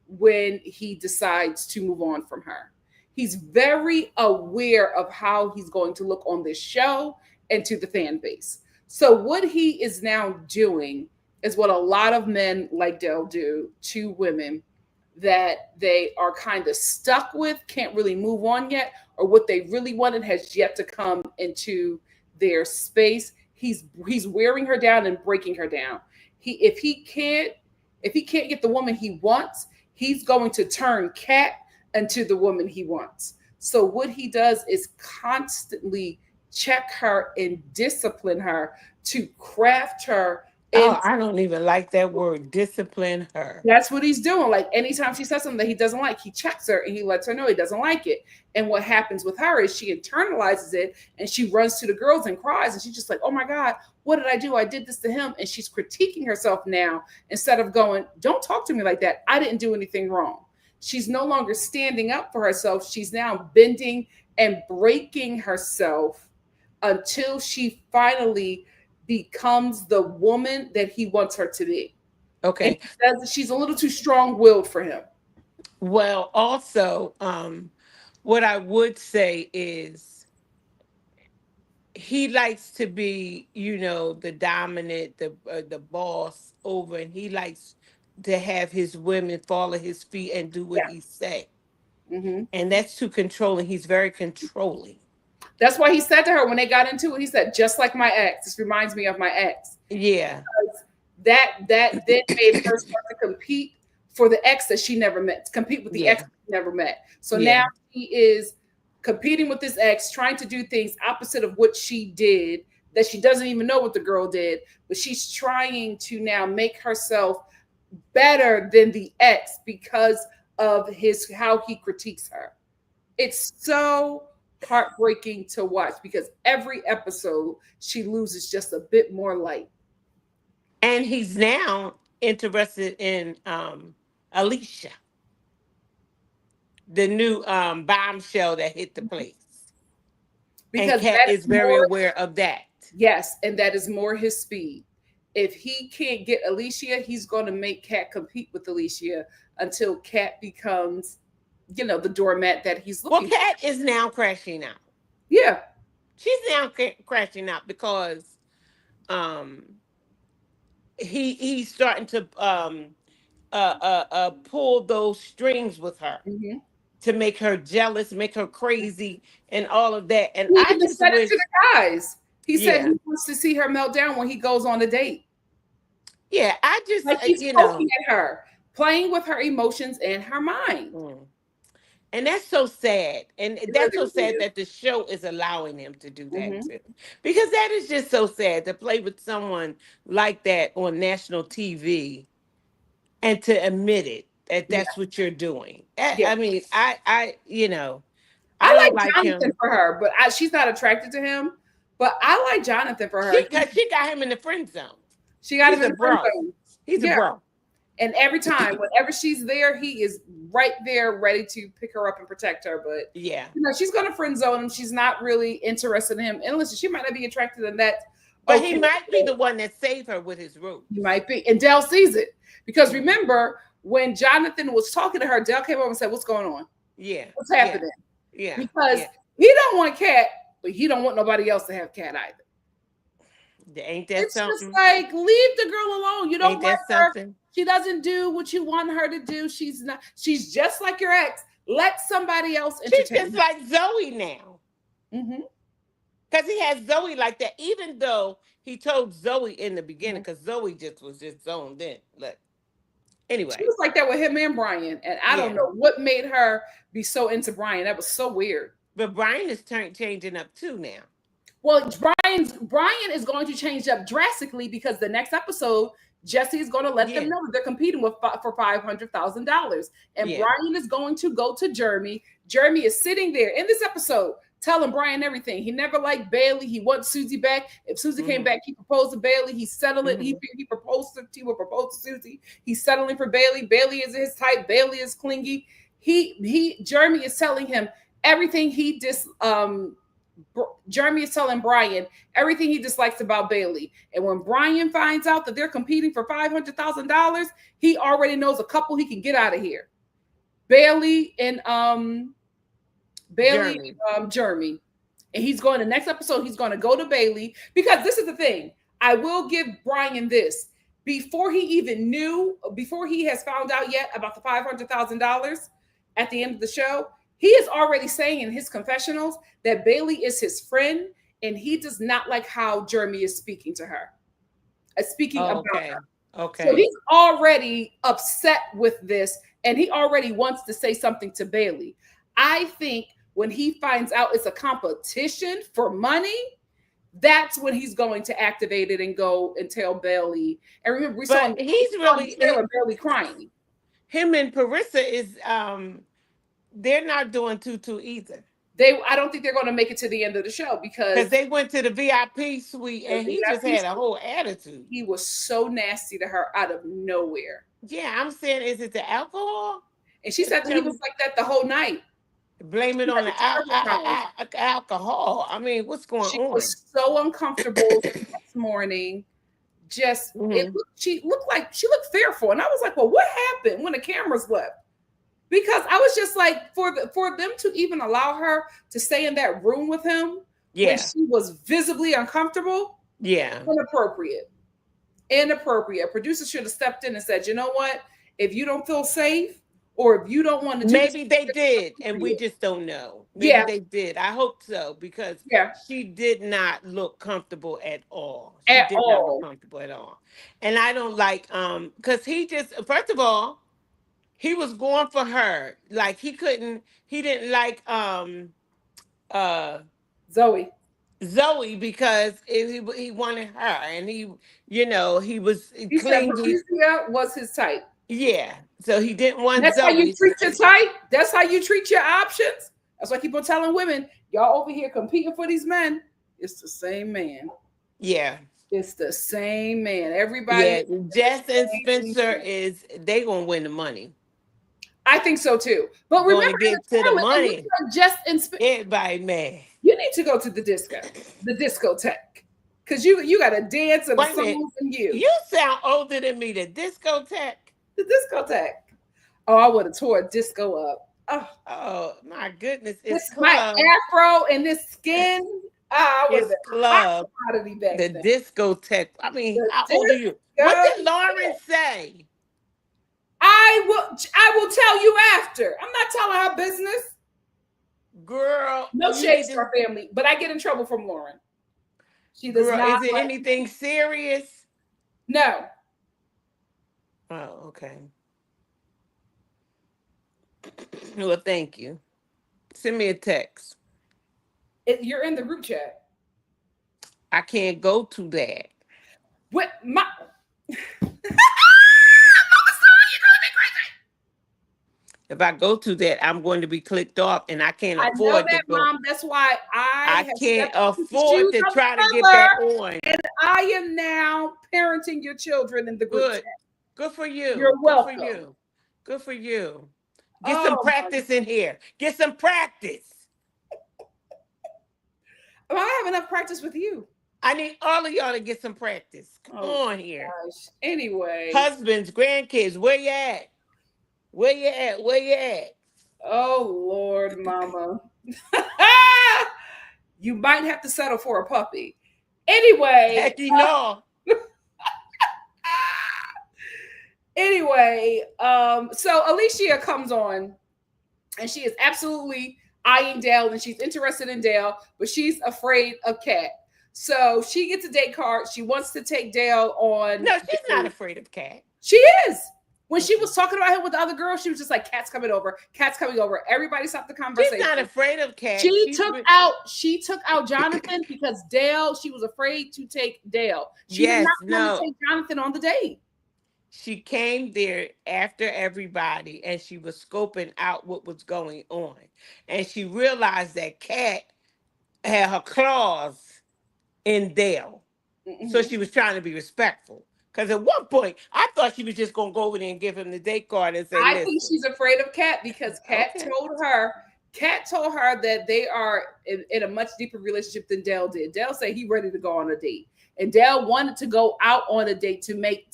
[SPEAKER 1] when he decides to move on from her. He's very aware of how he's going to look on this show and to the fan base. So what he is now doing is what a lot of men like Dell do to women that they are kind of stuck with, can't really move on yet, or what they really wanted has yet to come into their space. He's wearing her down and breaking her down. If he can't get the woman he wants, he's going to turn Cat into the woman he wants. So what he does is constantly check her and discipline her to craft her.
[SPEAKER 3] Oh, I don't even like that word, discipline her.
[SPEAKER 1] That's what he's doing. Like anytime she says something that he doesn't like, he checks her and he lets her know he doesn't like it. And what happens with her is she internalizes it and she runs to the girls and cries. And she's just like, oh my God, what did I do? I did this to him. And she's critiquing herself now instead of going, don't talk to me like that. I didn't do anything wrong. She's no longer standing up for herself. She's now bending and breaking herself until she finally becomes the woman that he wants her to be.
[SPEAKER 3] Okay.
[SPEAKER 1] She's a little too strong-willed for him.
[SPEAKER 3] Well, also, what I would say is he likes to be, the dominant, the boss over, and he likes to have his women fall at his feet and do what he say.
[SPEAKER 1] Mm-hmm.
[SPEAKER 3] And that's too controlling. He's very controlling.
[SPEAKER 1] That's why he said to her when they got into it, he said, just like my ex. This reminds me of my ex.
[SPEAKER 3] Yeah.
[SPEAKER 1] Because that then made her start to compete for the ex that she never met, compete with the ex that she never met. So now he is competing with this ex, trying to do things opposite of what she did, that she doesn't even know what the girl did, but she's trying to now make herself better than the ex because of how he critiques her. It's so heartbreaking to watch because every episode she loses just a bit more light.
[SPEAKER 3] And he's now interested in Alicia, the new bombshell that hit the place. Because and Cat is very aware of that.
[SPEAKER 1] Yes, and that is more his speed. If he can't get Alicia, he's going to make Cat compete with Alicia until Cat becomes, the doormat that he's looking
[SPEAKER 3] for. Well, Cat is now crashing out.
[SPEAKER 1] Yeah.
[SPEAKER 3] She's now crashing out because he's starting to pull those strings with her.
[SPEAKER 1] Mm-hmm.
[SPEAKER 3] To make her jealous, make her crazy, and all of that. And
[SPEAKER 1] he
[SPEAKER 3] I just
[SPEAKER 1] said it to the guys. He said he wants to see her melt down when he goes on a date.
[SPEAKER 3] Yeah, I just
[SPEAKER 1] like he's poking at her, playing with her emotions and her mind.
[SPEAKER 3] And that's so sad. And that's so sad that the show is allowing him to do that too. Because that is just so sad to play with someone like that on national TV and to admit it. That's what you're doing. I mean, I
[SPEAKER 1] like Jonathan for her, but she's not attracted to him. But I like Jonathan for her.
[SPEAKER 3] She got him in the friend zone.
[SPEAKER 1] She got him in the friend zone.
[SPEAKER 3] He's a bro.
[SPEAKER 1] And every time, whenever she's there, he is right there, ready to pick her up and protect her. But she's going to friend zone him. She's not really interested in him. And listen, she might not be attracted in that.
[SPEAKER 3] But he might be the one that saved her with his rope.
[SPEAKER 1] He might be. And Dell sees it. Because remember, when Jonathan was talking to her, Dell came over and said, what's going on?
[SPEAKER 3] Yeah.
[SPEAKER 1] What's happening?
[SPEAKER 3] Yeah.
[SPEAKER 1] Because he don't want Cat, but he don't want nobody else to have Cat either.
[SPEAKER 3] Ain't that something?
[SPEAKER 1] It's just like, leave the girl alone. You don't like her. She doesn't do what you want her to do. She's just like your ex. Let somebody else entertain.
[SPEAKER 3] She's just like Zoe now. Because he has Zoe like that, even though he told Zoe in the beginning, because Zoe was just zoned in. Look. Anyway.
[SPEAKER 1] She was like that with him and Brian. And I don't know what made her be so into Brian. That was so weird.
[SPEAKER 3] But Brian is changing up too now.
[SPEAKER 1] Well, Brian is going to change up drastically because the next episode, Jesse is going to let them know that they're competing for $500,000. And Brian is going to go to Jeremy. Jeremy is sitting there in this episode telling Brian everything. He never liked Bailey. He wants Susie back. If Susie came back, he proposed to Bailey. He's settling. He will propose to Susie. He's settling for Bailey. Bailey is his type. Bailey is clingy. Jeremy is telling him everything Jeremy is telling Brian everything he dislikes about Bailey. And when Brian finds out that they're competing for $500,000, he already knows a couple he can get out of here. Bailey and Bailey, Jeremy. And he's going, the next episode, he's going to go to Bailey, because this is the thing. I will give Brian this. Before he has found out yet about the $500,000 at the end of the show, he is already saying in his confessionals that Bailey is his friend, and he does not like how Jeremy is speaking to her. About her.
[SPEAKER 3] Okay.
[SPEAKER 1] So he's already upset with this, and he already wants to say something to Bailey. I think when he finds out it's a competition for money, that's when he's going to activate it and go and tell Bailey. And remember, we saw Bailey crying.
[SPEAKER 3] Him and Parissa is they're not doing too either.
[SPEAKER 1] I don't think they're going to make it to the end of the show, because
[SPEAKER 3] they went to the VIP suite and he just had a whole attitude.
[SPEAKER 1] He was so nasty to her out of nowhere.
[SPEAKER 3] Yeah, I'm saying, is it the alcohol?
[SPEAKER 1] And she said that he was like that the whole night.
[SPEAKER 3] Blame it on the alcohol. I mean, what's going on?
[SPEAKER 1] She was so uncomfortable the next morning. Just she looked fearful, and I was like, well, what happened when the cameras left? Because I was just like, for them to even allow her to stay in that room with him when she was visibly uncomfortable, inappropriate. Producers should have stepped in and said, you know what? If you don't feel safe, or if you don't want to do
[SPEAKER 3] maybe they did, and we just don't know. Maybe they did. I hope so, because she did not look comfortable at all. She did not look comfortable at all. And I don't like, because he just, first of all, he was going for her. Like he didn't like Zoe, because he wanted her, and he was clingy.
[SPEAKER 1] Patricia was his type.
[SPEAKER 3] Yeah, so he didn't want
[SPEAKER 1] That's
[SPEAKER 3] Zoe.
[SPEAKER 1] How you treat your type. That's how you treat your options. That's why I keep on telling women, y'all over here competing for these men. It's the same man.
[SPEAKER 3] Yeah.
[SPEAKER 1] It's the same man. Everybody.
[SPEAKER 3] Yeah, Jess and Spencer they gonna win the money.
[SPEAKER 1] I think so too. But remember,
[SPEAKER 3] get to the money.
[SPEAKER 1] Jess and Spencer.
[SPEAKER 3] Everybody mad.
[SPEAKER 1] You need to go to the discotheque. Because you got to dance and the songs and you.
[SPEAKER 3] You sound older than me. The discotheque.
[SPEAKER 1] The discotheque. Oh, I would have tore a disco up.
[SPEAKER 3] Oh my goodness! It's
[SPEAKER 1] my afro and this skin. I would have been
[SPEAKER 3] club.
[SPEAKER 1] The
[SPEAKER 3] discotheque. I mean, how old are you? What did Lauren say?
[SPEAKER 1] I will tell you after. I'm not telling her business.
[SPEAKER 3] Girl.
[SPEAKER 1] No shade to her family, but I get in trouble from Lauren. She does not.
[SPEAKER 3] Is it anything serious?
[SPEAKER 1] No.
[SPEAKER 3] Oh, okay. Well, thank you. Send me a text.
[SPEAKER 1] You're in the group chat.
[SPEAKER 3] I can't go to that.
[SPEAKER 1] What my
[SPEAKER 3] If I go to that, I'm going to be clicked off, and I can't afford
[SPEAKER 1] I know that,
[SPEAKER 3] to go.
[SPEAKER 1] Mom. That's why I
[SPEAKER 3] can't afford to try to get back on.
[SPEAKER 1] And I am now parenting your children in the group chat.
[SPEAKER 3] Good for you.
[SPEAKER 1] You're welcome.
[SPEAKER 3] Good for you. Get some practice in here. Get some practice.
[SPEAKER 1] Well, I have enough practice with you.
[SPEAKER 3] I need all of y'all to get some practice. Come on here.
[SPEAKER 1] Gosh. Anyway.
[SPEAKER 3] Husbands, grandkids, where you at? Where you at? Where you at?
[SPEAKER 1] Oh, Lord, Mama. You might have to settle for a puppy. Anyway.
[SPEAKER 3] Heck, you know.
[SPEAKER 1] Anyway, so Alicia comes on, and she is absolutely eyeing Dale, and she's interested in Dale, but she's afraid of Cat. So she gets a date card. She wants to take Dale on.
[SPEAKER 3] No, she's not afraid of Cat.
[SPEAKER 1] She is. When she was talking about him with the other girl, she was just like, Cat's coming over. Cat's coming over. Everybody stopped the conversation.
[SPEAKER 3] She's not afraid of Cat.
[SPEAKER 1] She took out Jonathan because she was afraid to take Dale. She did not want to take Jonathan on the date.
[SPEAKER 3] She came there after everybody, and she was scoping out what was going on. And she realized that Cat had her claws in Dale. Mm-hmm. So she was trying to be respectful. Because at one point, I thought she was just going to go over there and give him the date card and say,
[SPEAKER 1] I think she's afraid of Cat because Cat told her that they are in a much deeper relationship than Dale did. Dale said he ready to go on a date. And Dale wanted to go out on a date to make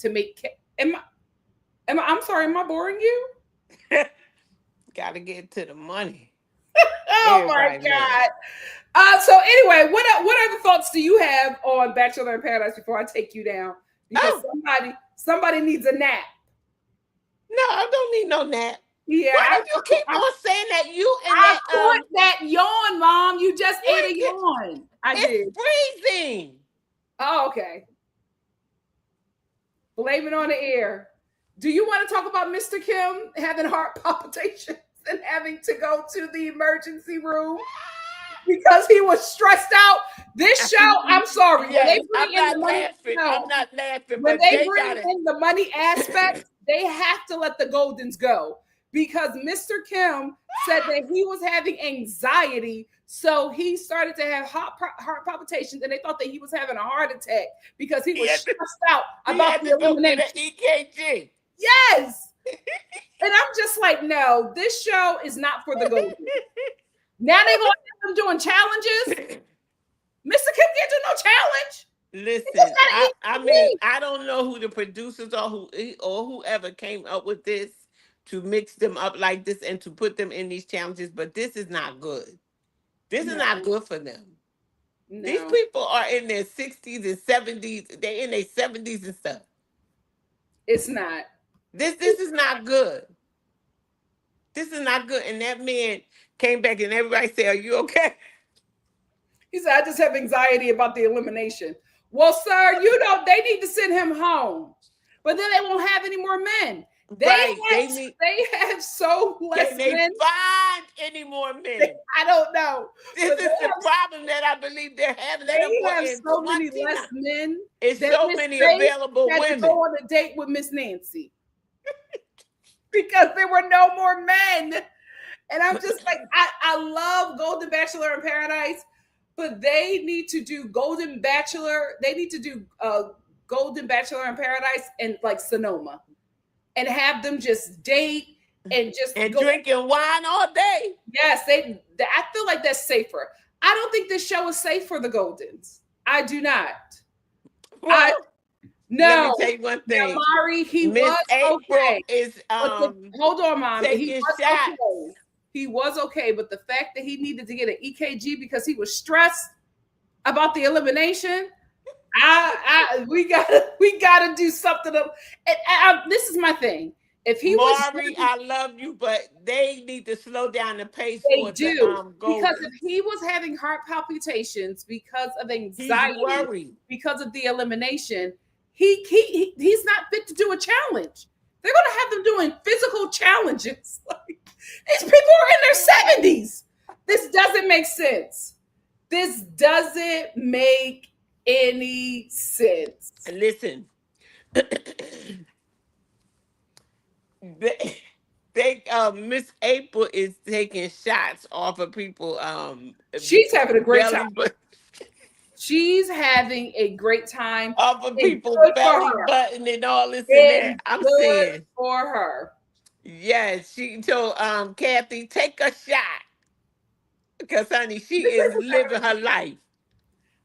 [SPEAKER 1] I'm sorry, am I boring you?
[SPEAKER 3] Got to get to the money.
[SPEAKER 1] Oh my
[SPEAKER 3] Everybody mad.
[SPEAKER 1] God. So anyway, what other thoughts do you have on Bachelor in Paradise before I take you down? Because
[SPEAKER 3] Oh,
[SPEAKER 1] somebody needs a nap.
[SPEAKER 3] no, I don't need no nap.
[SPEAKER 1] Yeah,
[SPEAKER 3] Why do you keep
[SPEAKER 1] I,
[SPEAKER 3] on saying that you and
[SPEAKER 1] I
[SPEAKER 3] that
[SPEAKER 1] caught that yawn, Mom. You just ate a
[SPEAKER 3] blanket?
[SPEAKER 1] yawn. I
[SPEAKER 3] It's
[SPEAKER 1] did.
[SPEAKER 3] freezing.
[SPEAKER 1] Oh, okay. Blame it on the air. Do you want to talk about Mr. Kim having heart palpitations and having to go to the emergency room because he was stressed out? This show, I'm sorry, when they
[SPEAKER 3] Yes,
[SPEAKER 1] bring
[SPEAKER 3] I'm
[SPEAKER 1] in the
[SPEAKER 3] not
[SPEAKER 1] money,
[SPEAKER 3] laughing. I'm
[SPEAKER 1] no,
[SPEAKER 3] not laughing,
[SPEAKER 1] when
[SPEAKER 3] but
[SPEAKER 1] they
[SPEAKER 3] they
[SPEAKER 1] bring
[SPEAKER 3] got it.
[SPEAKER 1] in the money aspect, they have to let the Goldens go because Mr. Kim said that he was having anxiety, so he started to have heart palpitations, and they thought that he was having a heart attack because he
[SPEAKER 3] He
[SPEAKER 1] was
[SPEAKER 3] had to,
[SPEAKER 1] stressed out
[SPEAKER 3] he
[SPEAKER 1] about
[SPEAKER 3] had
[SPEAKER 1] the
[SPEAKER 3] to go get an
[SPEAKER 1] elimination.
[SPEAKER 3] EKG.
[SPEAKER 1] Yes. And I'm just like, no, this show is not for the Goldens. Now they're going to have them doing challenges. Mr. Kim can't do no challenge. He just
[SPEAKER 3] Listen,
[SPEAKER 1] got to eat
[SPEAKER 3] I
[SPEAKER 1] some
[SPEAKER 3] mean,
[SPEAKER 1] meat.
[SPEAKER 3] I don't know who the producers are, or whoever came up with this to mix them up like this and to put them in these challenges, but this is not good. This is
[SPEAKER 1] No,
[SPEAKER 3] not good for them. These
[SPEAKER 1] no,
[SPEAKER 3] people are in their 60s and 70s. They're in their 70s and stuff.
[SPEAKER 1] it's not.
[SPEAKER 3] This is not good. This is not good. And that man came back and everybody said, "Are you okay?"
[SPEAKER 1] He said, I just have anxiety about the elimination. Well, sir, you know, they need to send him home. But then they won't have any more men.
[SPEAKER 3] Right. They need
[SPEAKER 1] They have so less
[SPEAKER 3] can they
[SPEAKER 1] men.
[SPEAKER 3] find any more men?
[SPEAKER 1] I don't know.
[SPEAKER 3] This
[SPEAKER 1] But
[SPEAKER 3] is the problem that I believe they're having. They done
[SPEAKER 1] they
[SPEAKER 3] brought
[SPEAKER 1] have
[SPEAKER 3] in
[SPEAKER 1] so many
[SPEAKER 3] 29.
[SPEAKER 1] less men
[SPEAKER 3] It's
[SPEAKER 1] that
[SPEAKER 3] so
[SPEAKER 1] Miss
[SPEAKER 3] many
[SPEAKER 1] Faith
[SPEAKER 3] available
[SPEAKER 1] had to go
[SPEAKER 3] women.
[SPEAKER 1] on a date with Miss Nancy because there were no more men. And I'm just like, I love Golden Bachelor in Paradise, but they need to do Golden Bachelor. They need to do Golden Bachelor in Paradise and like Sonoma and have them just date and just
[SPEAKER 3] And
[SPEAKER 1] go.
[SPEAKER 3] drinking wine all day.
[SPEAKER 1] Yes, I feel like that's safer. I don't think this show is safe for the Goldens. I do not. I
[SPEAKER 3] Well, let me
[SPEAKER 1] no.
[SPEAKER 3] tell you one
[SPEAKER 1] Now,
[SPEAKER 3] thing.
[SPEAKER 1] Mari, he
[SPEAKER 3] Miss
[SPEAKER 1] was
[SPEAKER 3] April
[SPEAKER 1] okay.
[SPEAKER 3] is
[SPEAKER 1] But hold on, Mom. He
[SPEAKER 3] taking
[SPEAKER 1] was
[SPEAKER 3] shots.
[SPEAKER 1] okay. He was okay, but the fact that he needed to get an EKG because he was stressed about the elimination, we gotta do something. This is my thing. If he was,
[SPEAKER 3] Maury, I love you, but they need to slow down the pace
[SPEAKER 1] they
[SPEAKER 3] for the
[SPEAKER 1] do because if
[SPEAKER 3] Golden.
[SPEAKER 1] he was having heart palpitations because of
[SPEAKER 3] He's
[SPEAKER 1] anxiety,
[SPEAKER 3] worried.
[SPEAKER 1] because of the elimination, he's not fit to do a challenge. They're gonna have them doing physical challenges. Like, these people are in their 70s. This doesn't make sense. This doesn't make any sense.
[SPEAKER 3] Listen, Miss April is taking shots off of people
[SPEAKER 1] She's having a great time.
[SPEAKER 3] belly but
[SPEAKER 1] She's having a great time.
[SPEAKER 3] off of
[SPEAKER 1] It's
[SPEAKER 3] people
[SPEAKER 1] good for
[SPEAKER 3] belly
[SPEAKER 1] her.
[SPEAKER 3] button and all this and that.
[SPEAKER 1] It's
[SPEAKER 3] I'm
[SPEAKER 1] good
[SPEAKER 3] saying,
[SPEAKER 1] for her.
[SPEAKER 3] yes, she told Kathy, take a shot. Because honey, she is living her life.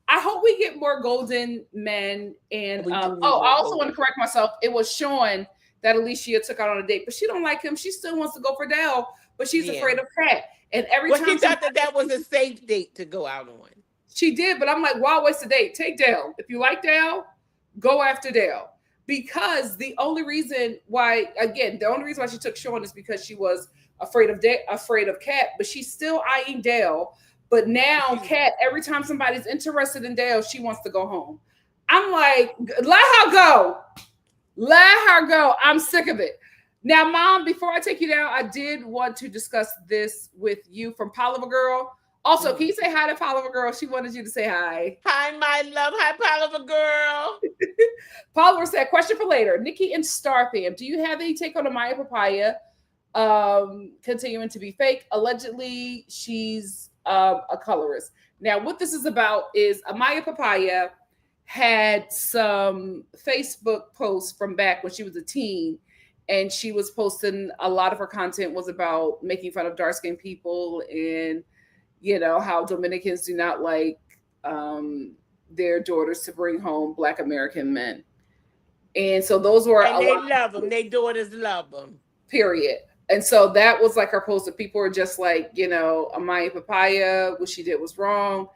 [SPEAKER 1] I hope we get more golden men. And
[SPEAKER 3] We do need
[SPEAKER 1] oh, I
[SPEAKER 3] more
[SPEAKER 1] also want to
[SPEAKER 3] golden.
[SPEAKER 1] correct myself. It was Sean that Alicia took out on a date, but she don't like him. She still wants to go for Dell, but she's
[SPEAKER 3] Yeah.
[SPEAKER 1] afraid of Cat. And every
[SPEAKER 3] Well, she
[SPEAKER 1] time
[SPEAKER 3] thought that was a safe date to go out on.
[SPEAKER 1] she did, but I'm like, why waste a date? Take Dell. If you like Dell, go after Dell. Because the only reason why, again, the only reason why she took Sean is because she was afraid of Cat, but she's still eyeing Dale. But now Cat, every time somebody's interested in Dale, she wants to go home. I'm like, let her go. Let her go. I'm sick of it. Now, Mom, before I take you down, I did want to discuss this with you from Palaver Girl. Also, can you say hi to Palaver Girl? She wanted you to say hi.
[SPEAKER 3] Hi, my love. Hi, Palaver girl.
[SPEAKER 1] Palaver said, question for later. Nikki and Star fam, do you have any take on Amaya Papaya continuing to be fake? Allegedly, she's a colorist. Now, what this is about is Amaya Papaya had some Facebook posts from back when she was a teen, and she was posting a lot of her content was about making fun of dark-skinned people and how Dominicans do not like their daughters to bring home Black American men. And so those were
[SPEAKER 3] And
[SPEAKER 1] a
[SPEAKER 3] they
[SPEAKER 1] lot,
[SPEAKER 3] love them. Their daughters love them.
[SPEAKER 1] period. And so that was like her post. That people were just like, Amaya Papaya, what she did was wrong.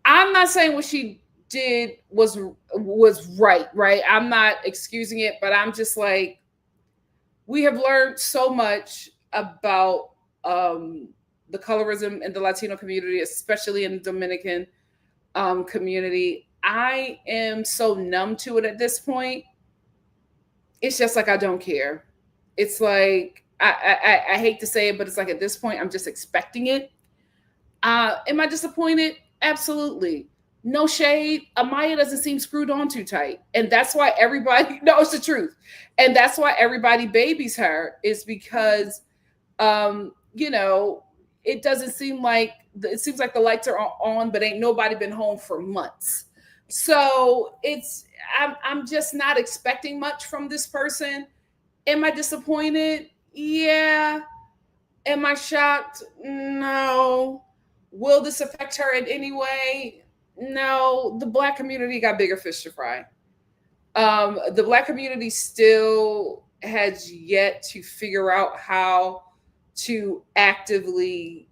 [SPEAKER 1] I'm not saying what she did was right, right? I'm not excusing it, but I'm just like, we have learned so much about um, the colorism in the Latino community, especially in the Dominican community. I am so numb to it at this point. It's just like I don't care. It's like I hate to say it, but it's like at this point I'm just expecting it. Am I disappointed? Absolutely. No shade. Amaya doesn't seem screwed on too tight. And that's why everybody knows the truth. And that's why everybody babies her, is because you know, it doesn't seem like it seems like the lights are on, but ain't nobody been home for months. So I'm just not expecting much from this person. Am I disappointed? Yeah. Am I shocked? No. Will this affect her in any way? No. The black community got bigger fish to fry. The black community still has yet to figure out how to actively,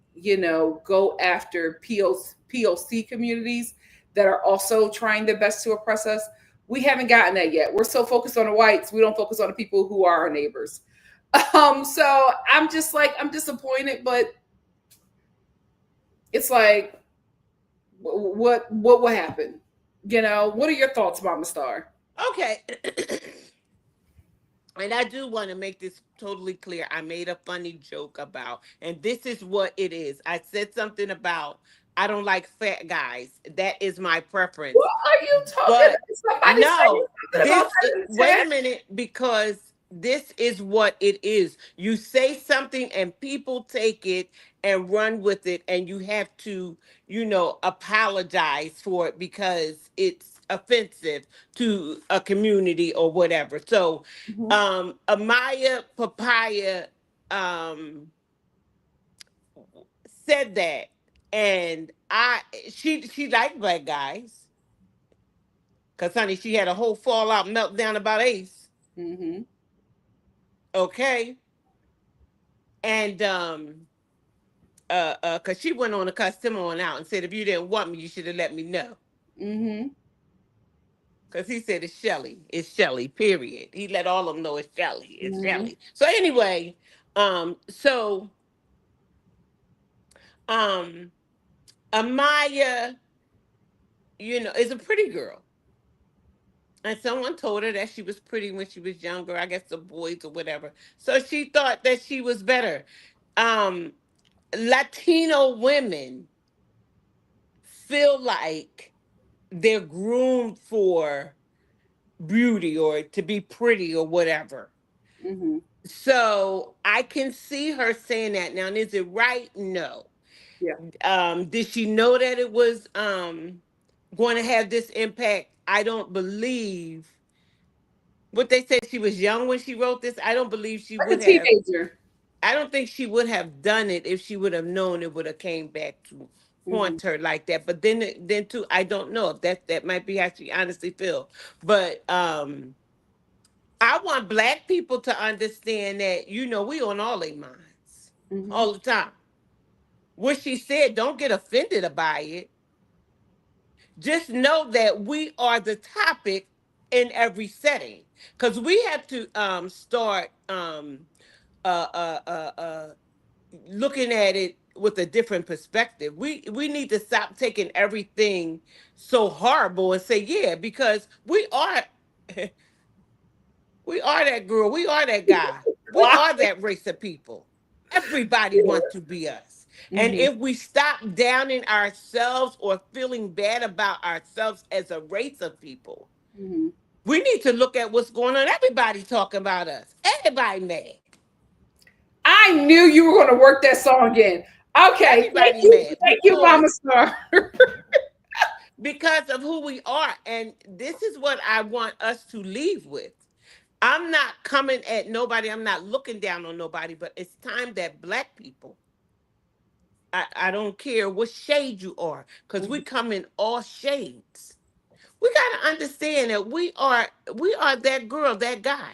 [SPEAKER 1] go after POC communities that are also trying their best to oppress us. We haven't gotten that yet. We're so focused on the whites, we don't focus on the people who are our neighbors. So I'm just like, I'm disappointed, but it's like, what will happen? What are your thoughts, Mama Star?
[SPEAKER 3] Okay. And I do want to make this totally clear. I made a funny joke about, and this is what it is. I said something about, I don't like fat guys. That is my preference.
[SPEAKER 1] What are you talking
[SPEAKER 3] But
[SPEAKER 1] about? Somebody saying
[SPEAKER 3] no,
[SPEAKER 1] something about that in the
[SPEAKER 3] wait a
[SPEAKER 1] chat.
[SPEAKER 3] minute, because this is what it is. You say something and people take it and run with it, and you have to, apologize for it because it's offensive to a community or whatever. So,
[SPEAKER 1] Mhm.
[SPEAKER 3] Amaya Papaya um said that, and she liked black guys. Cause honey, she had a whole fallout meltdown about Ace.
[SPEAKER 1] Mhm.
[SPEAKER 3] Okay. And cause she went on to cuss him on out and said, if you didn't want me, you should have let me know.
[SPEAKER 1] Mhm.
[SPEAKER 3] Cause he said it's Chelley. It's Chelley, period. He let all of them know it's Chelley. It's
[SPEAKER 1] Mhm.
[SPEAKER 3] Chelley. So anyway, so um Amaya, is a pretty girl. And someone told her that she was pretty when she was younger, I guess the boys or whatever. So she thought that she was better. Um, Latino women feel like they're groomed for beauty or to be pretty or whatever.
[SPEAKER 1] Mhm.
[SPEAKER 3] So I can see her saying that. Now, is it right? No.
[SPEAKER 1] Yeah.
[SPEAKER 3] Did she know that it was going to have this impact? I don't believe what they said. She was young when she wrote this. I don't believe she
[SPEAKER 1] Like
[SPEAKER 3] would
[SPEAKER 1] a
[SPEAKER 3] have.
[SPEAKER 1] teenager.
[SPEAKER 3] I don't think she would have done it if she would have known it would have came back to
[SPEAKER 1] Mhm.
[SPEAKER 3] haunt her like that. But then too, I don't know if that might be how she honestly feel. But I want black people to understand that we on all their minds
[SPEAKER 1] Mhm.
[SPEAKER 3] all the time. What she said, don't get offended by it. Just know that we are the topic in every setting, because we have to start uh, uh, uh, uh, looking at it with a different perspective. We need to stop taking everything so horrible and say, yeah, because we are we are that girl, we are that guy, we
[SPEAKER 1] Wow.
[SPEAKER 3] are that race of people. Everybody wants to be us. And
[SPEAKER 1] Mhm.
[SPEAKER 3] if we stop downing ourselves or feeling bad about ourselves as a race of people,
[SPEAKER 1] Mhm.
[SPEAKER 3] we need to look at what's going on. Everybody talking about us. Everybody mad.
[SPEAKER 1] I knew you were going to work that song in. Okay, thank
[SPEAKER 3] Everybody
[SPEAKER 1] you,
[SPEAKER 3] mad
[SPEAKER 1] thank you, Mama
[SPEAKER 3] because
[SPEAKER 1] Star.
[SPEAKER 3] of who we are. And this is what I want us to leave with. I'm not coming at nobody. I'm not looking down on nobody, but it's time that black people, I don't care what shade you are, because we
[SPEAKER 1] Mhm.
[SPEAKER 3] come in all shades. We got to understand that we are that girl, that guy.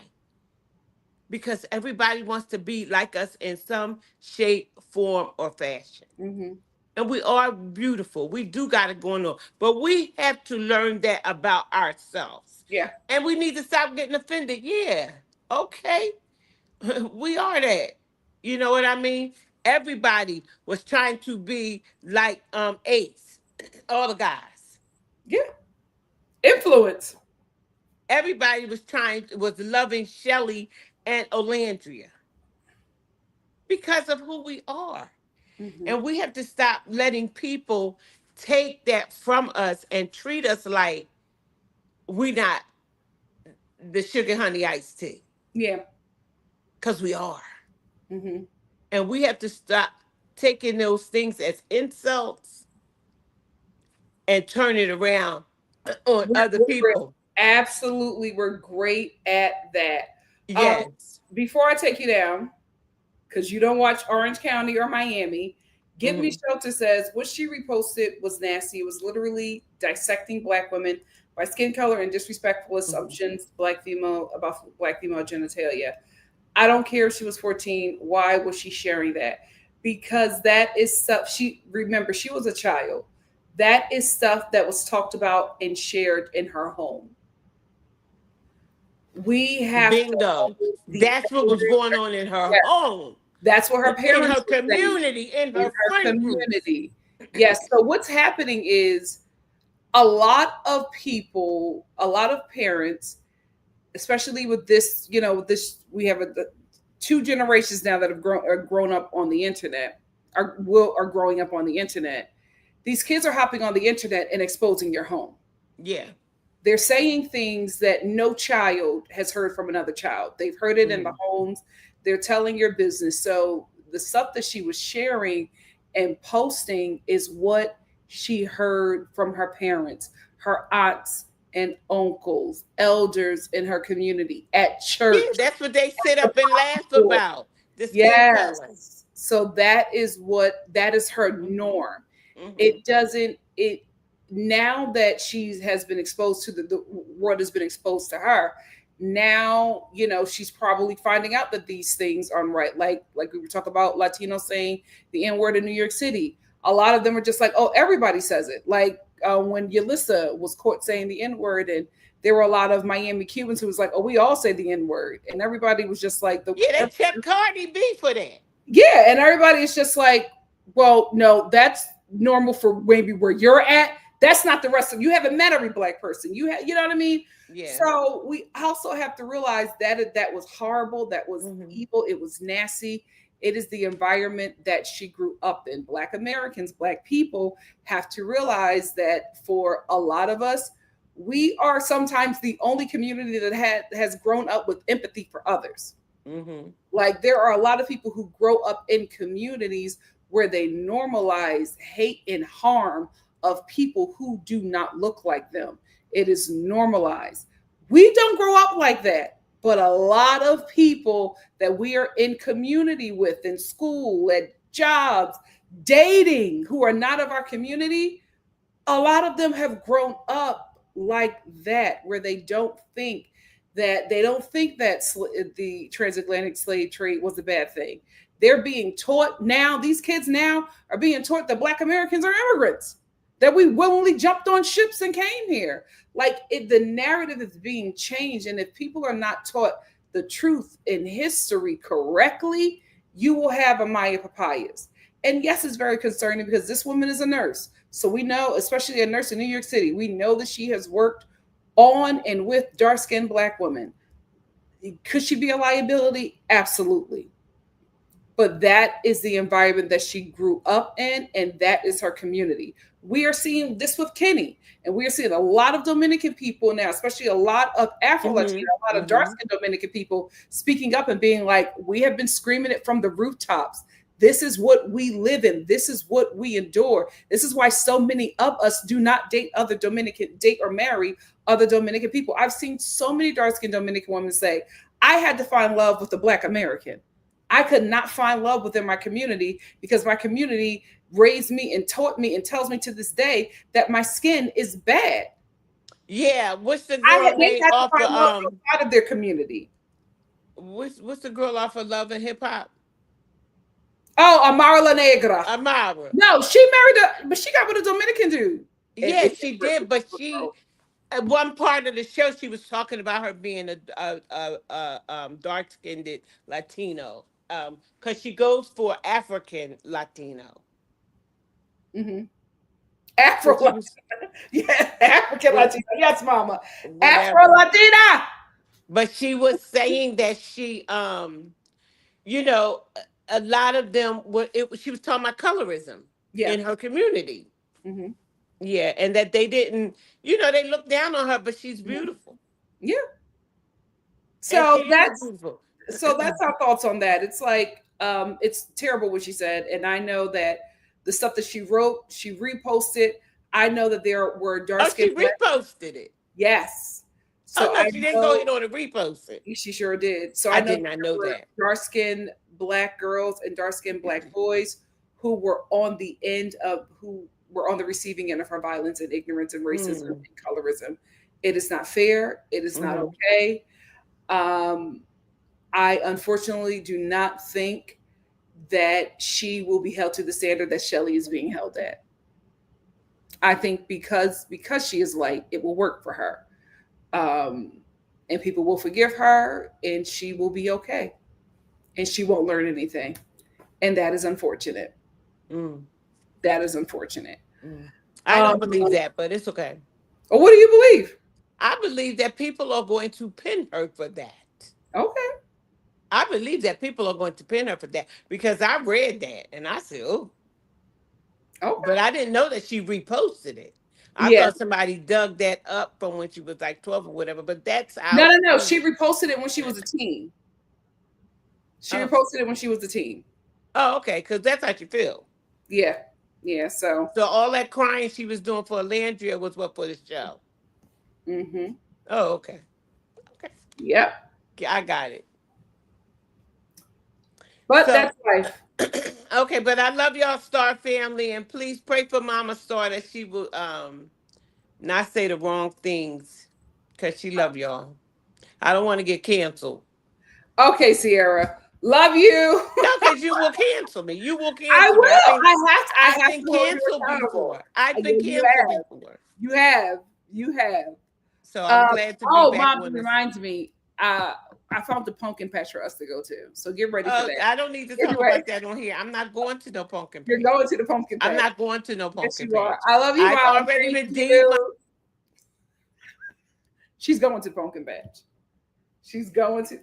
[SPEAKER 3] because everybody wants to be like us in some shape, form, or fashion.
[SPEAKER 1] Mm-hmm.
[SPEAKER 3] And we are beautiful. We do got it going on. But we have to learn that about ourselves.
[SPEAKER 1] Yeah.
[SPEAKER 3] And we need to stop getting offended. Yeah. Okay. We are that. You know what I mean? Everybody was trying to be like Ace. All the guys.
[SPEAKER 1] Yeah. Influence.
[SPEAKER 3] Everybody was loving Chelley and Olandria because of who we are.
[SPEAKER 1] Mm-hmm.
[SPEAKER 3] And we have to stop letting people take that from us and treat us like we not the sugar honey iced tea.
[SPEAKER 1] Yeah.
[SPEAKER 3] Because we are.
[SPEAKER 1] Mm-hmm.
[SPEAKER 3] And we have to stop taking those things as insults and turn it around on other
[SPEAKER 1] We're
[SPEAKER 3] people.
[SPEAKER 1] absolutely, we're great at that.
[SPEAKER 3] Yes.
[SPEAKER 1] Before I take you down, because you don't watch Orange County or Miami, Give Me
[SPEAKER 3] Hmm.
[SPEAKER 1] Shelter says what she reposted was nasty. It was literally dissecting Black women by skin color and disrespectful
[SPEAKER 3] Hmm.
[SPEAKER 1] assumptions about Black female genitalia. I don't care if she was 14. Why was she sharing that? Because that is stuff she was a child. That is stuff that was talked about and shared in her home. We have to
[SPEAKER 3] Bingo.
[SPEAKER 1] hold the
[SPEAKER 3] That's what was
[SPEAKER 1] elders.
[SPEAKER 3] going on in her
[SPEAKER 1] Yes,
[SPEAKER 3] home,
[SPEAKER 1] that's what her
[SPEAKER 3] in her
[SPEAKER 1] parents were saying
[SPEAKER 3] community, in
[SPEAKER 1] in
[SPEAKER 3] her
[SPEAKER 1] her
[SPEAKER 3] friend groups.
[SPEAKER 1] community. Yes. So what's happening is a lot of people, a lot of parents, especially with this, this we have two generations now that are grown up on the internet, are growing up on the internet. These kids are hopping on the internet and exposing your home.
[SPEAKER 3] Yeah.
[SPEAKER 1] They're saying things that no child has heard from another child. They've heard it in the
[SPEAKER 3] Hmm.
[SPEAKER 1] homes. They're telling your business. So the stuff that she was sharing and posting is what she heard from her parents, her aunts and uncles, elders in her community, at
[SPEAKER 3] Yeah,
[SPEAKER 1] church,
[SPEAKER 3] that's what they sit
[SPEAKER 1] the
[SPEAKER 3] up and laugh
[SPEAKER 1] Bible.
[SPEAKER 3] about. The skin color.
[SPEAKER 1] Yes. So that is her
[SPEAKER 3] Hmm.
[SPEAKER 1] norm.
[SPEAKER 3] Hmm.
[SPEAKER 1] It doesn't it Now that she has been exposed to the world has been exposed to her. Now she's probably finding out that these things aren't right. Like we were talking about Latinos saying the N word in New York City. A lot of them are just like, oh, everybody says it. Like when Yalissa was caught saying the N word, and there were a lot of Miami Cubans who was like, oh, we all say the N word, and everybody was just like
[SPEAKER 3] Yeah, they kept Cardi B for that.
[SPEAKER 1] yeah, and everybody is just like, well, no, that's normal for maybe where you're at. That's not the rest of you. Haven't met every Black person. You know what I mean?
[SPEAKER 3] Yeah.
[SPEAKER 1] So we also have to realize that was horrible. That was
[SPEAKER 3] Hmm.
[SPEAKER 1] evil. It was nasty. It is the environment that she grew up in. Black Americans, Black people have to realize that for a lot of us, we are sometimes the only community that has grown up with empathy for others.
[SPEAKER 3] Hmm.
[SPEAKER 1] Like there are a lot of people who grow up in communities where they normalize hate and harm of people who do not look like them. It is normalized. We don't grow up like that, but a lot of people that we are in community with, in school, at jobs, dating, who are not of our community, a lot of them have grown up like that, where they don't think that the transatlantic slave trade was a bad thing. They're being taught now, these kids now are being taught that Black Americans are immigrants, that we willingly jumped on ships and came here. The narrative is being changed, and if people are not taught the truth in history correctly, you will have a Maya papayas. And yes, it's very concerning because this woman is a nurse. So we know, especially a nurse in New York City, we know that she has worked on and with dark skinned Black women. Could she be a liability? Absolutely. But that is the environment that she grew up in, and that is her community. We are seeing this with Kenny, and we are seeing a lot of Dominican people now, especially a lot of Afro Latino,
[SPEAKER 3] Hmm.
[SPEAKER 1] a lot of dark
[SPEAKER 3] Hmm.
[SPEAKER 1] skinned Dominican people speaking up and being like, we have been screaming it from the rooftops. This is what we live in. This is what we endure. This is why so many of us do not date or marry other Dominican people. I've seen so many dark skinned Dominican women say, I had to find love with a Black American. I could not find love within my community because my community raised me and taught me and tells me to this day that my skin is bad.
[SPEAKER 3] Yeah. What's the girl
[SPEAKER 1] They
[SPEAKER 3] name
[SPEAKER 1] had to
[SPEAKER 3] off
[SPEAKER 1] find
[SPEAKER 3] of
[SPEAKER 1] love outside of their community.
[SPEAKER 3] what's the girl off of Love and Hip Hop?
[SPEAKER 1] Oh, Amara La Negra.
[SPEAKER 3] Amara.
[SPEAKER 1] No, she married but she got with a Dominican dude.
[SPEAKER 3] Yeah, she did, but she at one part of the show she was talking about her being a dark skinned Latino. Because she goes for African Latino.
[SPEAKER 1] Mm-hmm.
[SPEAKER 3] So
[SPEAKER 1] Afro
[SPEAKER 3] she
[SPEAKER 1] Latina.
[SPEAKER 3] was
[SPEAKER 1] Yeah, African Latina. Yes, mama. Afro
[SPEAKER 3] whatever.
[SPEAKER 1] Latina.
[SPEAKER 3] But she was saying that she you know, a lot of them were she was talking about colorism
[SPEAKER 1] Yeah.
[SPEAKER 3] in her community.
[SPEAKER 1] Mm-hmm.
[SPEAKER 3] Yeah, and that they didn't, they looked down on her, but she's beautiful.
[SPEAKER 1] Yeah.
[SPEAKER 3] And she
[SPEAKER 1] So
[SPEAKER 3] is
[SPEAKER 1] that's
[SPEAKER 3] beautiful.
[SPEAKER 1] our thoughts on that. It's like it's terrible what she said, and I know that the stuff that she wrote, she reposted. I know that there were dark
[SPEAKER 3] Oh,
[SPEAKER 1] skinned
[SPEAKER 3] she
[SPEAKER 1] black.
[SPEAKER 3] reposted it.
[SPEAKER 1] Yes.
[SPEAKER 3] Oh
[SPEAKER 1] So
[SPEAKER 3] no,
[SPEAKER 1] I
[SPEAKER 3] she didn't go
[SPEAKER 1] know
[SPEAKER 3] ahead on and repost it.
[SPEAKER 1] she sure did. So I
[SPEAKER 3] I
[SPEAKER 1] know
[SPEAKER 3] did
[SPEAKER 1] that
[SPEAKER 3] not
[SPEAKER 1] there
[SPEAKER 3] know
[SPEAKER 1] were
[SPEAKER 3] that.
[SPEAKER 1] dark skinned black girls and dark skinned black boys who were on the end of who were on the receiving end of her violence and ignorance and racism
[SPEAKER 3] Mm.
[SPEAKER 1] and colorism. It is not fair. It is not
[SPEAKER 3] Mm-hmm.
[SPEAKER 1] okay. Um, I unfortunately do not think that she will be held to the standard that Chelley is being held at. I think because she is light, it will work for her, um, and people will forgive her, and she will be okay, and she won't learn anything, and that is unfortunate.
[SPEAKER 3] Mm.
[SPEAKER 1] That is unfortunate.
[SPEAKER 3] Mm. I
[SPEAKER 1] Um,
[SPEAKER 3] don't believe that, but it's okay.
[SPEAKER 1] what do you believe?
[SPEAKER 3] I believe that people are going to pin her for that.
[SPEAKER 1] Okay,
[SPEAKER 3] I believe that people are going to pin her for that because I read that and I said, oh,
[SPEAKER 1] okay,
[SPEAKER 3] but I didn't know that she reposted it. I
[SPEAKER 1] yeah.
[SPEAKER 3] thought somebody dug that up from when she was like 12 or whatever, but that's
[SPEAKER 1] No,
[SPEAKER 3] how.
[SPEAKER 1] no, no. She reposted it when she was a teen. She
[SPEAKER 3] Oh,
[SPEAKER 1] reposted it when she was a teen.
[SPEAKER 3] oh okay, because that's how she feel.
[SPEAKER 1] Yeah, yeah. So,
[SPEAKER 3] So all that crying she was doing for Landria was what for the show.
[SPEAKER 1] mm-hmm.
[SPEAKER 3] Oh, okay. Okay.
[SPEAKER 1] Yep.
[SPEAKER 3] Yeah, I got it.
[SPEAKER 1] But
[SPEAKER 3] So
[SPEAKER 1] that's life.
[SPEAKER 3] okay, but I love y'all Star family and please pray for Mama Star that she will not say the wrong things because she love y'all. I don't want to get canceled.
[SPEAKER 1] Okay, CIERA. Love you.
[SPEAKER 3] No, because you will cancel me. You will
[SPEAKER 1] I
[SPEAKER 3] cancel me.
[SPEAKER 1] will. I
[SPEAKER 3] I've
[SPEAKER 1] have
[SPEAKER 3] been
[SPEAKER 1] to hold you
[SPEAKER 3] canceled
[SPEAKER 1] accountable.
[SPEAKER 3] before. I've been
[SPEAKER 1] You
[SPEAKER 3] canceled
[SPEAKER 1] have.
[SPEAKER 3] before.
[SPEAKER 1] You have. You have.
[SPEAKER 3] So I'm glad to be
[SPEAKER 1] Oh,
[SPEAKER 3] back
[SPEAKER 1] Mom,
[SPEAKER 3] on
[SPEAKER 1] it
[SPEAKER 3] this.
[SPEAKER 1] reminds me. I found the pumpkin patch for us to go to. So get ready for that.
[SPEAKER 3] I don't need to
[SPEAKER 1] Get
[SPEAKER 3] talk
[SPEAKER 1] ready.
[SPEAKER 3] about that on here. I'm not going to no pumpkin
[SPEAKER 1] You're
[SPEAKER 3] patch.
[SPEAKER 1] going to the pumpkin
[SPEAKER 3] I'm
[SPEAKER 1] patch.
[SPEAKER 3] not going to no
[SPEAKER 1] Yes,
[SPEAKER 3] pumpkin
[SPEAKER 1] you are.
[SPEAKER 3] patch.
[SPEAKER 1] I love you,
[SPEAKER 3] I've
[SPEAKER 1] Mom.
[SPEAKER 3] already
[SPEAKER 1] Thank
[SPEAKER 3] redeemed my.
[SPEAKER 1] you. She's going to the pumpkin patch. She's going to.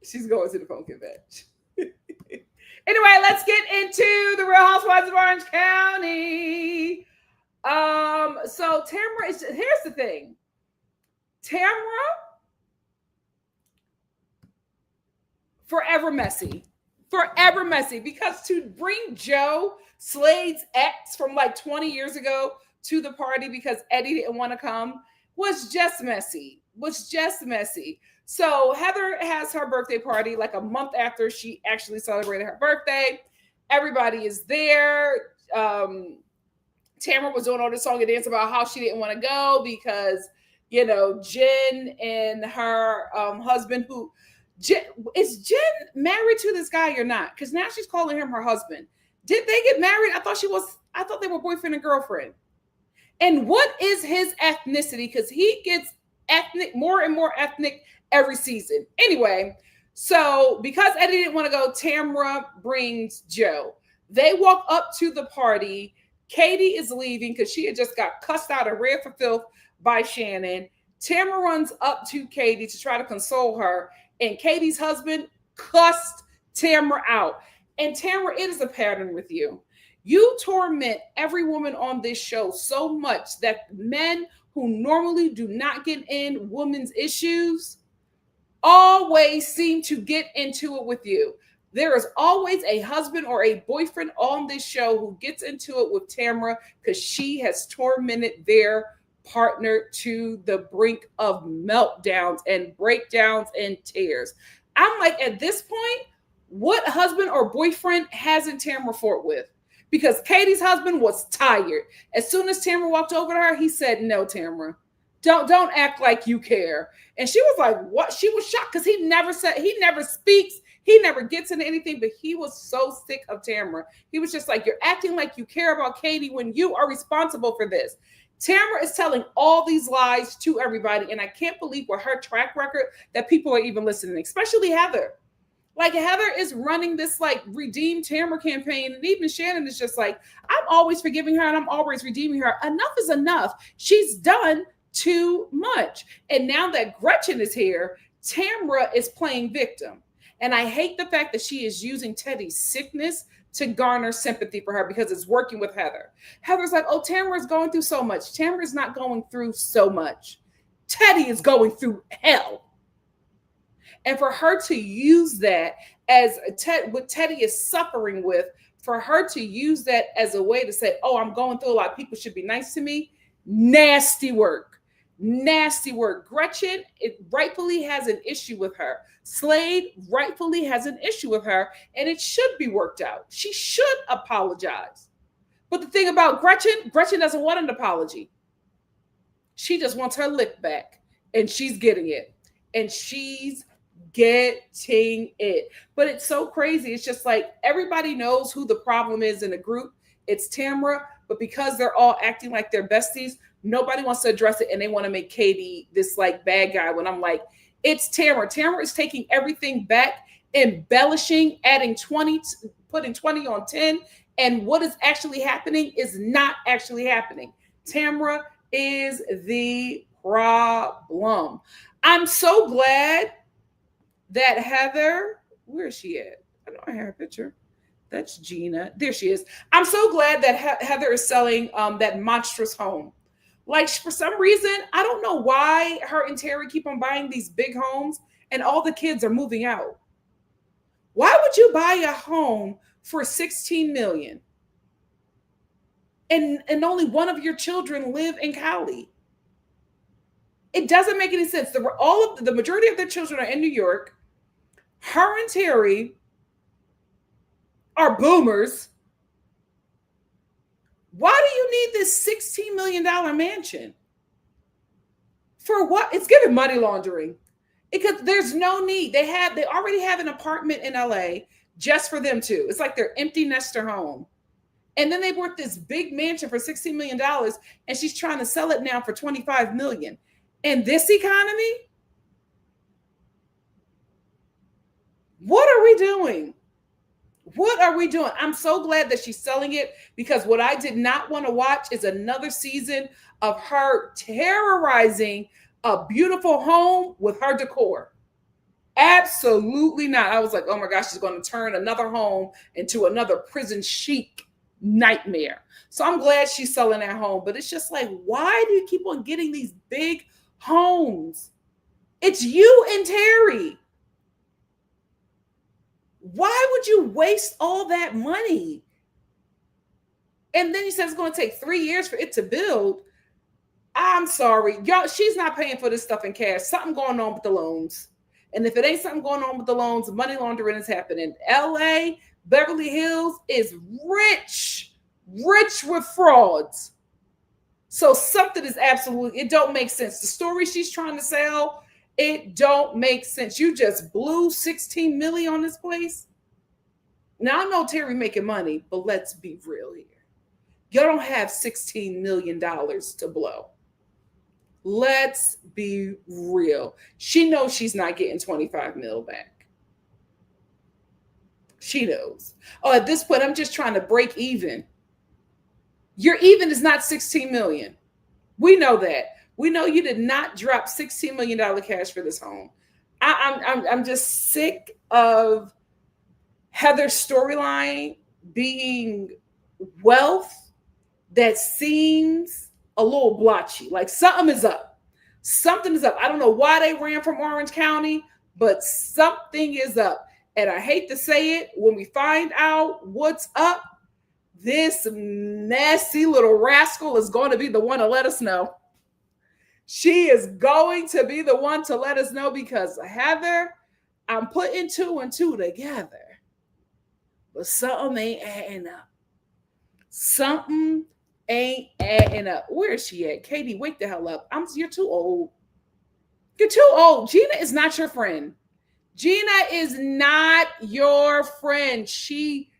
[SPEAKER 1] She's going to the pumpkin patch. Anyway, let's get into the Real Housewives of Orange County. So Tamara is. Here's the thing. Tamara, forever messy. Forever messy. Because to bring Joe, Slade's ex from like 20 years ago, to the party because Eddie didn't want to come was just messy. Was just messy. So Heather has her birthday party like a month after she actually celebrated her birthday. Everybody is there. Tamara was doing all this song and dance about how she didn't want to go because, Jen and her husband, who is Jen married to this guy or not? Because now she's calling him her husband. Did they get married? I thought they were boyfriend and girlfriend. And what is his ethnicity? Because he gets ethnic, more and more ethnic every season. Anyway, so because Eddie didn't want to go, Tamara brings Joe. They walk up to the party. Katie is leaving because she had just got cussed out and ran for filth by Shannon. Tamara runs up to Katie to try to console her, and Katie's husband cussed Tamara out. And Tamara, it is a pattern with you. You torment every woman on this show so much that men who normally do not get in women's issues always seem to get into it with you. There is always a husband or a boyfriend on this show who gets into it with Tamara because she has tormented their partner to the brink of meltdowns and breakdowns and tears. I'm like, at this point, what husband or boyfriend hasn't Tamara fought with? Because Katie's husband was tired. As soon as Tamara walked over to her, he said, "No, Tamara, Don't act like you care. And she was like, what? She was shocked because he never speaks, he never gets into anything, but he was so sick of Tamara. He was just like, you're acting like you care about Katie when you are responsible for this. Tamara is telling all these lies to everybody, and I can't believe with her track record that people are even listening, especially Heather. Like, Heather is running this like redeem Tamara campaign, and even Shannon is just like, I'm always forgiving her and I'm always redeeming her. Enough is enough. She's done too much. And now that Gretchen is here, Tamara is playing victim. And I hate the fact that she is using Teddy's sickness to garner sympathy for her because it's working with Heather. Heather's like, oh, Tamara's going through so much. Tamara's not going through so much. Teddy is going through hell. And for her to use that as what Teddy is suffering with, for her to use that as a way to say, oh, I'm going through a lot, people should be nice to me. Nasty work. Nasty work. Gretchen, it rightfully has an issue with her. Slade rightfully has an issue with her, and it should be worked out. She should apologize. But the thing about Gretchen doesn't want an apology. She just wants her lick back, and she's getting it. And she's getting it. But it's so crazy. It's just like everybody knows who the problem is in a group. It's Tamara, but because they're all acting like they're besties, nobody wants to address it, and they want to make Katie this like bad guy when I'm like, it's Tamara. Tamara is taking everything back, embellishing, adding 20, putting 20 on 10, and what is actually happening is not actually happening. Tamara is the problem. I'm so glad that Heather, where is she at? I don't have her picture. That's Gina. There she is. I'm so glad that Heather is selling that monstrous home. Like, for some reason, I don't know why her and Terry keep on buying these big homes and all the kids are moving out. Why would you buy a home for $16 million and only one of your children live in Cali? It doesn't make any sense. The majority of their children are in New York. Her and Terry are boomers. Why do you need this $16 million mansion? For what? It's giving money laundering. Because there's no need. They already have an apartment in LA just for them two. It's like their empty nester home. And then they bought this big mansion for $16 million, and she's trying to sell it now for $25 million. In this economy? What are we doing? What are we doing? I'm so glad that she's selling it, because what I did not want to watch is another season of her terrorizing a beautiful home with her decor. Absolutely not. I was like, oh my gosh, she's going to turn another home into another prison chic nightmare. So I'm glad she's selling that home. But it's just like, why do you keep on getting these big homes? It's you and Terry. Why would you waste all that money? And then he says it's going to take 3 years for it to build. I'm sorry, y'all, she's not paying for this stuff in cash. Something going on with the loans. And if it ain't something going on with the loans, money laundering is happening. LA, Beverly Hills is rich with frauds. So something is absolutely, it don't make sense. The story she's trying to sell, it don't make sense. You just blew $16 million on this place. Now I know Terry making money, but let's be real here. Y'all don't have $16 million to blow. Let's be real. She knows she's not getting 25 mil back. She knows. Oh, at this point, I'm just trying to break even. Your even is not 16 million. We know that. We know you did not drop $16 million cash for this home. I'm just sick of Heather's storyline being wealth that seems a little blotchy. Like something is up. Something is up. I don't know why they ran from Orange County, but something is up. And I hate to say it, when we find out what's up, this nasty little rascal is going to be the one to let us know. She is going to be the one to let us know, because Heather, I'm putting 2 and 2 together, but something ain't adding up. Something ain't adding up. Where is she at? Katie, wake the hell up. You're too old. You're too old. Gina is not your friend. Gina is not your friend. She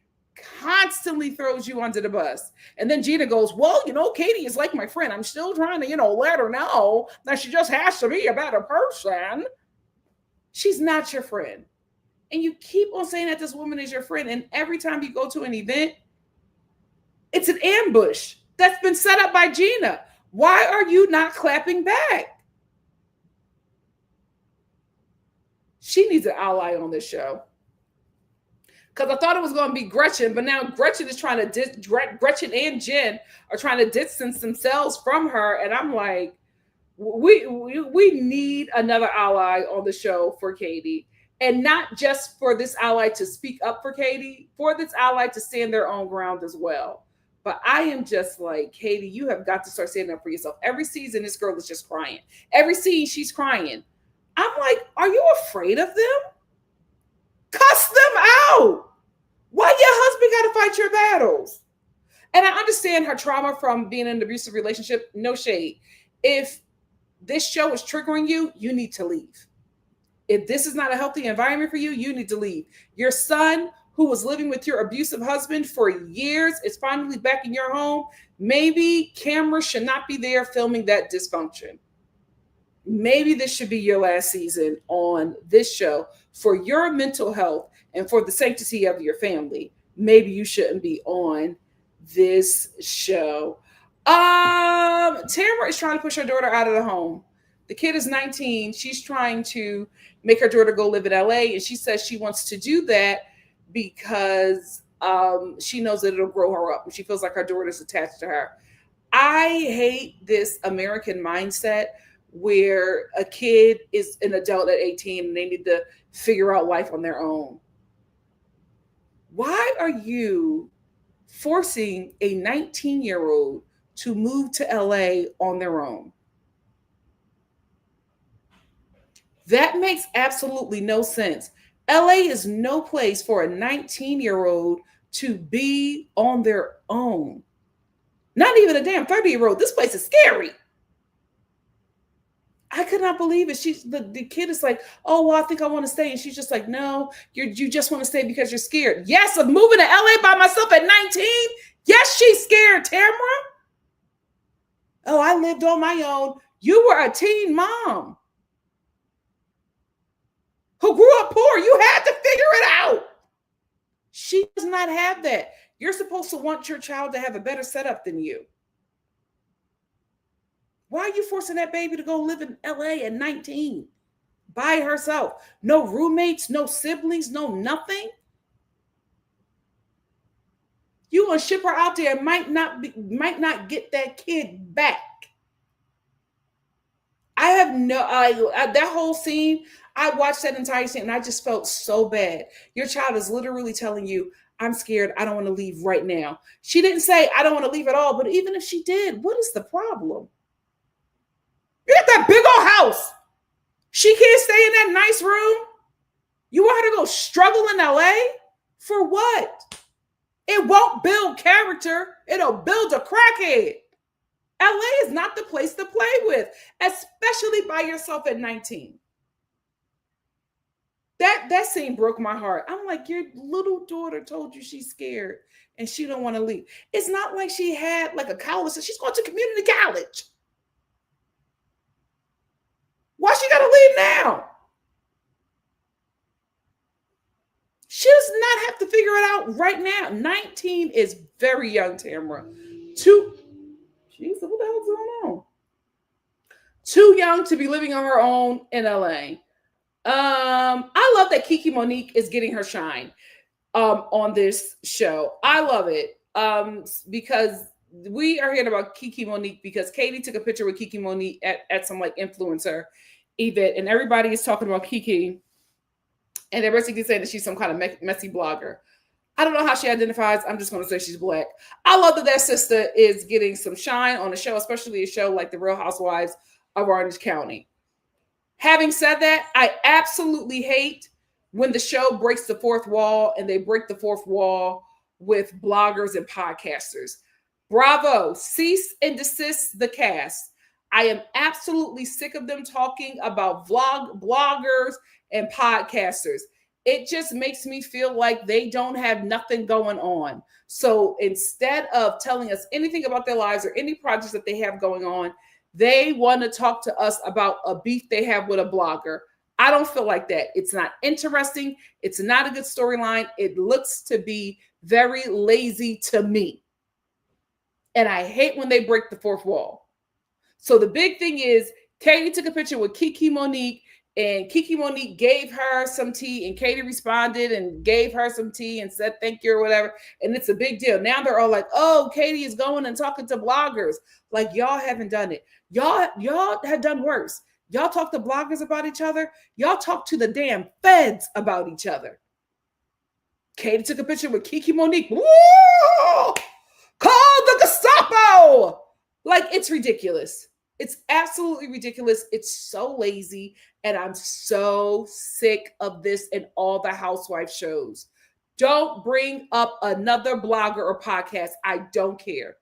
[SPEAKER 1] constantly throws you under the bus. And then Gina goes, well, Katie is like my friend. I'm still trying to, let her know that she just has to be a better person. She's not your friend. And you keep on saying that this woman is your friend. And every time you go to an event, it's an ambush that's been set up by Gina. Why are you not clapping back? She needs an ally on this show. Because I thought it was going to be Gretchen, but now Gretchen is trying to Gretchen and Jen are trying to distance themselves from her. And I'm like, we need another ally on the show for Katie. And not just for this ally to speak up for Katie, for this ally to stand their own ground as well. But I am just like, Katie, you have got to start standing up for yourself. Every season, this girl is just crying. Every scene, she's crying. I'm like, are you afraid of them? Cuss them out. Why your husband got to fight your battles? And I understand her trauma from being in an abusive relationship. No shade. If this show is triggering you, you need to leave. If this is not a healthy environment for you, you need to leave. Your son, who was living with your abusive husband for years, is finally back in your home. Maybe cameras should not be there filming that dysfunction. Maybe this should be your last season on this show for your mental health and for the sanctity of your family. Maybe you shouldn't be on this show. Tamara is trying to push her daughter out of the home. The kid is 19. She's trying to make her daughter go live in LA. And she says she wants to do that because she knows that it'll grow her up. And she feels like her daughter is attached to her. I hate this American mindset where a kid is an adult at 18 and they need to figure out life on their own. Why are you forcing a 19-year-old to move to LA on their own? That makes absolutely no sense. LA is no place for a 19-year-old to be on their own. Not even a damn 30-year-old. This place is scary. I could not believe it. The kid is like, oh, well, I think I want to stay. And she's just like, no, you just want to stay because you're scared. Yes, of moving to LA by myself at 19. Yes, she's scared, Tamara. Oh, I lived on my own. You were a teen mom who grew up poor. You had to figure it out. She does not have that. You're supposed to want your child to have a better setup than you. Why are you forcing that baby to go live in LA at 19 by herself? No roommates, no siblings, no nothing. You gonna ship her out there and might not get that kid back. I have that whole scene. I watched that entire scene and I just felt so bad. Your child is literally telling you, I'm scared. I don't want to leave right now. She didn't say I don't want to leave at all, but even if she did, what is the problem? You got that big old house. She can't stay in that nice room. You want her to go struggle in LA? For what? It won't build character. It'll build a crackhead. LA is not the place to play with, especially by yourself at 19. That scene broke my heart. I'm like, your little daughter told you she's scared and she don't want to leave. It's not like she had like a college. She's going to community college. Why she got to leave now? She does not have to figure it out right now. 19 is very young, Tamara. Jeez, what the hell's going on? Too young to be living on her own in LA. I love that Kiki Monique is getting her shine on this show. I love it because we are hearing about Kiki Monique because Katie took a picture with Kiki Monique at some like influencer event, and everybody is talking about Kiki, and they're basically saying that she's some kind of messy blogger. I don't know how she identifies. I'm just going to say she's Black. I love that sister is getting some shine on a show, especially a show like The Real Housewives of Orange County. Having said that, I absolutely hate when the show breaks the fourth wall and they break the fourth wall with bloggers and podcasters. Bravo, cease and desist the cast. I am absolutely sick of them talking about bloggers and podcasters. It just makes me feel like they don't have nothing going on. So instead of telling us anything about their lives or any projects that they have going on, they want to talk to us about a beef they have with a blogger. I don't feel like that. It's not interesting. It's not a good storyline. It looks to be very lazy to me. And I hate when they break the fourth wall. So the big thing is Katie took a picture with Kiki Monique, and Kiki Monique gave her some tea, and Katie responded and gave her some tea and said thank you or whatever. And it's a big deal. Now they're all like, oh, Katie is going and talking to bloggers. Like, y'all haven't done it. Y'all have done worse. Y'all talk to bloggers about each other. Y'all talk to the damn feds about each other. Katie took a picture with Kiki Monique. Woo! Call the Gestapo! Like, it's ridiculous. It's absolutely ridiculous. It's so lazy. And I'm so sick of this in all the housewife shows. Don't bring up another blogger or podcast. I don't care.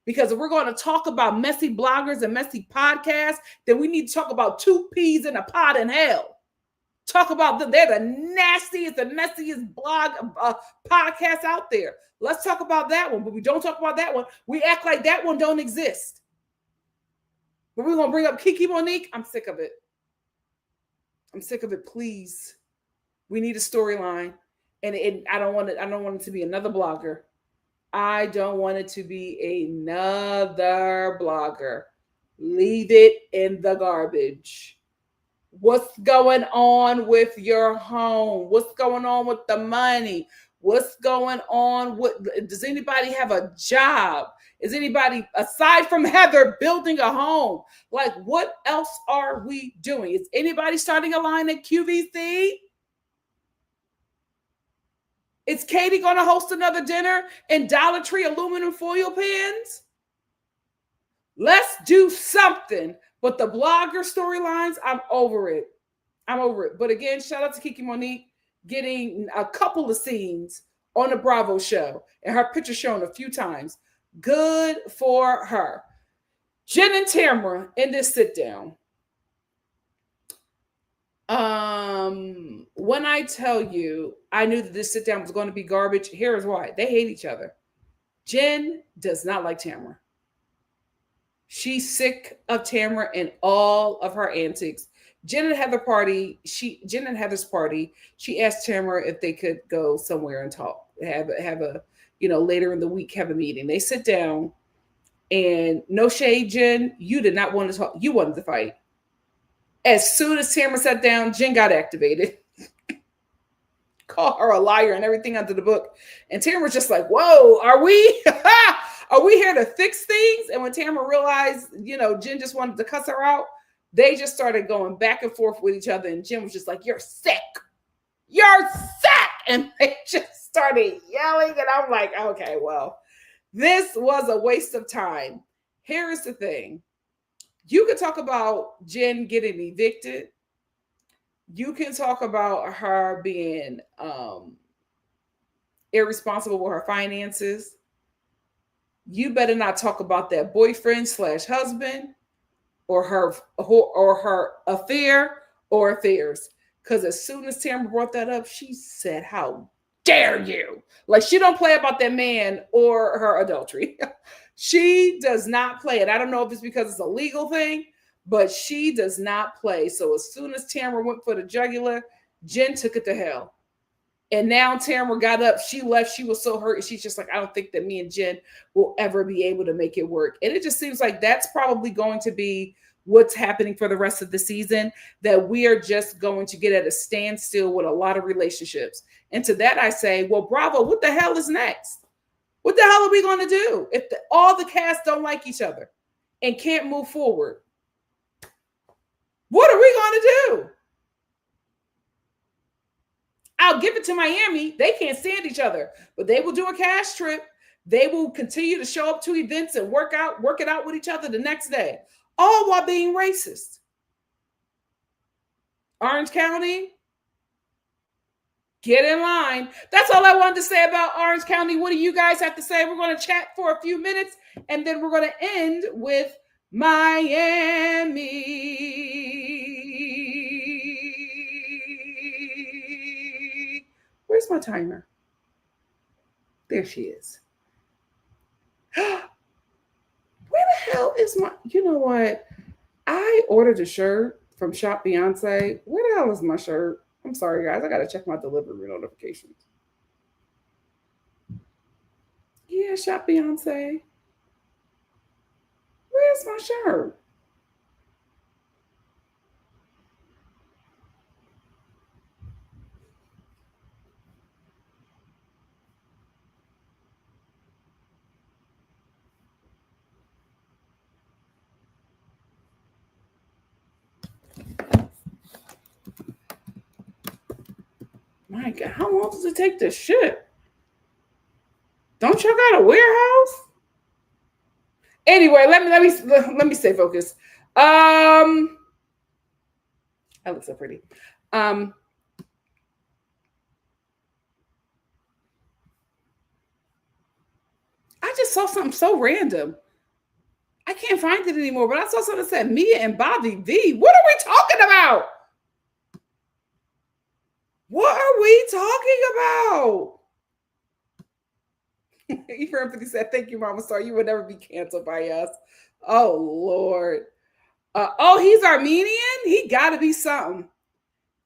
[SPEAKER 1] Because if we're going to talk about messy bloggers and messy podcasts, then we need to talk about two peas in a pod in hell. Talk about them. They're the nastiest, the messiest podcasts out there. Let's talk about that one. But we don't talk about that one. We act like that one don't exist. But we're going to bring up Kiki Monique. I'm sick of it. I'm sick of it. Please. We need a storyline. And I don't want it to be another blogger. I don't want it to be another blogger. Leave it in the garbage. What's going on with your home? What's going on with the money? What's going on with, does anybody have a job? Is anybody, aside from Heather, building a home? Like, what else are we doing? Is anybody starting a line at QVC? Is Katie going to host another dinner in Dollar Tree aluminum foil pans? Let's do something. But the blogger storylines, I'm over it. I'm over it. But again, shout out to Kiki Monique getting a couple of scenes on the Bravo show and her picture shown a few times. Good for her. Jen and Tamara in this sit down. When I tell you, I knew that this sit down was going to be garbage. Here is why. They hate each other. Jen does not like Tamara. She's sick of Tamara and all of her antics. Jen and Heather's party, she asked Tamara if they could go somewhere and talk, have a, later in the week, have a meeting. They sit down, and no shade, Jen, you did not want to talk. You wanted to fight. As soon as Tamara sat down, Jen got activated. Call her a liar and everything under the book. And Tamara was just like, whoa, are we here to fix things? And when Tamara realized, Jen just wanted to cuss her out, they just started going back and forth with each other. And Jen was just like, you're sick. You're sick. And they just started yelling. And I'm like, okay, well, this was a waste of time. Here is the thing. You could talk about Jen getting evicted. You can talk about her being irresponsible with her finances. You better not talk about that boyfriend/husband or her affair or affairs. Because as soon as Tamara brought that up, she said, how dare you? Like, she don't play about that man or her adultery. She does not play it. I don't know if it's because it's a legal thing, but she does not play. So as soon as Tamara went for the jugular, Jen took it to hell. And now Tamara got up. She left. She was so hurt. And she's just like, I don't think that me and Jen will ever be able to make it work. And it just seems like that's probably going to be what's happening for the rest of the season, that we are just going to get at a standstill with a lot of relationships. And to that, I say, well, Bravo, what the hell is next? What the hell are we going to do if all the cast don't like each other and can't move forward? What are we going to do? I'll give it to Miami. They can't stand each other, but they will do a cash trip. They will continue to show up to events and work it out with each other the next day, all while being racist. Orange County, Get in line. That's all I wanted to say about Orange County. What do you guys have to say? We're going to chat for a few minutes, and then we're going to end with Miami. Where's my timer? There she is. Where the hell is my... You know what? I ordered a shirt from Shop Beyonce. Where the hell is my shirt? I'm sorry, guys. I got to check my delivery notifications. Yeah, Shop Beyonce. Where's my shirt? My God, how long does it take to ship? Don't y'all got a warehouse? Anyway, let me stay focused. I look so pretty. I just saw something so random. I can't find it anymore, but I saw something that said Mia and Bobby V. What are we talking about? What are we talking about? Eva Empathy said, thank you, Mama Star. You would never be canceled by us. Oh, Lord. He's Armenian? He got to be something.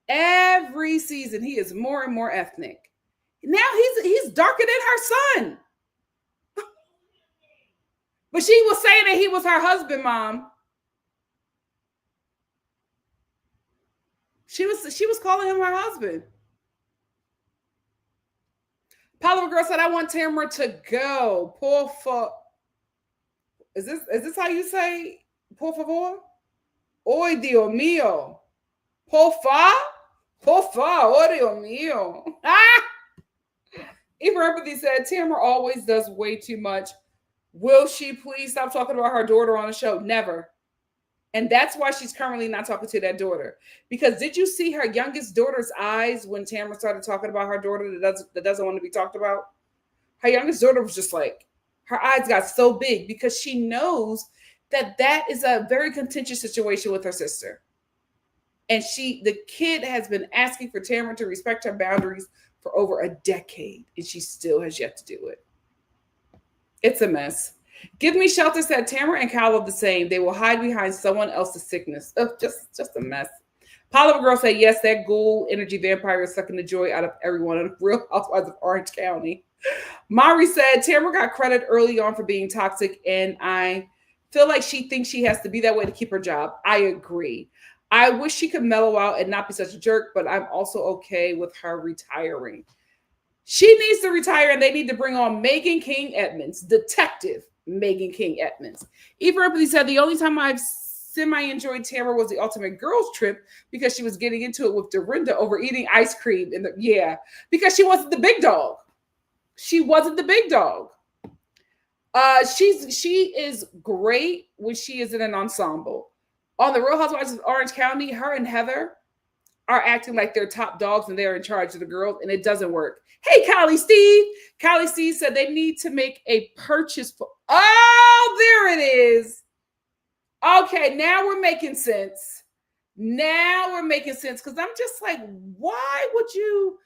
[SPEAKER 1] Every season, he is more and more ethnic. Now he's darker than her son. But she was saying that he was her husband, Mom. She was calling him her husband. Paula Girl said, I want Tamara to go. Por favor. Is this how you say por favor? Oy, Dios mío. Por favor? Por favor, oh, Dios mío. Eva Empathy said, Tamara always does way too much. Will she please stop talking about her daughter on the show? Never. And that's why she's currently not talking to that daughter. Because did you see her youngest daughter's eyes when Tamara started talking about her daughter that doesn't want to be talked about? Her youngest daughter was just like, her eyes got so big because she knows that is a very contentious situation with her sister. And the kid has been asking for Tamara to respect her boundaries for over a decade, and she still has yet to do it. It's a mess. Give Me Shelter said Tamara and Kyle are the same. They will hide behind someone else's sickness. Oh, just a mess. Oliver Girl said, yes, that ghoul energy vampire is sucking the joy out of everyone in Real Housewives of Orange County. Mari said, Tamara got credit early on for being toxic, and I feel like she thinks she has to be that way to keep her job. I agree. I wish she could mellow out and not be such a jerk, but I'm also okay with her retiring. She needs to retire, and they need to bring on Megan King Edmonds, Detective Megan King Edmonds. Eva Empathy said, the only time I've semi-enjoyed Tamara was the Ultimate Girls Trip because she was getting into it with Dorinda over eating ice cream. Because she wasn't the big dog. She wasn't the big dog. She is great when she is in an ensemble. On the Real Housewives of Orange County, her and Heather are acting like they're top dogs and they're in charge of the girls, and it doesn't work. Hey, Kylie Steve. Kylie Steve said they need to make a purchase for... Oh, there it is. Okay, now we're making sense. Because I'm just like, why would you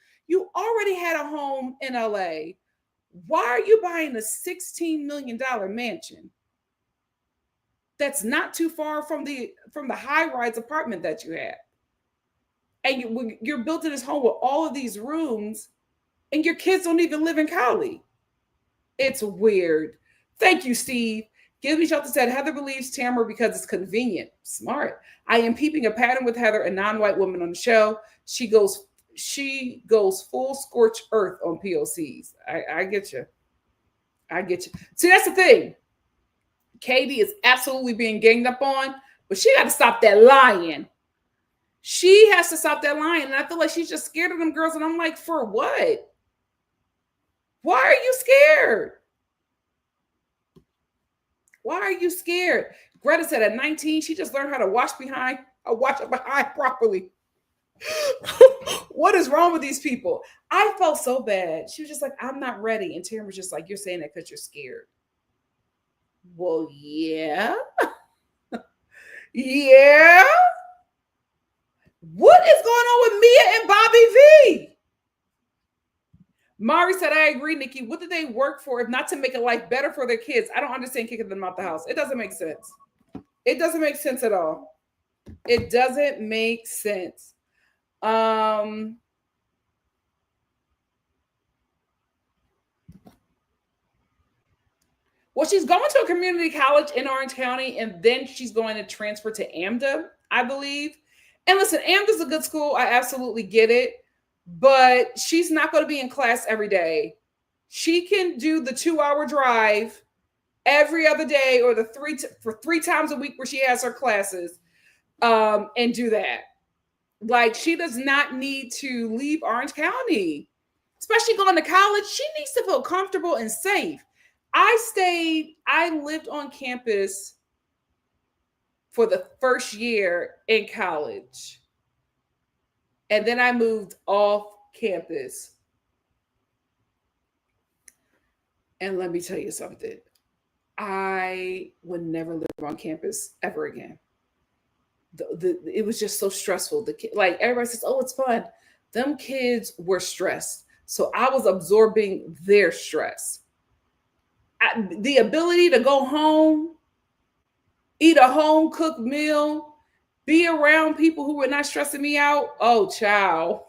[SPEAKER 1] already had a home in LA. Why are you buying a $16 million mansion? That's not too far from the high-rise apartment that you have. And you're building this home with all of these rooms, and your kids don't even live in Cali. It's weird. Thank you, Steve. Give Me Shelter said, Heather believes Tamara because it's convenient. Smart. I am peeping a pattern with Heather, a non-white woman on the show. She goes full scorched earth on POCs. I get you. See, that's the thing. Katie is absolutely being ganged up on, but she got to stop that lying. She has to stop that lying. And I feel like she's just scared of them girls. And I'm like, for what? Why are you scared? Why are you scared? Greta said at 19, she just learned how to wash it behind properly. What is wrong with these people? I felt so bad. She was just like, I'm not ready. And Taryn was just like, you're saying that because you're scared. Well, yeah. Yeah. What is going on with Mia and Bobby V? Mari said, I agree, Nikki. What did they work for if not to make a life better for their kids? I don't understand kicking them out the house. It doesn't make sense. It doesn't make sense at all. It doesn't make sense. Well, she's going to a community college in Orange County, and then she's going to transfer to AMDA, I believe. And listen, AMDA's a good school. I absolutely get it. But she's not going to be in class every day. She can do the 2-hour drive every other day, or for 3 times a week where she has her classes, and do that. Like, she does not need to leave Orange County, especially going to college. She needs to feel comfortable and safe. I lived on campus for the first year in college. And then I moved off campus. And let me tell you something. I would never live on campus ever again. It was just so stressful. Like, everybody says, oh, it's fun. Them kids were stressed. So I was absorbing their stress. The ability to go home, eat a home cooked meal, be around people who were not stressing me out. Oh, child.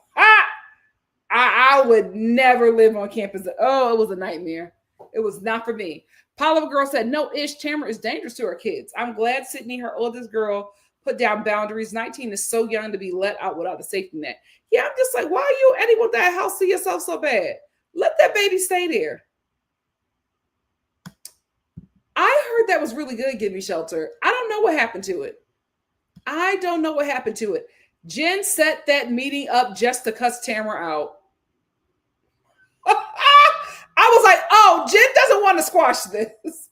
[SPEAKER 1] I would never live on campus. Oh, it was a nightmare. It was not for me. Paula Girl said, no, Tamara is dangerous to her kids. I'm glad Sydney, her oldest girl, put down boundaries. 19 is so young to be let out without a safety net. Yeah, I'm just like, why are you Eddie with that house to yourself so bad? Let that baby stay there. I heard that was really good, Give Me Shelter. I don't know what happened to it. I don't know what happened to it. Jen set that meeting up just to cuss Tamara out. I was like, oh, Jen doesn't want to squash this.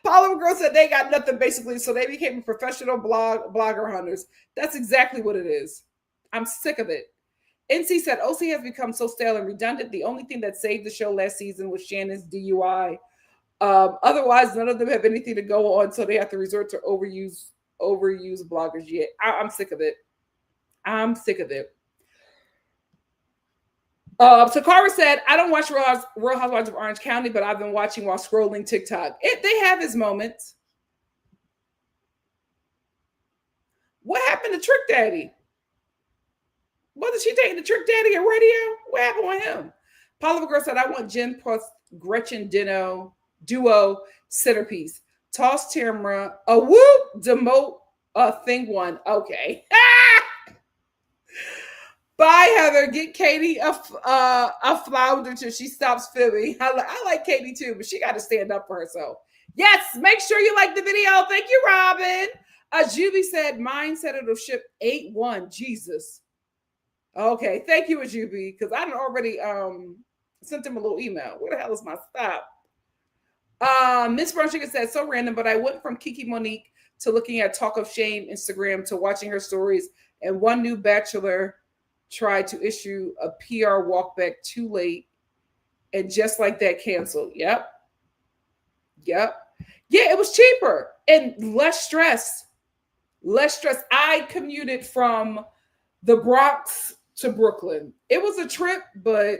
[SPEAKER 1] Paula Girl said they got nothing, basically, so they became professional blogger hunters. That's exactly what it is. I'm sick of it. NC said OC has become so stale and redundant. The only thing that saved the show last season was Shannon's DUI. Otherwise, none of them have anything to go on, so they have to resort to overuse bloggers. Yet I'm sick of it. I'm sick of it. Takara said, I don't watch Real Housewives of Orange County, but I've been watching while scrolling TikTok. They have its moments. What happened to Trick Daddy? Wasn't she taking the Trick Daddy on radio? What happened with him? Paula Girl said, I want Jen plus Gretchen duo centerpiece. Toss Tamara, a whoop, demote, thing one. Okay. Bye, Heather. Get Katie a flounder till she stops filming. I like Katie too, but she got to stand up for herself. Yes, make sure you like the video. Thank you, Robin. Ajubi said, mine said it'll ship 8-1. Jesus. Okay, thank you, Ajubi, because I already sent him a little email. Where the hell is my stop? Miss Brown Chicken said, so random, but I went from Kiki Monique to looking at Talk of Shame Instagram to watching her stories, and one new Bachelor tried to issue a PR walkback too late, and just like that, canceled. Yep. Yeah, it was cheaper and less stress. I commuted from the Bronx to Brooklyn. It was a trip, but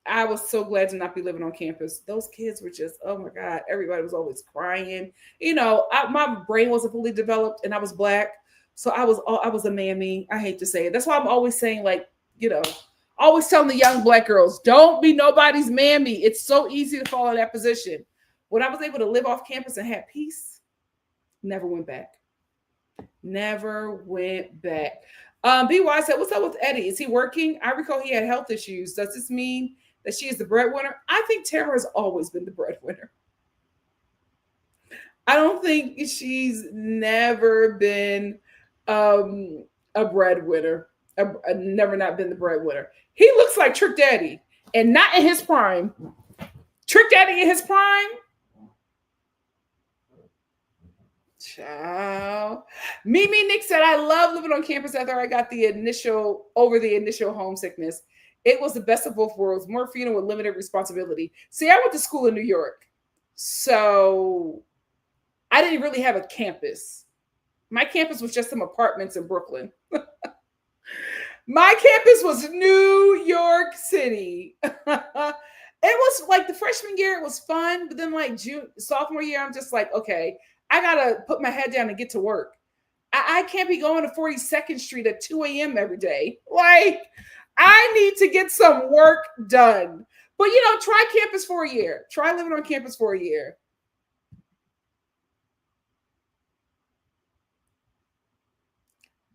[SPEAKER 1] I was so glad to not be living on campus. Those kids were just, oh my God, everybody was always crying. You know, my brain wasn't fully developed, and I was Black. So I was a mammy. I hate to say it. That's why I'm always saying, like, you know, always telling the young Black girls, don't be nobody's mammy. It's so easy to fall in that position. When I was able to live off campus and have peace, never went back. Never went back. BY said, what's up with Eddie? Is he working? I recall he had health issues. Does this mean that she is the breadwinner? I think Tara has always been the breadwinner. I don't think she's never been a breadwinner. Never not been the breadwinner. He looks like Trick Daddy, and not in his prime. Trick Daddy in his prime? Ciao. Mimi Nick said, I love living on campus after I got the initial homesickness. It was the best of both worlds, more freedom with limited responsibility. See, I went to school in New York, so I didn't really have a campus. My campus was just some apartments in Brooklyn. My campus was New York City. It was like the freshman year, it was fun, but then like sophomore year, I'm just like, okay, I gotta put my head down and get to work. I can't be going to 42nd Street at 2 a.m. every day. Like, I need to get some work done. But, try campus for a year. Try living on campus for a year.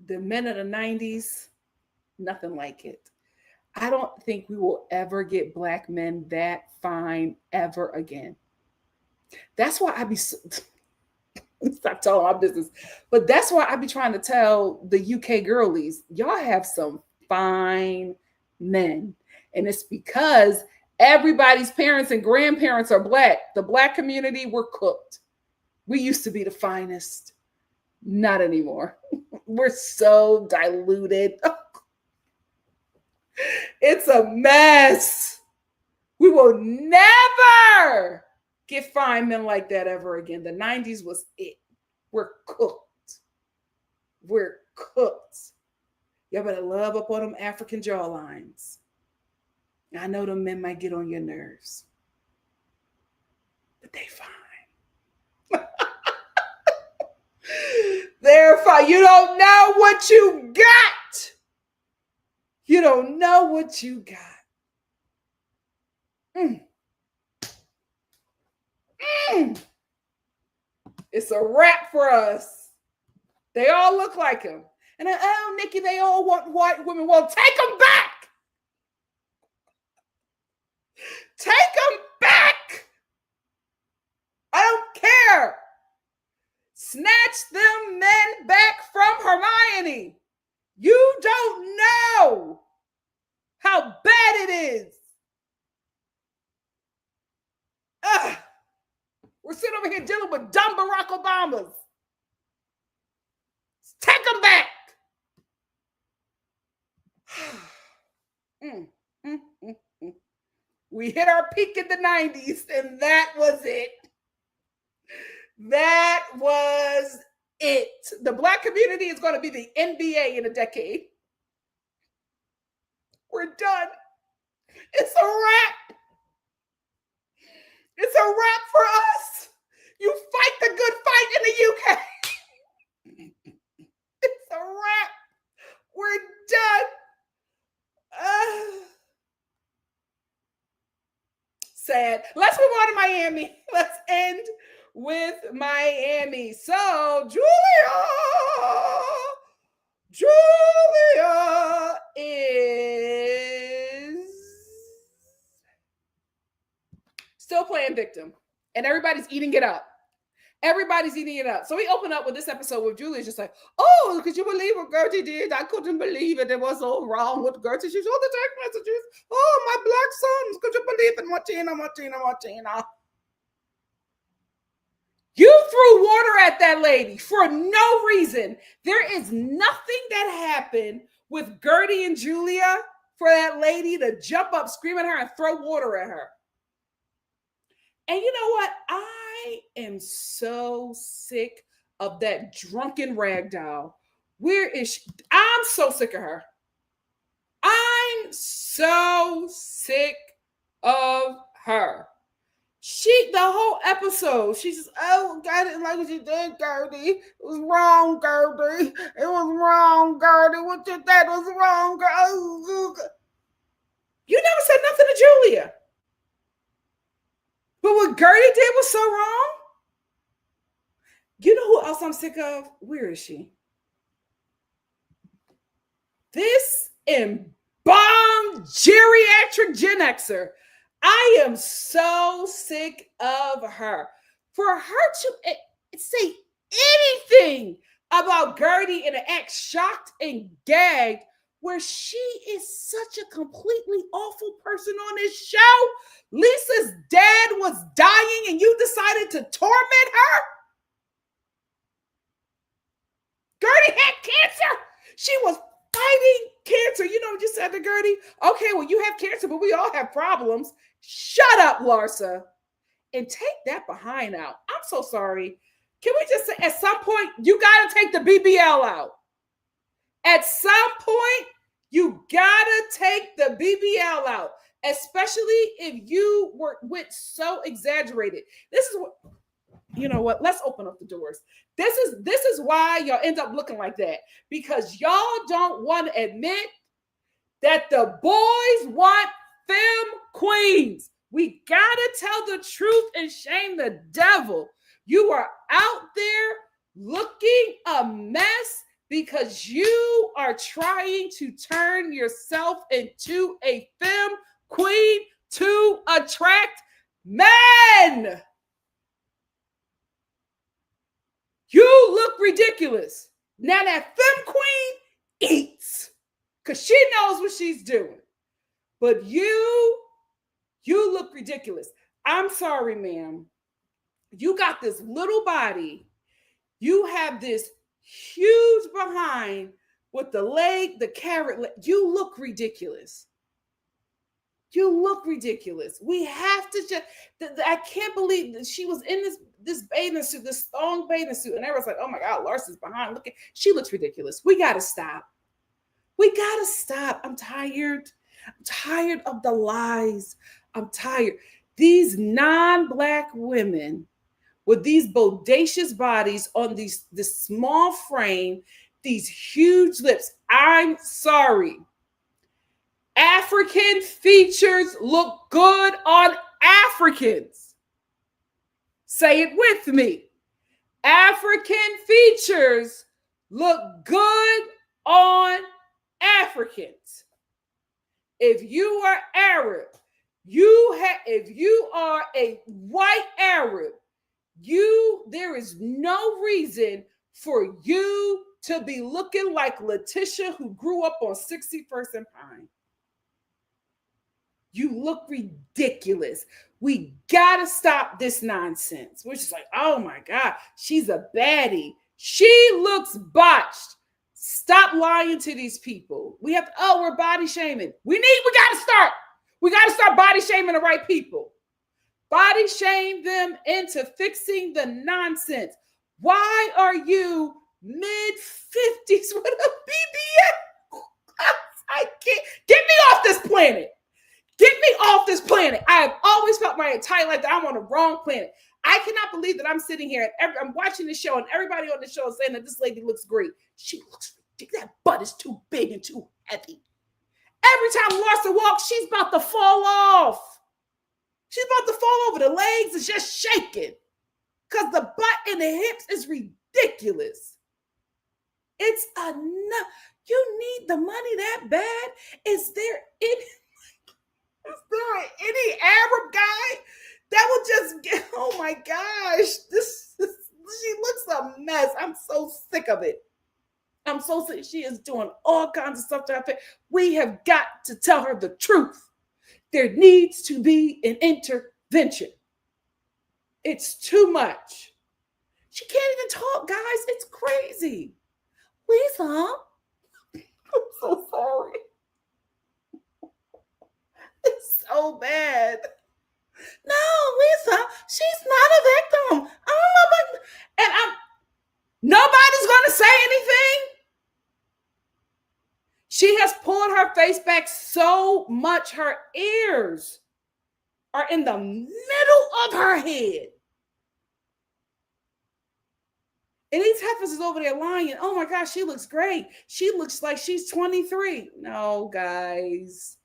[SPEAKER 1] The men of the 90s, nothing like it. I don't think we will ever get Black men that fine ever again. That's why I be... Stop telling my business. But that's why I be trying to tell the UK girlies, y'all have some fine men. And it's because everybody's parents and grandparents are Black. The Black community, we're cooked. We used to be the finest. Not anymore. We're so diluted. It's a mess. We will never get fine men like that ever again. The 90s was it. We're cooked. We're cooked. Y'all better love up on them African jawlines. I know them men might get on your nerves, but they fine. They're fine. You don't know what you got. You don't know what you got. It's a wrap for us. They all look like him. And Nikki, they all want white women. Well, take them back. Take them back. I don't care. Snatch them men back from Hermione. You don't know how bad it is. We're sitting over here dealing with dumb Barack Obamas. Take them back. We hit our peak in the 90s, and that was it. That was it. The Black community is going to be the NBA in a decade. We're done. It's a wrap. It's a wrap for us. You fight the good fight in the UK. It's a wrap. We're done. Sad. Let's move on to Miami. Let's end with Miami. So, Julia is still playing victim, and everybody's eating it up. Everybody's eating it up. So we open up with this episode where Julia's just like, oh, could you believe what Gertie did? I couldn't believe it. It was so wrong with Gertie. She showed the text messages. Oh, my Black sons. Could you believe it? Martina. You threw water at that lady for no reason. There is nothing that happened with Gertie and Julia for that lady to jump up, scream at her, and throw water at her. And you know what? I am so sick of that drunken ragdoll. Where is she? I'm so sick of her. I'm so sick of her. The whole episode, she's just, oh, I didn't like what you did, Gertie. It was wrong, Gertie. It was wrong, Gertie. What you did was wrong, Gertie. You never said nothing to Julia. But what Gertie did was so wrong. You know who else I'm sick of? Where is she? This embalmed geriatric Gen Xer. I am so sick of her. For her to say anything about Gertie and act shocked and gagged, where she is such a completely awful person on this show. Lisa's dad was dying and you decided to torment her? She was fighting cancer. You know what you said to Gertie? Okay, well, you have cancer, but we all have problems. Shut up, Larsa, and take that behind out. I'm so sorry. Can we just say at some point, you got to take the BBL out? At some point, you got to take the BBL out, especially if you went so exaggerated. This is what, you know what? Let's open up the doors. This is why y'all end up looking like that, because y'all don't want to admit that the boys want femme queens. We gotta tell the truth and shame the devil. You are out there looking a mess because you are trying to turn yourself into a femme queen to attract men. You look ridiculous. Now that femme queen eats because she knows what she's doing. But you look ridiculous. I'm sorry, ma'am. You got this little body. You have this huge behind with the leg, the carrot leg. You look ridiculous. You look ridiculous. We have to just, I can't believe that she was in this bathing suit, this thong bathing suit. And everyone's like, oh my God, Larson's behind. Look at, she looks ridiculous. We got to stop. We got to stop. I'm tired. I'm tired of the lies. I'm tired. These non-Black women with these bodacious bodies on this small frame, these huge lips. I'm sorry. African features look good on Africans. Say it with me. African features look good on Africans. If you are Arab, if you are a white Arab, there is no reason for you to be looking like Letitia, who grew up on 61st and Pine. You look ridiculous. We gotta stop this nonsense. We're just like, oh my God, she's a baddie. She looks botched. Stop lying to these people. We have, we're body shaming. We gotta start body shaming the right people. Body shame them into fixing the nonsense. Why are you mid-50s with a BBL? I can't. Get me off this planet. Get me off this planet. I have always felt my entire life that I'm on the wrong planet. I cannot believe that I'm sitting here and I'm watching the show and everybody on the show is saying that this lady looks great. She looks ridiculous. That butt is too big and too heavy. Every time Larsa walks, she's about to fall off. She's about to fall over. The legs is just shaking because the butt and the hips is ridiculous. It's enough. You need the money that bad? Is there any Arab guy that will just get, oh my gosh, she looks a mess. I'm so sick of it. I'm so sick. She is doing all kinds of stuff to her face. We have got to tell her the truth. There needs to be an intervention. It's too much. She can't even talk, guys. It's crazy. Lisa, I'm so sorry. It's so bad. No, Lisa, she's not a victim. And nobody's going to say anything. She has pulled her face back so much, her ears are in the middle of her head. And these heifers is over there lying. Oh my gosh, she looks great. She looks like she's 23. No, guys.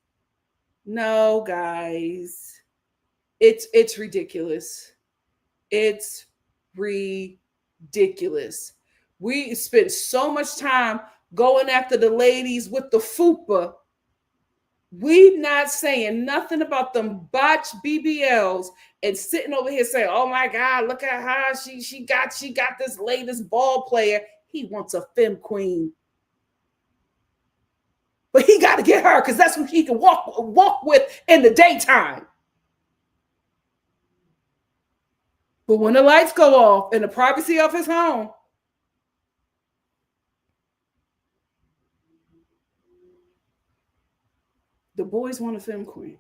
[SPEAKER 1] It's ridiculous. It's ridiculous. We spent so much time going after the ladies with the fupa. We not saying nothing about them botched BBLs and sitting over here saying, oh my God, look at her. She got this latest ball player. He wants a femme queen. But he got to get her because that's who he can walk with in the daytime. But when the lights go off in the privacy of his home, The boys want a femme queen.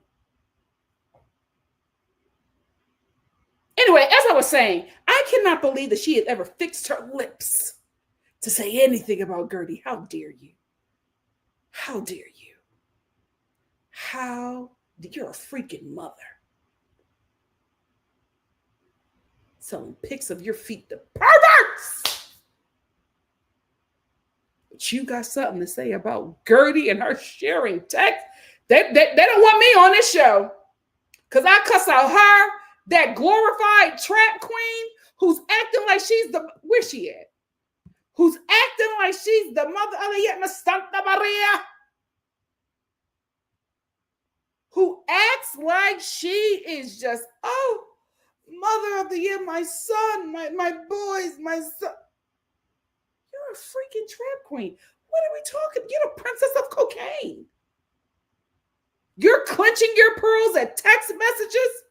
[SPEAKER 1] Anyway, as I was saying, I cannot believe that she had ever fixed her lips to say anything about Gertie. How dare you? How dare you? You're a freaking mother. Selling pics of your feet to perverts. But you got something to say about Gertie and her sharing text. They don't want me on this show. Because I cuss out her, that glorified trap queen who's acting like she's the, where's she at? Who's acting like she's the mother of the Miss Santa Maria. Who acts like she is just, oh, mother of the year, my son, my boys, my son. You're a freaking trap queen. What are we talking? You're the princess of cocaine. You're clenching your pearls at text messages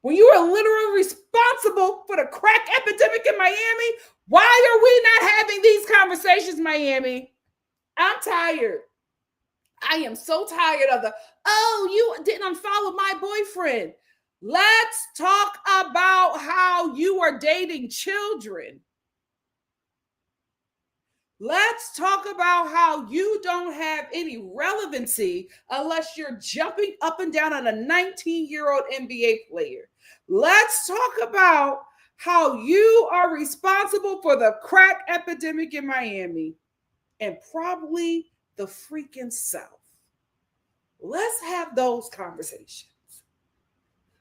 [SPEAKER 1] when you are literally responsible for the crack epidemic in Miami. Why are we not having these conversations, Miami? I'm tired. I am so tired of you didn't unfollow my boyfriend. Let's talk about how you are dating children. Let's talk about how you don't have any relevancy unless you're jumping up and down on a 19-year-old NBA player. Let's talk about how you are responsible for the crack epidemic in Miami and probably the freaking South. Let's have those conversations.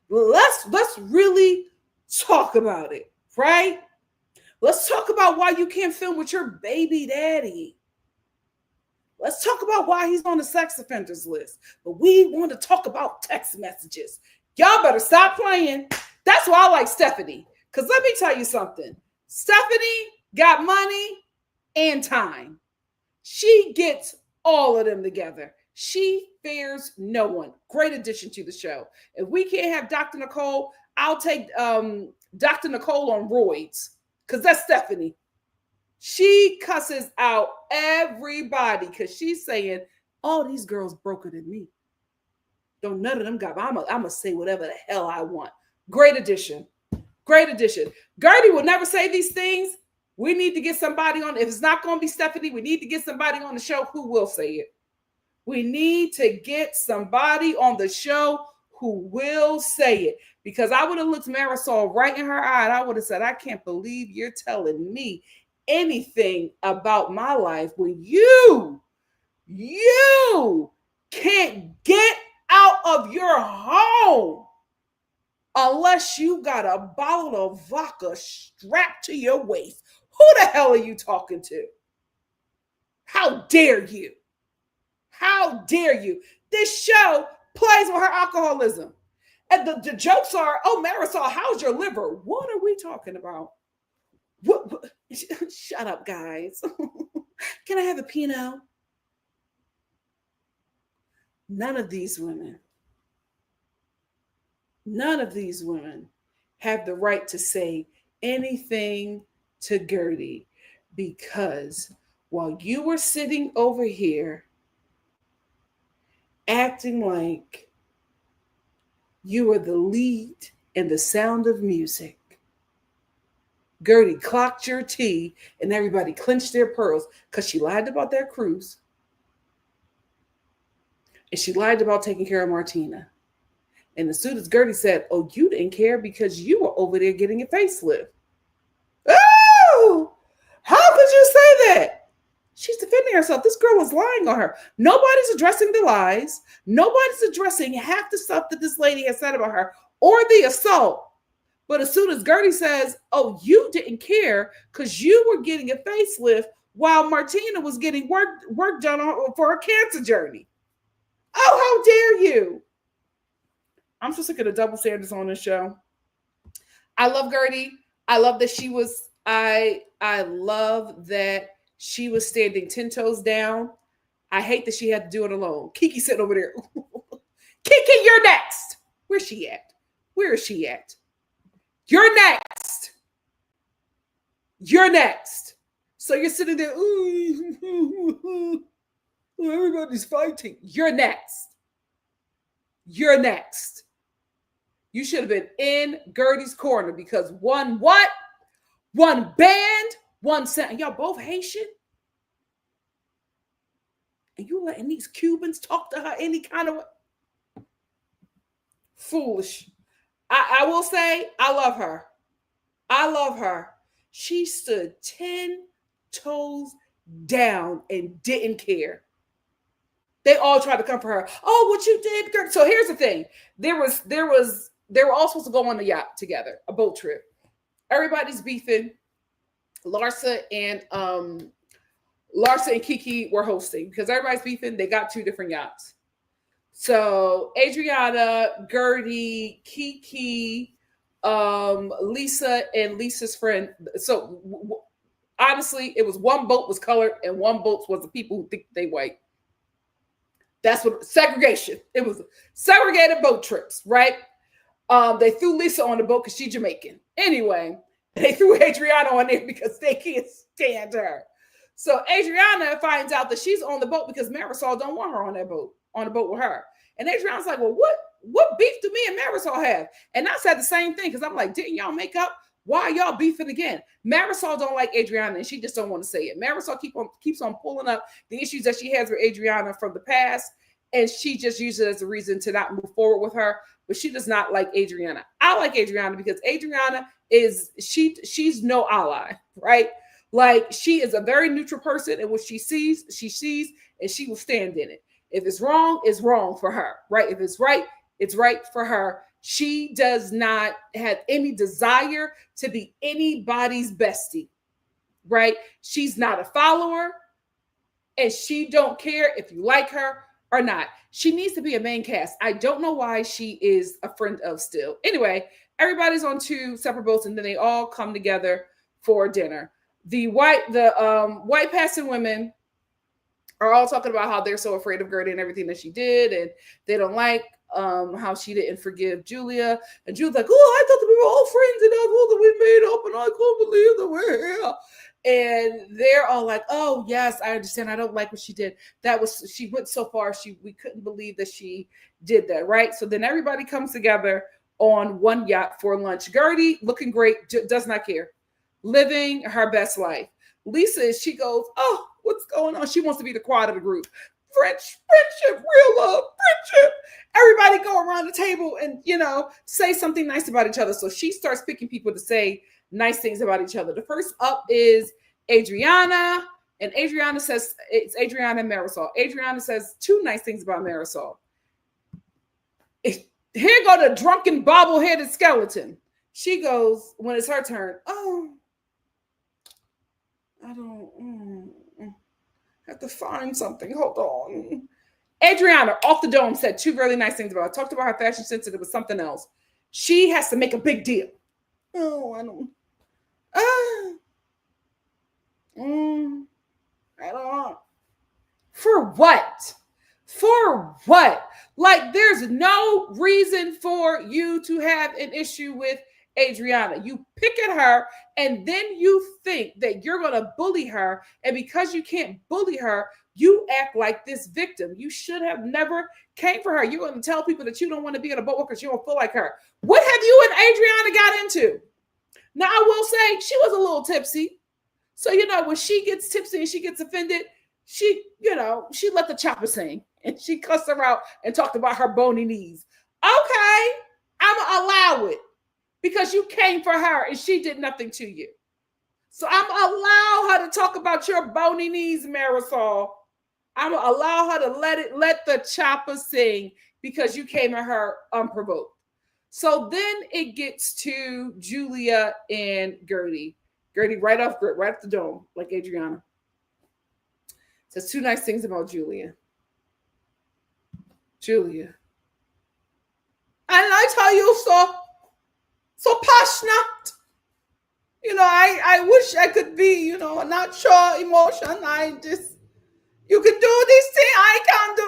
[SPEAKER 1] Let's really talk about it, right? Let's talk about why you can't film with your baby daddy. Let's talk about why he's on the sex offenders list. But we want to talk about text messages. Y'all better stop playing. That's why I like Stephanie. Because let me tell you something. Stephanie got money and time. She gets all of them together. She fears no one. Great addition to the show. If we can't have Dr. Nicole, I'll take Dr. Nicole on roids. Because that's Stephanie. She cusses out everybody because she's saying, all these girls broker than me. Don't none of them got, I'm going to say whatever the hell I want. Great addition. Great addition. Gertie will never say these things. We need to get somebody on. If it's not going to be Stephanie, we need to get somebody on the show who will say it. We need to get somebody on the show who will say it. Because I would have looked Marisol right in her eye and I would have said, I can't believe you're telling me anything about my life when you can't get out of your home unless you got a bottle of vodka strapped to your waist. Who the hell are you talking to? How dare you? How dare you? This show plays with her alcoholism. And the jokes are, oh, Marisol, how's your liver? What are we talking about? What? Shut up, guys. Can I have a Pinot? None of these women have the right to say anything to Gertie because while you were sitting over here acting like you were the lead in The Sound of Music, Gertie clocked your tea and everybody clenched their pearls because she lied about that cruise. And she lied about taking care of Martina. And as soon as Gertie said, oh, you didn't care because you were over there getting a facelift. Oh, how could you say that? She's defending herself. This girl was lying on her. Nobody's addressing the lies. Nobody's addressing half the stuff that this lady has said about her or the assault. But as soon as Gertie says, oh, you didn't care because you were getting a facelift while Martina was getting work done for her cancer journey. Oh, how dare you? I'm so sick of the double standards on this show. I love Gertie. I love that she was, I love that she was standing 10 toes down. I hate that she had to do it alone. Kiki sitting over there. Kiki, you're next. Where's she at? Where is she at? You're next. You're next. So you're sitting there. Oh, everybody's fighting. You're next. You're next. You should have been in Gertie's corner because one what? One band, one sound. Y'all both Haitian? And you letting these Cubans talk to her any kind of way? Foolish. I will say, I love her. I love her. She stood 10 toes down and didn't care. They all tried to come for her. Oh, what you did, girl. So here's the thing. They were all supposed to go on the yacht together, a boat trip. Everybody's beefing. Larsa and Kiki were hosting because everybody's beefing. They got 2 different yachts. So Adriana, Gertie, Kiki, Lisa, and Lisa's friend. So honestly, it was one boat was colored and one boat was the people who think they white. That's what segregation. It was segregated boat trips, right? They threw Lisa on the boat because she's Jamaican. Anyway, they threw Adriana on there because they can't stand her. So Adriana finds out that she's on the boat because Marisol don't want her on that boat, on the boat with her. And Adriana's like, well, what beef do me and Marisol have? And I said the same thing because I'm like, didn't y'all make up? Why are y'all beefing again? Marisol don't like Adriana and she just don't want to say it. Marisol keeps on pulling up the issues that she has with Adriana from the past, and she just uses it as a reason to not move forward with her. But she does not like Adriana. I like Adriana because Adriana she's no ally, right? Like, she is a very neutral person, and what she sees, and she will stand in it. If it's wrong, it's wrong for her, right? If it's right, it's right for her. She does not have any desire to be anybody's bestie, right? She's not a follower, and she don't care if you like her or not. She needs to be a main cast. I don't know why she is a friend of still. Anyway, everybody's on 2 separate boats, and then they all come together for dinner. The white passing women are all talking about how they're so afraid of Gertie and everything that she did, and they don't like how she didn't forgive Julia. And Julia's like, oh, I thought that we were all friends, and I thought that we made up, and I couldn't believe that we're here. And they're all like, oh, yes, I understand. I don't like what she did. She went so far. We couldn't believe that she did that, right? So then everybody comes together on one yacht for lunch. Gertie, looking great, does not care. Living her best life. Lisa, she goes, oh, what's going on? She wants to be the quad of the group. Friendship, real love, friendship. Everybody go around the table and, say something nice about each other. So she starts picking people to say nice things about each other. The first up is Adriana, and Adriana says, it's Adriana and Marisol. Adriana says 2 nice things about Marisol. Here go the drunken bobble-headed skeleton. She goes, when it's her turn, oh, I don't have to find something. Hold on. Adriana, off the dome, said 2 really nice things about her. Talked about her fashion sense, and it was something else. She has to make a big deal. Oh, I don't. I don't know. For what? For what? Like, there's no reason for you to have an issue with Adriana. You pick at her, and then you think that you're going to bully her. And because you can't bully her, you act like this victim. You should have never came for her. You're going to tell people that you don't want to be on a boat because you don't feel like her. What have you and Adriana got into? Now, I will say she was a little tipsy. So, when she gets tipsy and she gets offended, she let the chopper sing. And she cussed her out and talked about her bony knees. Okay, I'm going to allow it because you came for her and she did nothing to you. So I'm going to allow her to talk about your bony knees, Marisol. I'm going to allow her to let the chopper sing because you came at her unprovoked. So then it gets to Julia and Gertie. Gertie right off the dome, like Adriana. Says 2 nice things about Julia. Julia. And I tell you, so passionate. I wish I could be, not sure emotion. You can do this thing, I can't do.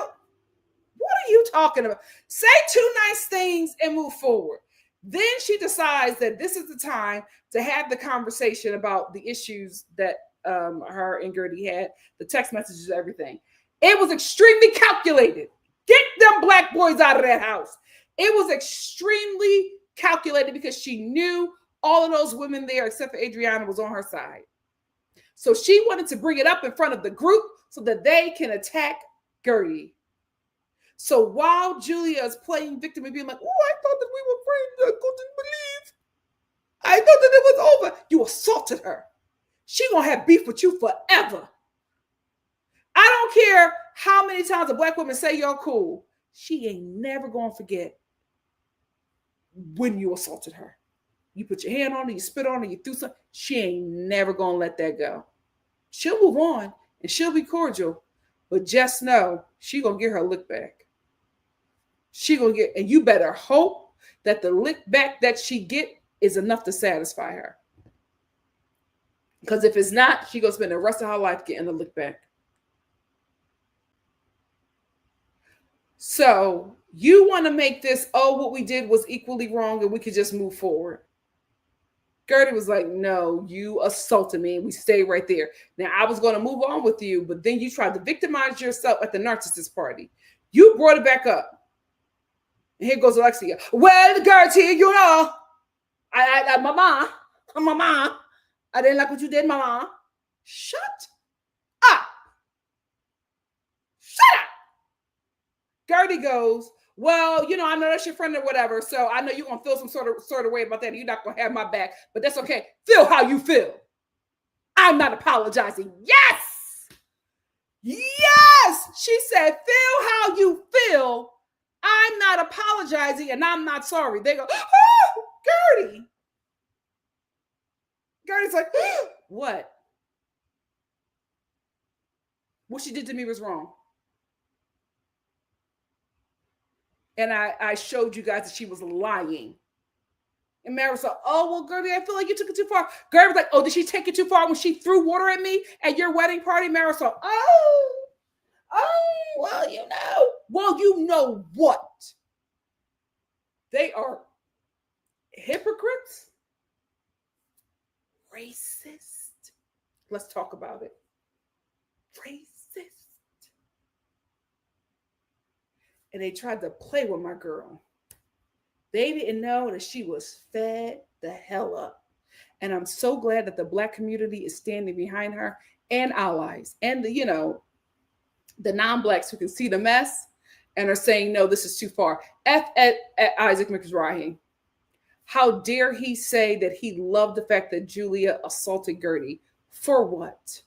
[SPEAKER 1] What are you talking about? Say 2 nice things and move forward. Then she decides that this is the time to have the conversation about the issues that her and Gertie had, the text messages, everything. It was extremely calculated. Get them black boys out of that house. It was extremely calculated because she knew all of those women there, except for Adriana, was on her side. So she wanted to bring it up in front of the group so that they can attack Gertie. So while Julia is playing victim and being like, oh, I thought that we were friends. I couldn't believe. I thought that it was over. You assaulted her. She gonna have beef with you forever. I don't care how many times a black woman say you're cool. She ain't never gonna forget when you assaulted her. You put your hand on her, you spit on her, you threw something. She ain't never gonna let that go. She'll move on and she'll be cordial, but just know she gonna get her lick back. She gonna get, and you better hope that the lick back that she get is enough to satisfy her. Because if it's not, she gonna spend the rest of her life getting the lick back. So you want to make this, oh, what we did was equally wrong and we could just move forward. Gertie was like, no, you assaulted me. And we stayed right there. Now, I was going to move on with you, but then you tried to victimize yourself at the narcissist party. You brought it back up. And here goes Alexia. Well, Gertie, you know, Mama, I didn't like what you did, Mama. Shut up. Shut up. Gertie goes, well, you know, I know that's your friend or whatever, so I know you're going to feel some sort of way about that, and you're not going to have my back, but that's okay. Feel how you feel. I'm not apologizing. Yes! Yes! She said, feel how you feel. I'm not apologizing, and I'm not sorry. They go, oh, Gertie. Gertie's like, what? What she did to me was wrong. And I showed you guys that she was lying. And Mary said, oh, well, Gertie, I feel like you took it too far. Gertie was like, oh, did she take it too far when she threw water at me at your wedding party? Mary said, oh, well, you know. Well, you know what? They are hypocrites, racist. Let's talk about it. Racist. And they tried to play with my girl. They didn't know that she was fed the hell up. And I'm so glad that the Black community is standing behind her and allies and the non-Blacks who can see the mess and are saying, no, this is too far. At Isaac Mizrahi. How dare he say that he loved the fact that Julia assaulted Gertie? For what?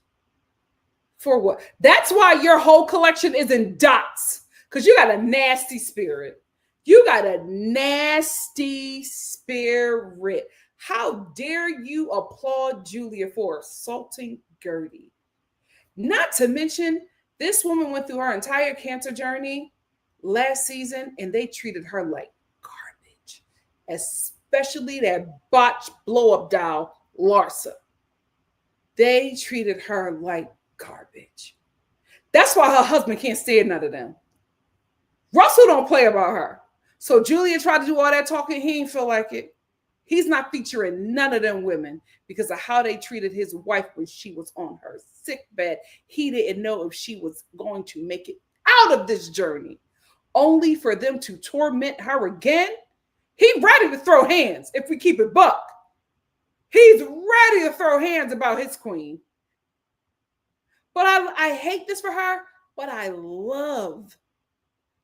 [SPEAKER 1] For what? That's why your whole collection is in dots. Because you got a nasty spirit. You got a nasty spirit. How dare you applaud Julia for assaulting Gertie? Not to mention, this woman went through her entire cancer journey last season, and they treated her like garbage. Especially that botched blow-up doll, Larsa. They treated her like garbage. That's why her husband can't stand none of them. Russell don't play about her. So Julia tried to do all that talking. He didn't feel like it. He's not featuring none of them women because of how they treated his wife when she was on her sick bed. He didn't know if she was going to make it out of this journey, only for them to torment her again. He's ready to throw hands if we keep it buck. He's ready to throw hands about his queen. But I hate this for her, but I love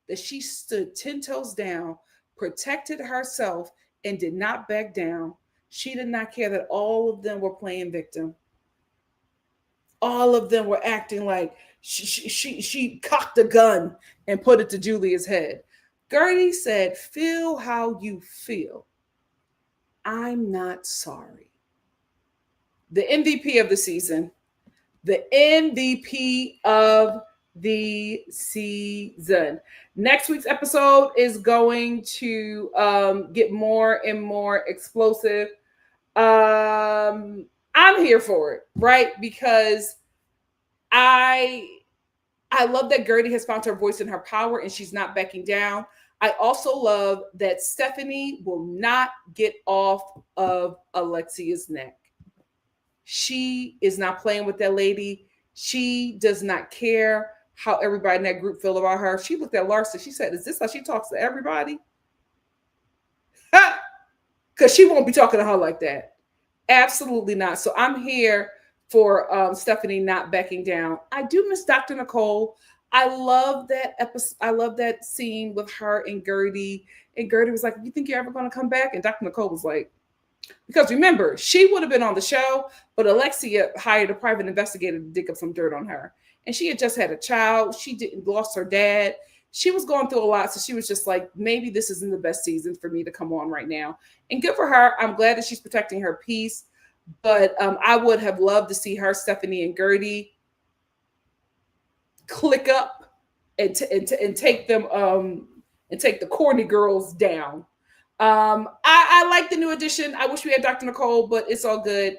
[SPEAKER 1] that she stood 10 toes down, protected herself, and did not back down. She did not care that all of them were playing victim. All of them were acting like she cocked a gun and put it to Julia's head. Gertie said, feel how you feel. I'm not sorry. The MVP of the season. The MVP of the season. Next week's episode is going to get more and more explosive. I'm here for it, right? Because I love that Gertie has found her voice and her power and she's not backing down. I also love that Stephanie will not get off of Alexia's neck. She is not playing with that lady. She does not care how everybody in that group feel about her. She looked at Larsa. She said, "Is this how she talks to everybody?" Because she won't be talking to her like that. Absolutely not. So I'm here for Stephanie not backing down. I do miss Dr. Nicole. I love that episode. I love that scene with her and Gertie. And Gertie was like, "You think you're ever going to come back?" And Dr. Nicole was like, because remember, she would have been on the show, but Alexia hired a private investigator to dig up some dirt on her. And she had just had a child. She didn't lost her dad. She was going through a lot. So she was just like, maybe this isn't the best season for me to come on right now. And good for her. I'm glad that she's protecting her peace. But I would have loved to see her, Stephanie, and Gertie click up and take them and take the corny girls down. I like the new addition. I wish we had Dr. Nicole, but it's all good.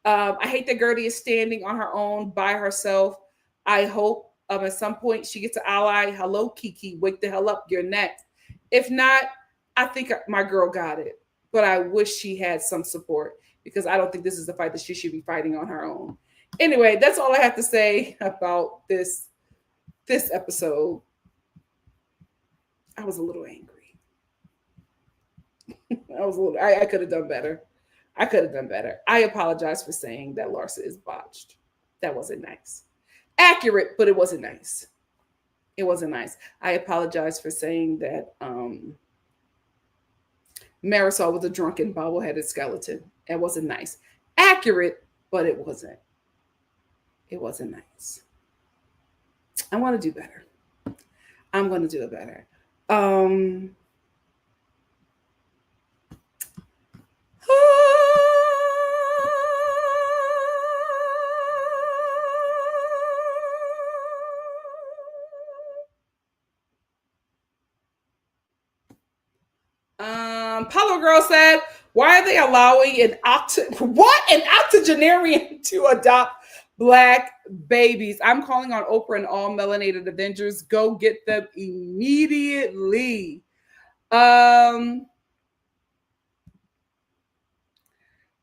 [SPEAKER 1] I hate that Gertie is standing on her own by herself. I hope at some point she gets an ally. Hello, Kiki, wake the hell up. You're next. If not, I think my girl got it. But I wish she had some support because I don't think this is the fight that she should be fighting on her own. Anyway, that's all I have to say about this episode. I was a little angry. I could have done better. I apologize for saying that Larsa is botched. That wasn't nice. Accurate, but it wasn't nice. It wasn't nice. I apologize for saying that Marisol was a drunken bobble-headed skeleton. It wasn't nice. Accurate, but it wasn't. It wasn't nice. I want to do better. I'm going to do it better. Palo Girl said, "Why are they allowing an octogenarian to adopt Black babies? I'm calling on Oprah and all melanated Avengers. Go get them immediately."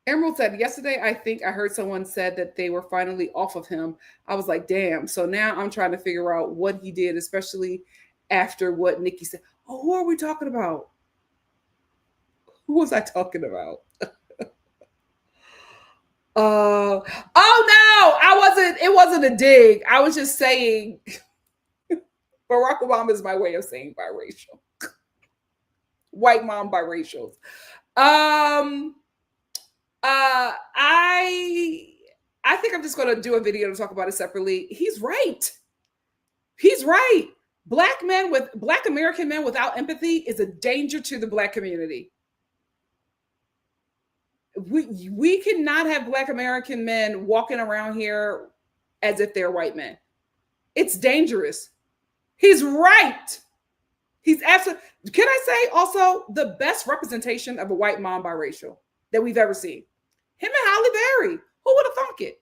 [SPEAKER 1] Emerald said, "Yesterday, I think I heard someone said that they were finally off of him. I was like, damn." So now I'm trying to figure out what he did, especially after what Nikki said. Oh, who are we talking about? Who was I talking about? Oh no, I wasn't. It wasn't a dig. I was just saying Barack Obama is my way of saying biracial. White mom biracials. I think I'm just going to do a video to talk about it separately. He's right. He's right. Black American men without empathy is a danger to the Black community. We cannot have Black American men walking around here as if they're white men. It's dangerous. He's right. He's absolutely. Can I say also the best representation of a white mom biracial that we've ever seen? Him and Halle Berry. Who would have thunk it?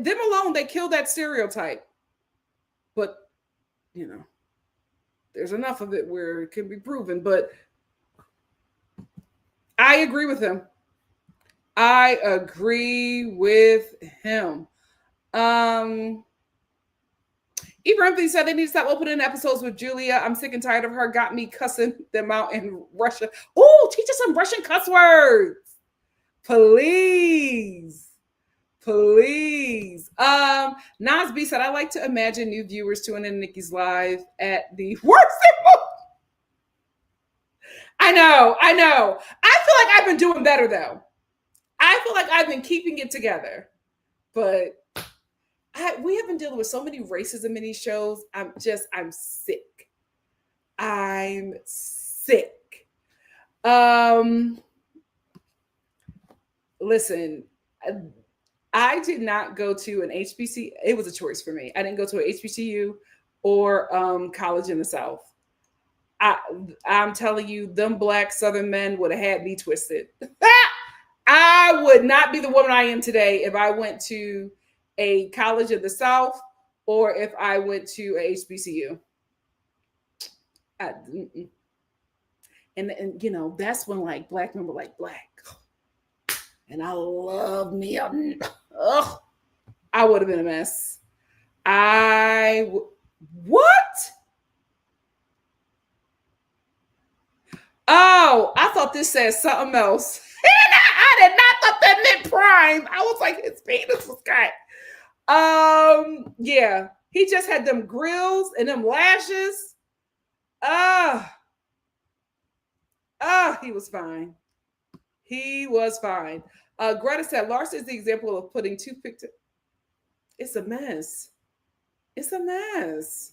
[SPEAKER 1] Them alone, they killed that stereotype. But, there's enough of it where it can be proven. But I agree with him. Ibrahim said they need to stop opening episodes with Julia. I'm sick and tired of her. Got me cussing them out in Russia. Oh, teach us some Russian cuss words. Please. Nasby said, I like to imagine new viewers tuning in Nikki's live at the worst. I know. I feel like I've been doing better though. I feel like I've been keeping it together. But we have been dealing with so many racism in these shows. I'm sick. Listen, I did not go to an HBCU. It was a choice for me. I didn't go to an HBCU or college in the South. I'm telling you, them Black Southern men would have had me twisted. I would not be the woman I am today if I went to a college in the South or if I went to a HBCU. And that's when like Black men were like Black. And I love me. I would have been a mess. What? Oh, I thought this said something else. I did not thought that meant Prime. I was like, his penis was cut. Yeah, he just had them grills and them lashes. He was fine. He was fine. Greta said, Larsa is the example of putting toothpick to... It's a mess. It's a mess.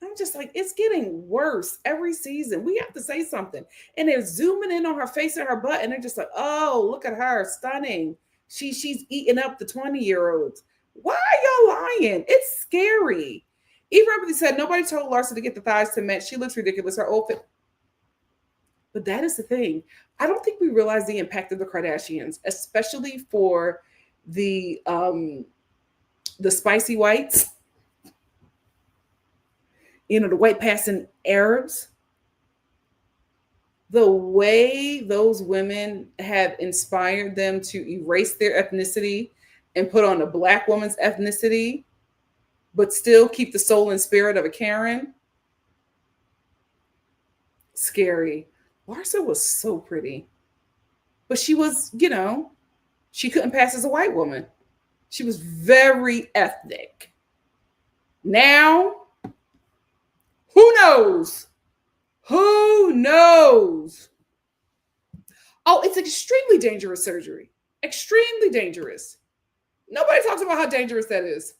[SPEAKER 1] I'm just like, it's getting worse every season. We have to say something. And they're zooming in on her face and her butt, and they're just like, oh, look at her, stunning. She's eating up the 20-year-olds. Why are y'all lying? It's scary. Eve Remedy said, nobody told Larsa to get the thighs to match. She looks ridiculous. Her old fit. But that is the thing. I don't think we realize the impact of the Kardashians, especially for the spicy whites. The white passing Arabs, the way those women have inspired them to erase their ethnicity and put on a Black woman's ethnicity, but still keep the soul and spirit of a Karen. Scary. Larsa was so pretty, but she was, she couldn't pass as a white woman. She was very ethnic. Now, who knows? Who knows? Oh, it's extremely dangerous surgery. Extremely dangerous. Nobody talks about how dangerous that is.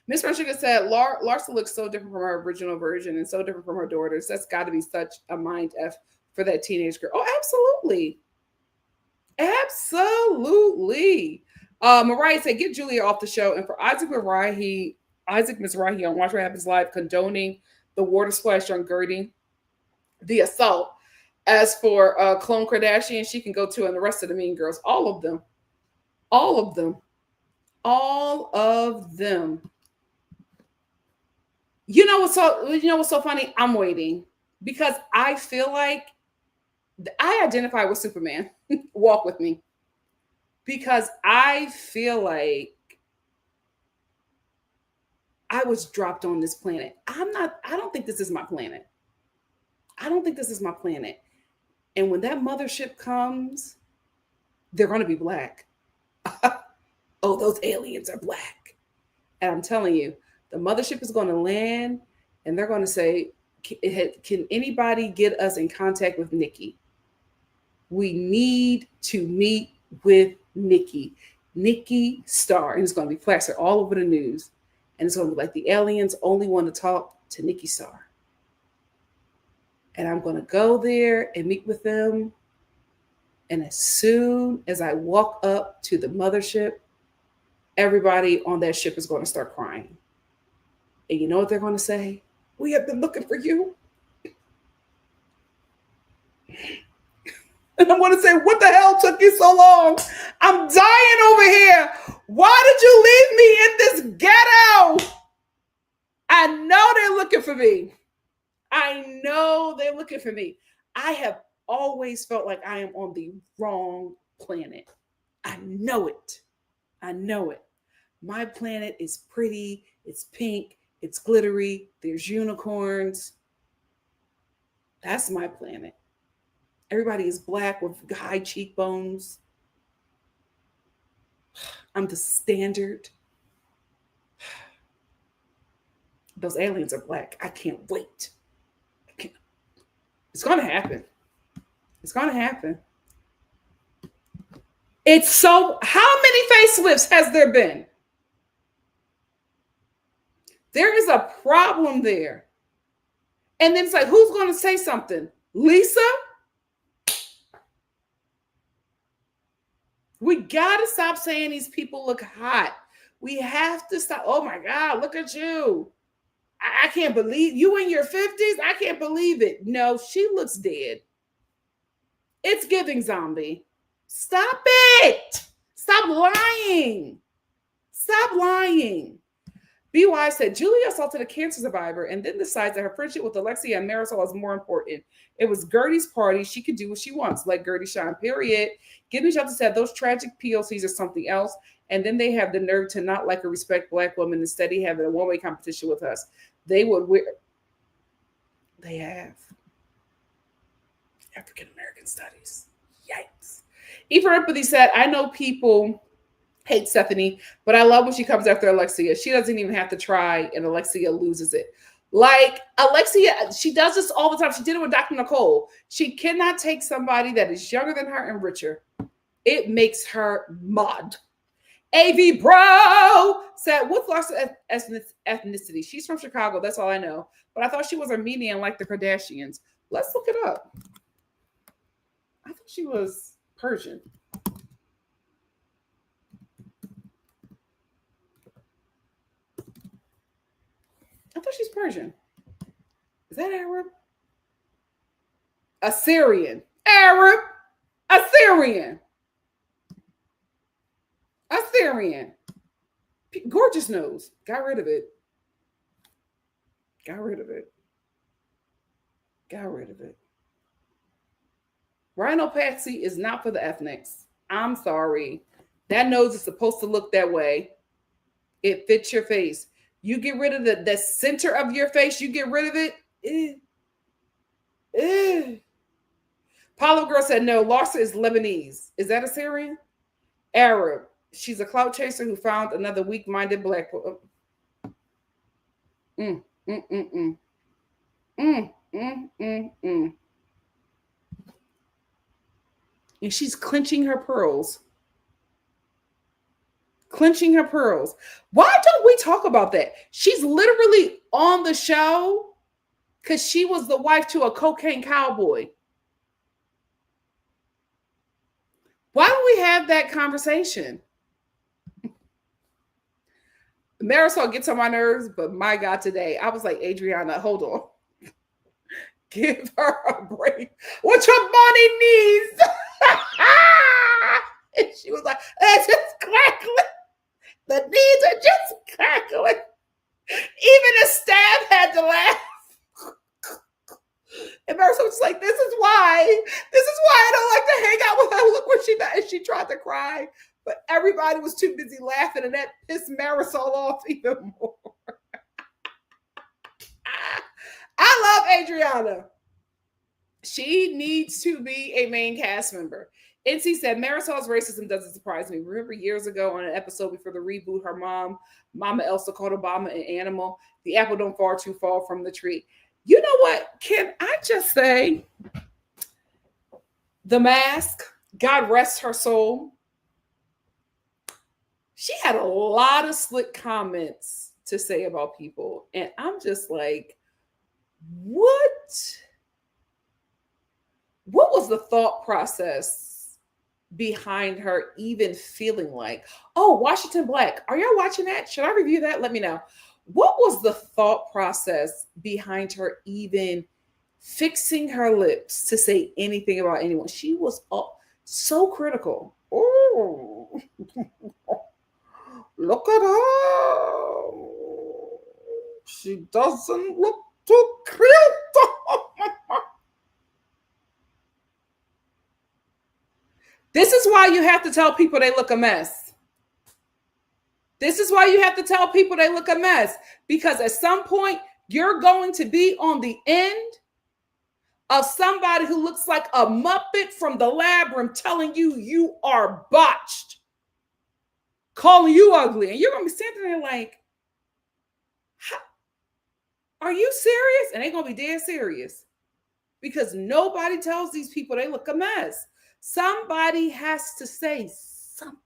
[SPEAKER 1] Miss Rushiga said, Larsa looks so different from her original version and so different from her daughters. That's got to be such a mind F for that teenage girl. Oh, absolutely. Absolutely. Mariah said, get Julia off the show. And for Isaac Mizrahi on Watch What Happens Live condoning the water splash on Gertie, the assault. As for Khloe Kardashian, she can go to, and the rest of the Mean Girls, all of them. All of them. All of them. You know what's so funny? I'm waiting because I feel like I identify with Superman. Walk with me. Because I feel like I was dropped on this planet. I don't think this is my planet. I don't think this is my planet. And when that mothership comes, they're going to be Black. Oh, those aliens are Black. And I'm telling you, the mothership is going to land and they're going to say, can anybody get us in contact with Nikki? We need to meet with Nikki. Nikki.Star. And it's going to be plastered all over the news. And it's going to be like the aliens only want to talk to Nikki.Star. And I'm going to go there and meet with them. And as soon as I walk up to the mothership, everybody on that ship is going to start crying. And you know what they're going to say? We have been looking for you. And I'm going to say, what the hell took you so long? I'm dying over here. Why did you leave me in this ghetto? I know they're looking for me. I know they're looking for me. I have always felt like I am on the wrong planet. I know it. I know it. My planet is pretty. It's pink. It's glittery. There's unicorns. That's my planet. Everybody is Black with high cheekbones. I'm the standard. Those aliens are Black. I can't wait. It's going to happen. It's going to happen. It's so... How many facelifts has there been? There is a problem there. And then it's like, who's going to say something? Lisa? We got to stop saying these people look hot. We have to stop. Oh my God, look at you. I can't believe you in your 50s. I can't believe it. No, she looks dead. It's giving zombie. Stop it. Stop lying. Stop lying. BY said, Julia assaulted a cancer survivor and then decides that her friendship with Alexia and Marisol is more important. It was Gertie's party. She could do what she wants. Let Gertie shine, period. Give me shelter said those tragic POCs are something else. And then they have the nerve to not like or respect Black women, instead of having a one-way competition with us. They would wear. They have. African American studies. Yikes. Eva Empathy said, I know people hate Stephanie, but I love when she comes after Alexia. She doesn't even have to try, and Alexia loses it. Like, Alexia, she does this all the time. She did it with Dr. Nicole. She cannot take somebody that is younger than her and richer. It makes her mad. AV Bro said, what's Larsa's ethnicity? She's from Chicago. That's all I know. But I thought she was Armenian like the Kardashians. Let's look it up. I thought she was Persian. I thought she's Persian. Is that Arab? Assyrian. Arab. Assyrian. Assyrian. Gorgeous nose. Got rid of it. Got rid of it. Got rid of it. Rhinoplasty is not for the ethnics. I'm sorry. That nose is supposed to look that way. It fits your face. You get rid of the center of your face, you get rid of it. Paulo Girl said, no, Larsa is Lebanese. Is that Assyrian? Arab. She's a clout chaser who found another weak-minded Black woman. And she's clenching her pearls. Clenching her pearls. Why don't we talk about that? She's literally on the show because she was the wife to a cocaine cowboy. Why don't we have that conversation? Marisol gets on my nerves, but my God, today, I was like, Adriana, hold on. Give her a break. What your money needs? And she was like, it's just crackling. The knees are just crackling. Even the staff had to laugh. And Marisol was like, this is why I don't like to hang out with her. Look what she did. And she tried to cry. But everybody was too busy laughing, and that pissed Marisol off even more. I love Adriana. She needs to be a main cast member. NC said, Marisol's racism doesn't surprise me. Remember years ago on an episode before the reboot, her mom, Mama Elsa, called Obama an animal. The apple don't fall too far from the tree. You know what? Can I just say, The Mask, God rest her soul, she had a lot of slick comments to say about people. And I'm just like, what was the thought process behind her even feeling like, oh, Washington Black, are y'all watching that? Should I review that? Let me know. What was the thought process behind her even fixing her lips to say anything about anyone? She was so critical. Oh, look at her. She doesn't look too cute. This is why you have to tell people they look a mess. This is why you have to tell people they look a mess. Because at some point, you're going to be on the end of somebody who looks like a Muppet from the Labyrinth telling you you are botched, calling you ugly. And you're going to be standing there like, are you serious? And they're going to be dead serious. Because nobody tells these people they look a mess. Somebody has to say something.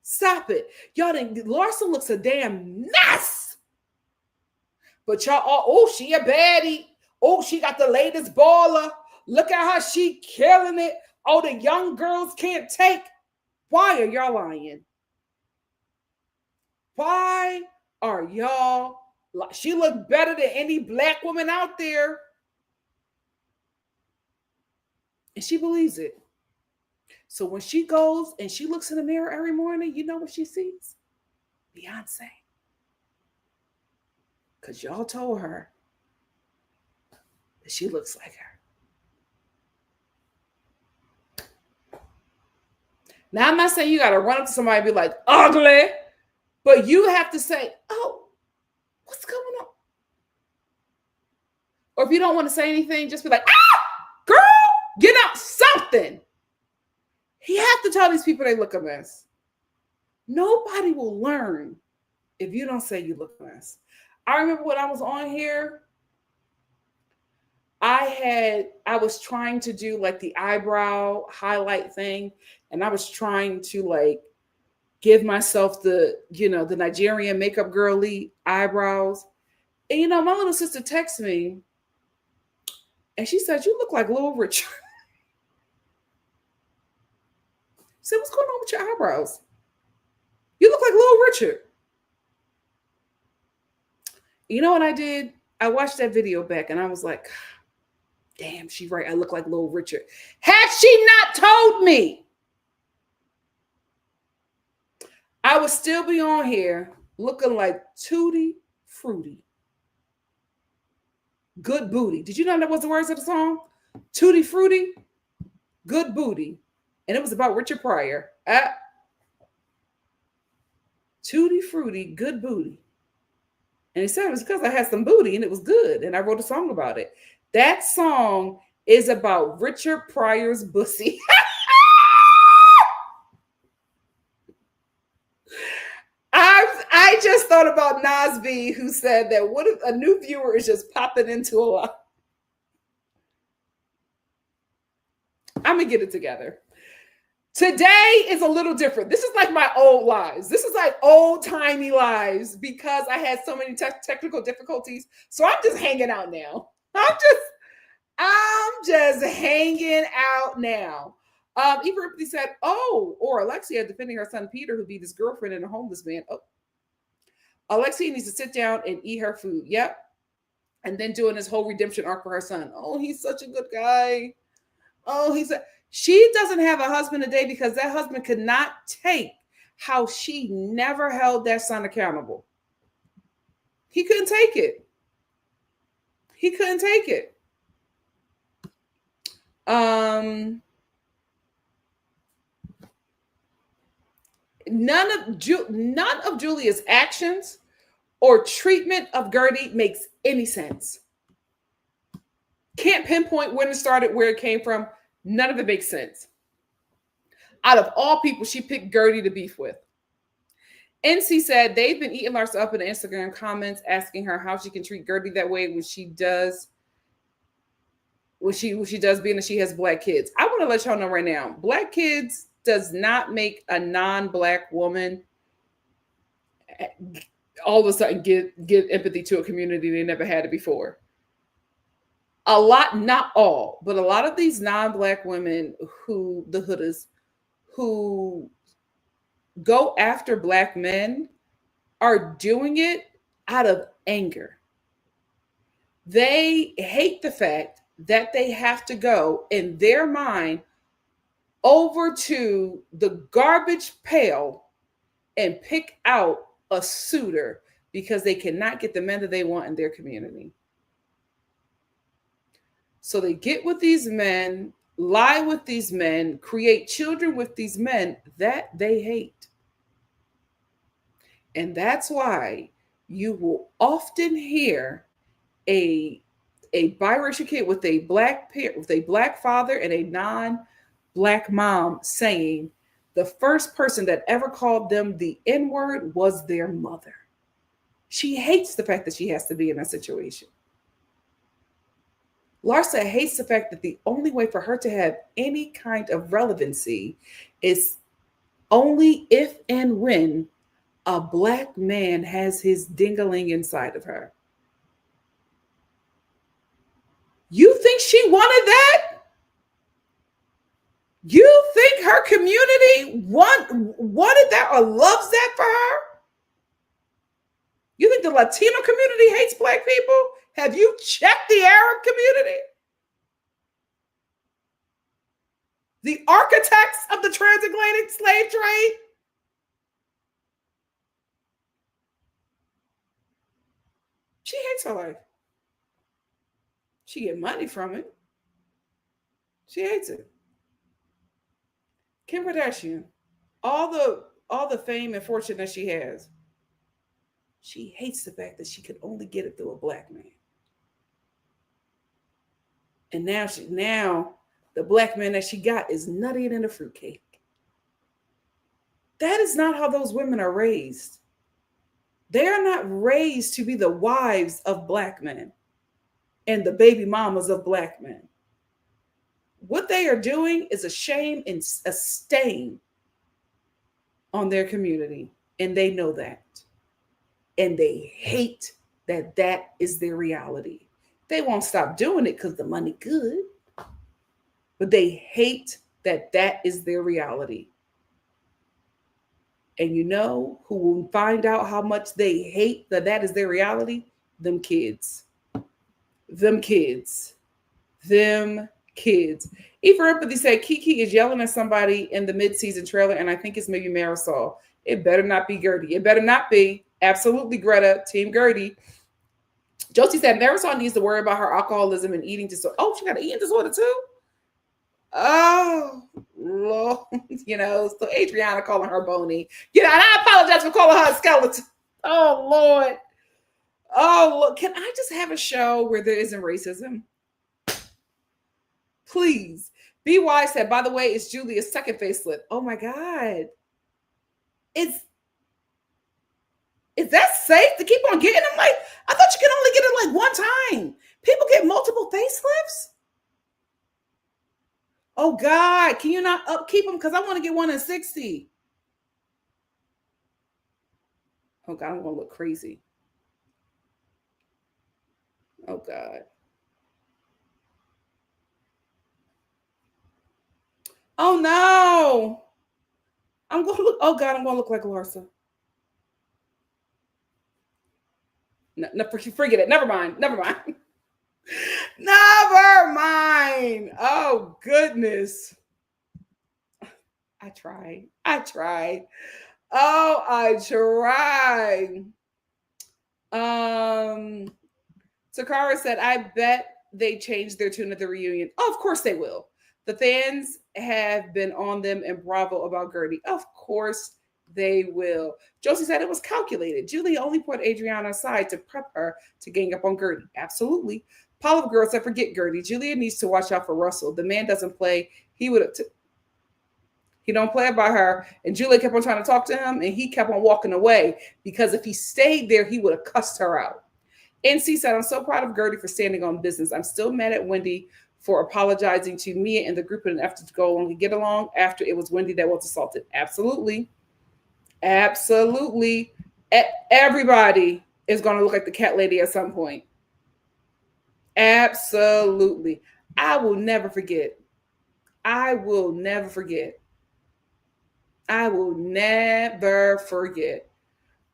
[SPEAKER 1] Stop it. Y'all think Larsa looks a damn mess. But y'all, oh, she a baddie. Oh, she got the latest baller. Look at her. She killing it. Oh, the young girls can't take. Why are y'all lying? Why are y'all lying? She looked better than any Black woman out there. And she believes it. So when she goes and she looks in the mirror every morning, you know what she sees? Beyonce. Because y'all told her that she looks like her. Now, I'm not saying you got to run up to somebody and be like, ugly, but you have to say, oh, what's going on? Or if you don't want to say anything, just be like, ah, girl, get out something. You have to tell these people they look a mess. Nobody will learn if you don't say you look a mess. I remember when I was on here, I was trying to do like the eyebrow highlight thing, and I was trying to like give myself the, the Nigerian makeup girly eyebrows. And my little sister texted me and she said, "You look like Little Richard." I said, "What's going on with your eyebrows? You look like Little Richard." You know what I did? I watched that video back and I was like, damn, she's right. I look like Little Richard. Had she not told me, I would still be on here looking like Tutti Frutti. Good booty. Did you know that was the words of the song? Tutti Frutti, good booty. And it was about Richard Pryor. Tutti Frutti, good booty. And he said it was because I had some booty and it was good. And I wrote a song about it. That song is about Richard Pryor's pussy. I just thought about Nas B, who said that what if a new viewer is just popping into a lot. I'm going to get it together. Today is a little different. This is like my old lives. This is like old-timey lives because I had so many technical difficulties. So I'm just hanging out now. I'm just hanging out now. Eva Ripley said, "Oh," or Alexia defending her son Peter, who beat his girlfriend and a homeless man. Oh, Alexia needs to sit down and eat her food. Yep. And then doing this whole redemption arc for her son. Oh, he's such a good guy. Oh, she doesn't have a husband today because that husband could not take how she never held that son accountable. He couldn't take it. He couldn't take it. None of Julia's actions or treatment of Gertie makes any sense. Can't pinpoint when it started, where it came from. None of it makes sense. Out of all people, she picked Gertie to beef with. NC said they've been eating Larsa up in the Instagram comments, asking her how she can treat Gertie that way when she does being that she has Black kids. I want to let y'all know right now, Black kids does not make a non-Black woman all of a sudden get empathy to a community they never had it before. A lot, not all, but a lot of these non-Black women the hooders, who go after Black men are doing it out of anger. They hate the fact that they have to go in their mind over to the garbage pail and pick out a suitor because they cannot get the men that they want in their community. So they get with these men, lie with these men, create children with these men that they hate. And that's why you will often hear a biracial kid with a black father and a non-Black mom saying the first person that ever called them the N-word was their mother. She hates the fact that she has to be in that situation. Larsa hates the fact that the only way for her to have any kind of relevancy is only if and when a Black man has his ding-a-ling inside of her. You think she wanted that? You think her community wanted that or loves that for her? You think the Latino community hates Black people? Have you checked the Arab community? The architects of the transatlantic slave trade? hates her life. She get money from it. She hates it. Kim Kardashian, all the fame and fortune that she has, she hates the fact that she could only get it through a black man. And now the black man that she got is nuttier than a fruitcake. That is not how those women are raised. They are not raised to be the wives of black men and the baby mamas of black men. What they are doing is a shame and a stain on their community, and they know that. And they hate that that is their reality. They won't stop doing it because the money good, but they hate that that is their reality. And you know who will find out how much they hate that that is their reality? Them kids. Them kids. Them kids. E for Empathy said Kiki is yelling at somebody in the mid-season trailer, and I think it's maybe Marisol. It better not be Gertie. It better not be. Absolutely, Greta. Team Gertie. Josie said Marisol needs to worry about her alcoholism and eating disorder. Oh, she got an eating disorder too? Oh, Lord. You know, so Adriana calling her bony. You know, and I apologize for calling her a skeleton. Oh, Lord. Oh, look. Can I just have a show where there isn't racism? Please. BY said, by the way, it's Julia's second facelift. Oh, my God. Is that safe to keep on getting them? Like, I thought you could only get it like one time. People get multiple facelifts? Oh, God, can you not upkeep them? Because I want to get one in 60. Oh, God, I'm going to look crazy. Oh, God. Oh, no. I'm going to look. Oh, God, I'm going to look like Larsa. No, forget it. Never mind. Never mind. Never mind. Oh, goodness. I tried. Oh, I tried. Takara said, I bet they changed their tune at the reunion. Oh, of course they will. The fans have been on them and Bravo about Gertie. Of course they will. Josie said it was calculated. Julia only put Adriana aside to prep her to gang up on Gertie. Absolutely. Olive Girl said, forget Gertie. Julia needs to watch out for Russell. The man doesn't play. He don't play about her. And Julia kept on trying to talk to him, and he kept on walking away because if he stayed there, he would have cussed her out. NC said, I'm so proud of Gertie for standing on business. I'm still mad at Wendy for apologizing to Mia and the group in an effort to go along and get along after it was Wendy that was assaulted. Absolutely. Absolutely. Everybody is going to look like the cat lady at some point. Absolutely. I will never forget. I will never forget.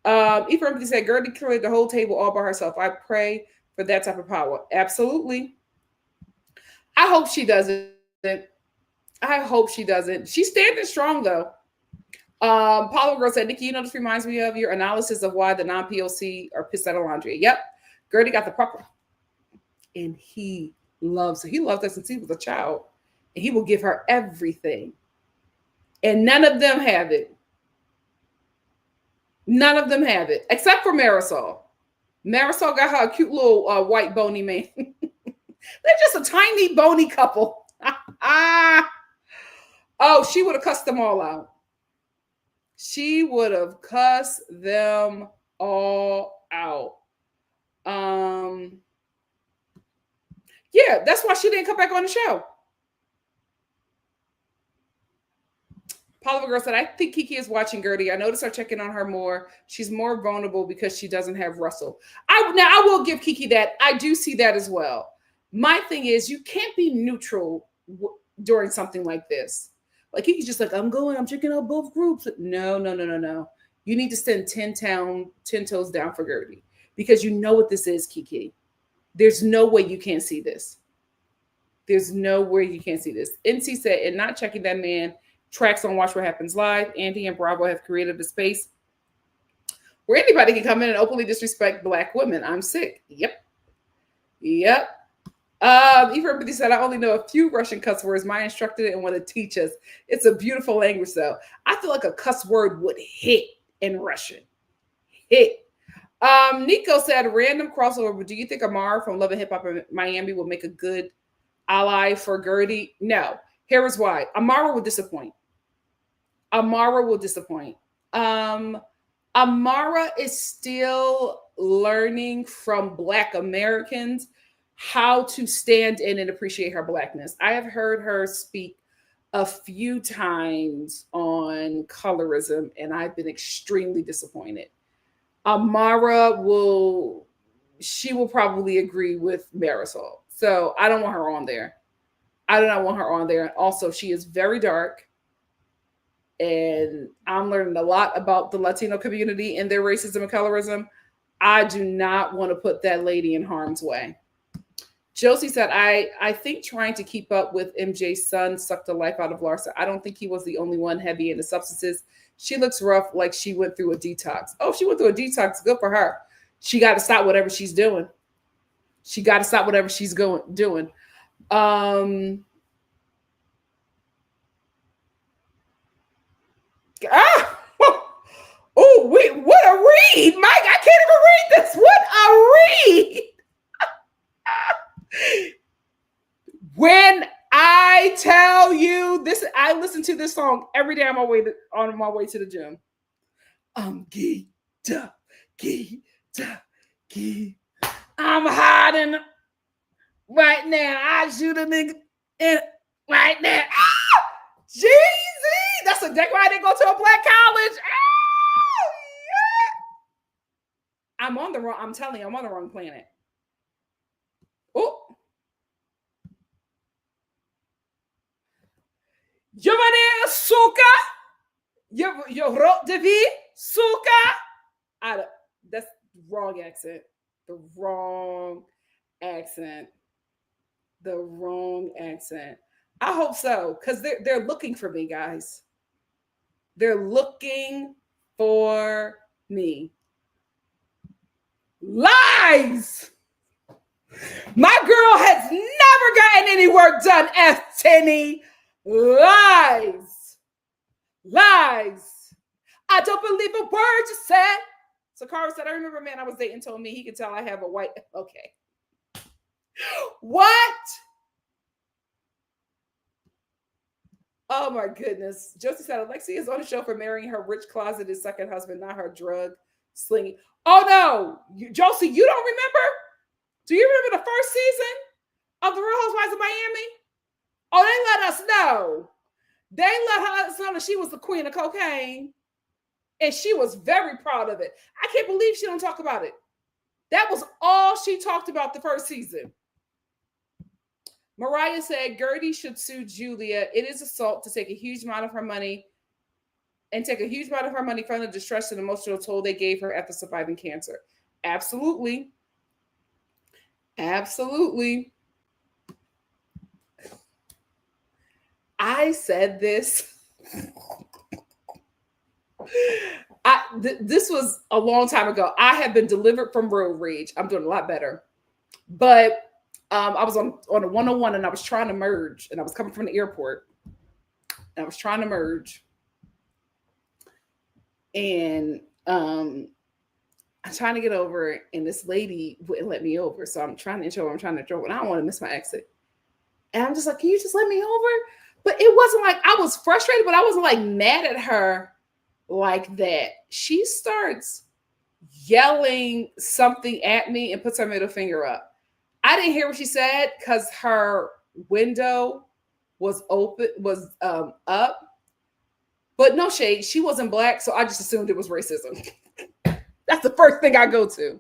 [SPEAKER 1] Ephraim said, Gertie cleared the whole table all by herself. I pray for that type of power. Absolutely. I hope she doesn't. She's standing strong, though. Paulo Girl said, Nikki, you know, this reminds me of your analysis of why the non-POC are pissed at Alondria. Yep. Gertie got the proper. And he loves her. He loved her since he was a child. And he will give her everything. And none of them have it. None of them have it, except for Marisol. Marisol got her a cute little white bony man. They're just a tiny bony couple. Oh, she would have cussed them all out. She would have cussed them all out. Yeah, that's why she didn't come back on the show. Oliver Girl said, I think Kiki is watching Gertie. I noticed her checking on her more. She's more vulnerable because she doesn't have Russell. I will give Kiki that. I do see that as well. My thing is, you can't be neutral during something like this. Like, Kiki's just like, I'm checking out both groups. No. You need to stand 10 toes down for Gertie because you know what this is, Kiki. There's no way you can't see this. There's no way you can't see this. NC said, and not checking that man tracks on Watch What Happens Live. Andy and Bravo have created a space where anybody can come in and openly disrespect Black women. I'm sick. Yep. Even said, I only know a few Russian cuss words. My instructor didn't want to teach us. It's a beautiful language, though. I feel like a cuss word would hit in Russian. Hit. Nico said, random crossover, but do you think Amara from Love and Hip Hop in Miami will make a good ally for Gertie? No. Here is why. Amara will disappoint. Amara is still learning from Black Americans how to stand in and appreciate her Blackness. I have heard her speak a few times on colorism, and I've been extremely disappointed. Amara will probably agree with Marisol. So I don't want her on there. I do not want her on there. And also, she is very dark. And I'm learning a lot about the Latino community and their racism and colorism. I do not want to put that lady in harm's way. Josie said, I think trying to keep up with MJ's son sucked the life out of Larsa. I don't think he was the only one heavy into substances. She looks rough, like she went through a detox. Oh, she went through a detox. Good for her. She got to stop whatever she's doing. Doing. Oh, wait, what a read. Mike, I can't even read this. What a read. When I tell you this, I listen to this song every day on my way to the gym. Gita. I'm hiding right now. I shoot a nigga in right now. Jeezy. That's exactly why I didn't go to a Black college. Yeah. I'm on the wrong planet. Oh. Giovanni Suka. Yo Rhoc de vie. Suka. That's wrong accent. The wrong accent. I hope so, because they're looking for me, guys. They're looking for me. Lies! My girl has never gotten any work done, F. Tenny. Lies. I don't believe a word you said. Sakara said, I remember a man I was dating told me he could tell I have a white... Okay. What? Oh my goodness. Josie said, Alexia is on the show for marrying her rich closeted second husband, not her drug slinging. Oh no. Josie, you don't remember? Do you remember the first season of The Real Housewives of Miami? Oh, they let us know. They let us know that she was the queen of cocaine. And she was very proud of it. I can't believe she don't talk about it. That was all she talked about the first season. Mariah said, Gertie should sue Julia. It is assault to take a huge amount of her money from the distress and emotional toll they gave her after surviving cancer. Absolutely. I said this. This was a long time ago. I have been delivered from road rage. I'm doing a lot better. But I was on a 101 and I was trying to merge, and I was coming from the airport. And I was trying to merge. And I'm trying to get over, and this lady wouldn't let me over. So I'm trying to intro her. And I don't want to miss my exit. And I'm just like, can you just let me over? But it wasn't like I was frustrated, but I wasn't like mad at her like that. She starts yelling something at me and puts her middle finger up. I didn't hear what she said because her window was up. But no shade, she wasn't Black, so I just assumed it was racism. That's the first thing I go to.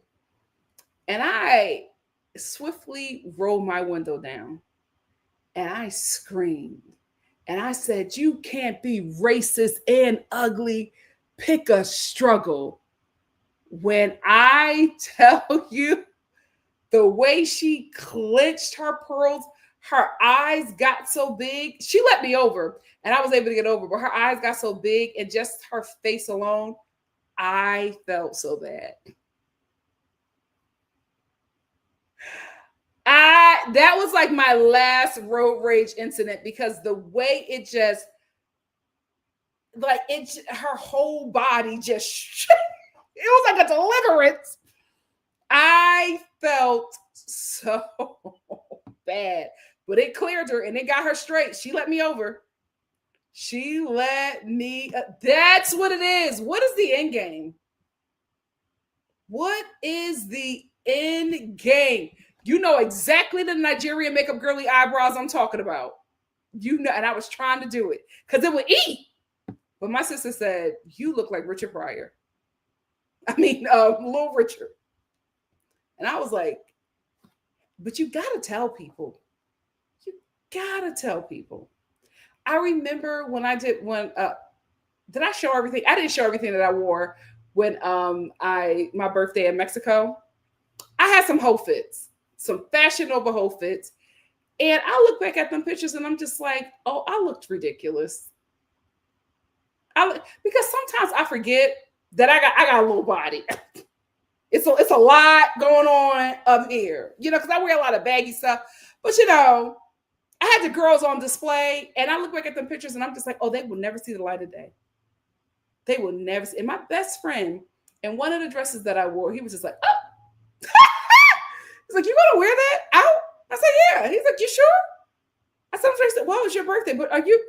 [SPEAKER 1] And I swiftly rolled my window down and I screamed. And I said, you can't be racist and ugly. Pick a struggle. When I tell you the way she clenched her pearls, her eyes got so big. She let me over and I was able to get over, but her eyes got so big and just her face alone, I felt so bad. That was like my last road rage incident because the way it just like her whole body just it was like a deliverance. I felt so bad, but it cleared her and it got her straight. She let me over. She let me. That's what it is. What is the end game? What is the end game? You know exactly the Nigerian makeup girly eyebrows I'm talking about. You know, and I was trying to do it because it would eat. But my sister said, "You look like Richard Pryor." I mean, Little Richard. And I was like, "But you gotta tell people. You gotta tell people." I remember when I did did I show everything? I didn't show everything that I wore when my birthday in Mexico. I had some hoe fits, some Fashion Nova hoe fits. And I look back at them pictures and I'm just like, oh, I looked ridiculous. Because sometimes I forget that I got a little body. It's a lot going on up here, you know, because I wear a lot of baggy stuff. But you know, I had the girls on display, and I look back at them pictures, and I'm just like, oh, they will never see the light of day. They will never see. And my best friend, in one of the dresses that I wore, he was just like, oh. He's like, you gonna wear that out? I said, yeah. He's like, you sure? I said, well, it's your birthday, but are you?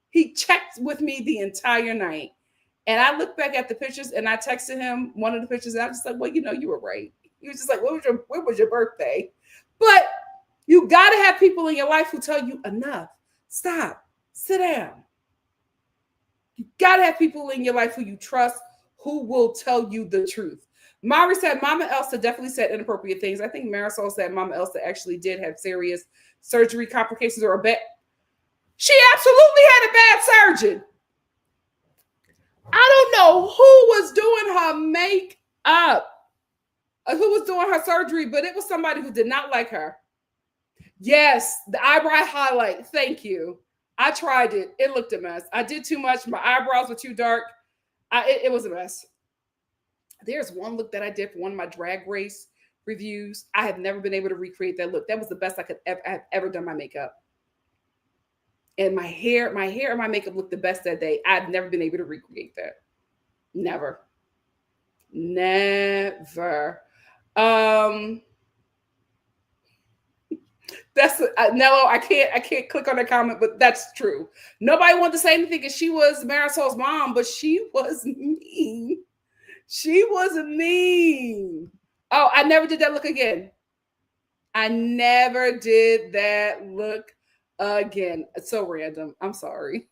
[SPEAKER 1] He checked with me the entire night. And I looked back at the pictures and I texted him one of the pictures. And I was just like, well, you know, you were right. He was just like, when was your birthday? But you got to have people in your life who tell you enough. Stop. Sit down. You got to have people in your life who you trust, who will tell you the truth. Mari said, Mama Elsa definitely said inappropriate things. I think Marisol said Mama Elsa actually did have serious surgery complications or a bad. She absolutely had a bad surgeon. I don't know who was doing her makeup, who was doing her surgery, but it was somebody who did not like her. Yes, the eyebrow highlight. Thank you. I tried it. It looked a mess. I did too much. My eyebrows were too dark. It was a mess. There's one look that I did for one of my drag race reviews. I have never been able to recreate that look. That was the best I could have ever done my makeup. And my hair and my makeup looked the best that day. I've never been able to recreate that. Never. That's Nello. I can't click on that comment, but that's true. Nobody wanted to say anything because she was Marisol's mom, but she was mean. She was mean. Oh, I never did that look again. I never did that look again. It's so random. I'm sorry.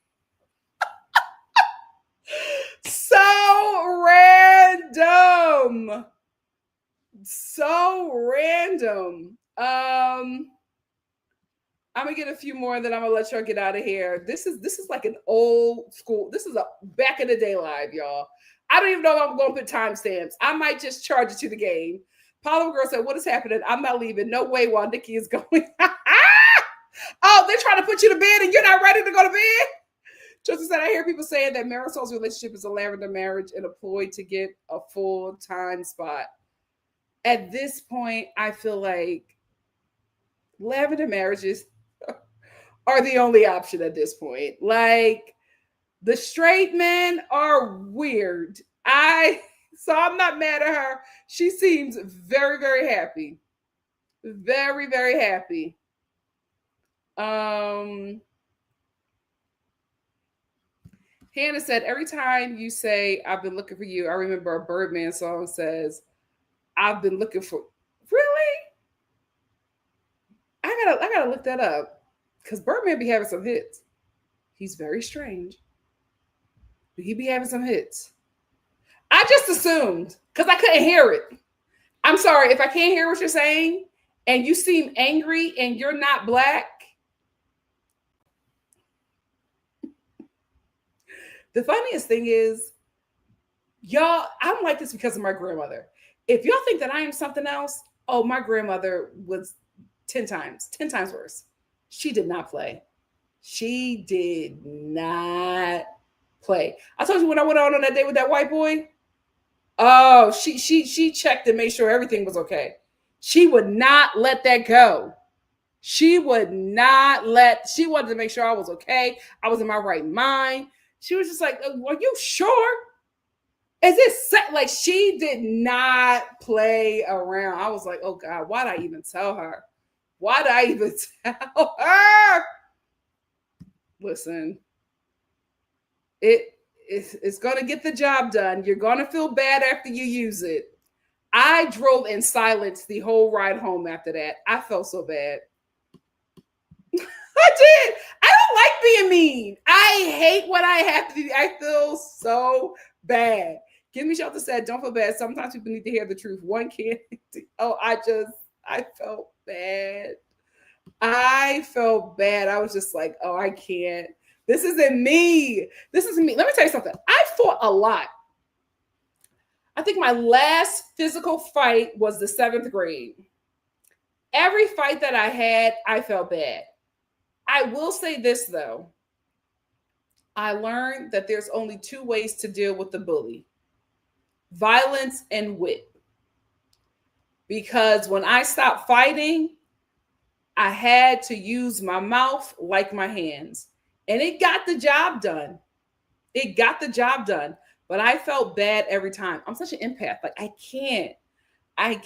[SPEAKER 1] So random. So random. I'm gonna get a few more, and then I'm gonna let y'all get out of here. This is like an old school. This is a back in the day live, y'all. I don't even know if I'm gonna put timestamps. I might just charge it to the game. Paula Girl said, "What is happening? I'm not leaving. No way while Nikki is going." Oh, they're trying to put you to bed, and you're not ready to go to bed. Justin said, "I hear people saying that Marisol's relationship is a lavender marriage and a ploy to get a full-time spot." At this point, I feel like lavender marriages are the only option at this point. Like, the straight men are weird. So I'm not mad at her. She seems very, very happy. Very, very happy. Hannah said, every time you say, I've been looking for you, I remember a Birdman song says, I've been looking for, really? I gotta look that up. Because Birdman be having some hits. He's very strange. But he be having some hits. I just assumed, because I couldn't hear it. I'm sorry, if I can't hear what you're saying, and you seem angry and you're not black, the funniest thing is, y'all, I'm like this because of my grandmother. If y'all think that I am something else, oh, my grandmother was 10 times worse. She did not play. She did not play. I told you when I went on that date with that white boy, Oh, she checked and made sure everything was okay. She would not let that go. She would not let. She wanted to make sure I was okay. I was in my right mind. She was just like, "Are you sure? Is it set?" Like she did not play around. I was like, "Oh God, why did I even tell her? Why did I even tell her?" Listen, it's gonna get the job done. You're gonna feel bad after you use it. I drove in silence the whole ride home after that. I felt so bad. I did. I don't like being mean. I hate when I have to be. I feel so bad. Give Me Shelter said, "Don't feel bad. Sometimes people need to hear the truth. One can't." Oh, I felt bad. I felt bad. I was just like, oh, I can't. This isn't me. This isn't me. Let me tell you something. I fought a lot. I think my last physical fight was the 7th grade. Every fight that I had, I felt bad. I will say this though. I learned that there's only 2 ways to deal with the bully: violence and wit. Because when I stopped fighting, I had to use my mouth like my hands. And it got the job done. It got the job done. But I felt bad every time. I'm such an empath. Like I can't. I